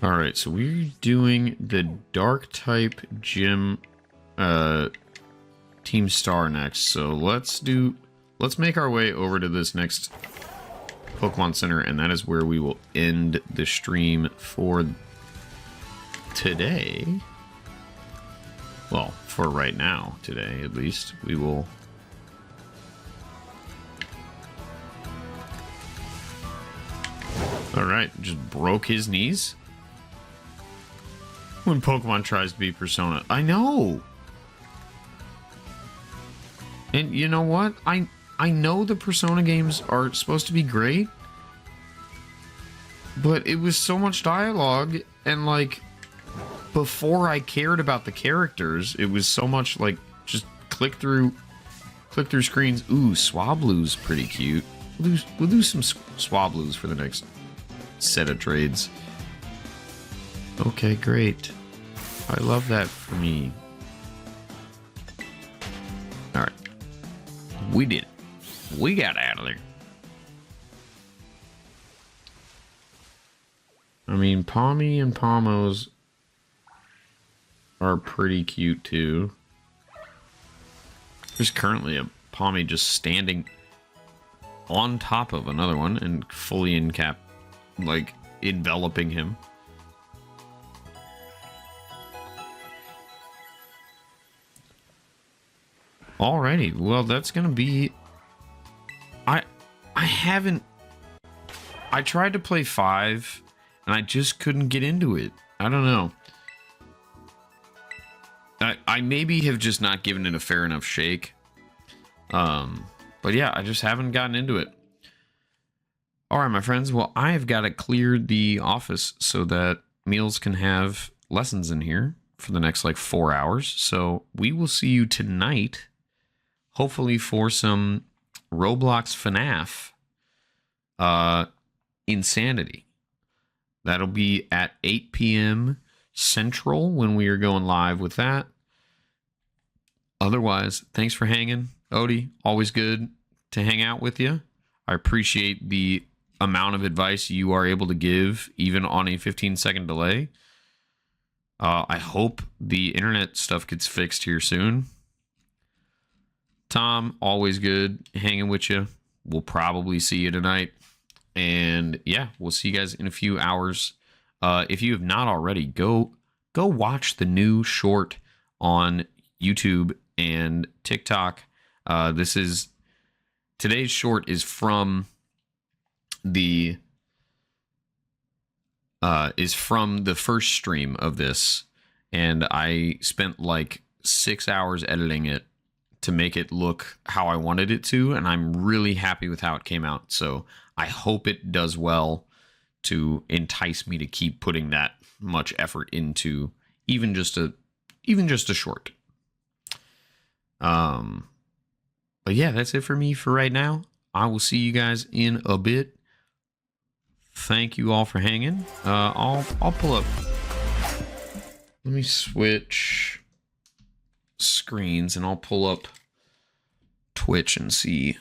Alright, so we're doing the dark type gym Team Star next. So let's make our way over to this next Pokemon Center, and that is where we will end the stream for today. Well, for right now, today at least, we will. Alright, just broke his knees. When Pokemon tries to be Persona. I know! And you know what? I know the Persona games are supposed to be great, but it was so much dialogue, and like, before I cared about the characters, it was so much like, just click through screens. Ooh, Swablu's pretty cute. We'll do some Swablu's for the next set of trades. Okay, great. I love that for me. Alright. We did it. We got out of there. I mean, Pommy and Pommos are pretty cute too. There's currently a Pommy just standing on top of another one and fully like enveloping him. Alrighty, well, that's gonna be. I tried to play 5 and I just couldn't get into it. I don't know. I maybe have just not given it a fair enough shake. But yeah, I just haven't gotten into it. Alright, my friends, well, I have got to clear the office so that Meals can have lessons in here for the next like 4 hours. So we will see you tonight, hopefully for some Roblox FNAF Insanity. That'll be at 8 p.m. Central when we are going live with that. Otherwise, thanks for hanging. Odie, always good to hang out with you. I appreciate the amount of advice you are able to give, even on a 15-second delay. I hope the internet stuff gets fixed here soon. Tom, always good hanging with you. We'll probably see you tonight. And yeah, we'll see you guys in a few hours. If you have not already, go watch the new short on YouTube and TikTok. Today's short is from the first stream of this, and I spent like 6 hours editing it to make it look how I wanted it to, and I'm really happy with how it came out. So I hope it does well to entice me to keep putting that much effort into even just a short. But yeah, that's it for me for right now. I will see you guys in a bit. Thank you all for hanging. I'll pull up. Let me switch screens and I'll pull up Twitch and see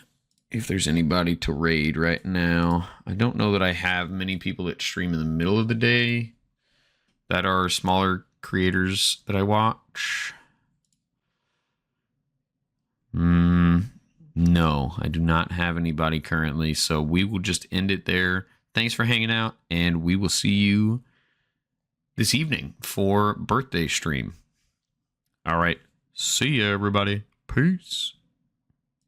if there's anybody to raid right now. I don't know that I have many people that stream in the middle of the day that are smaller creators that I watch. No, I do not have anybody currently, so we will just end it there. Thanks for hanging out, and we will see you this evening for birthday stream. All right. See ya, everybody. Peace.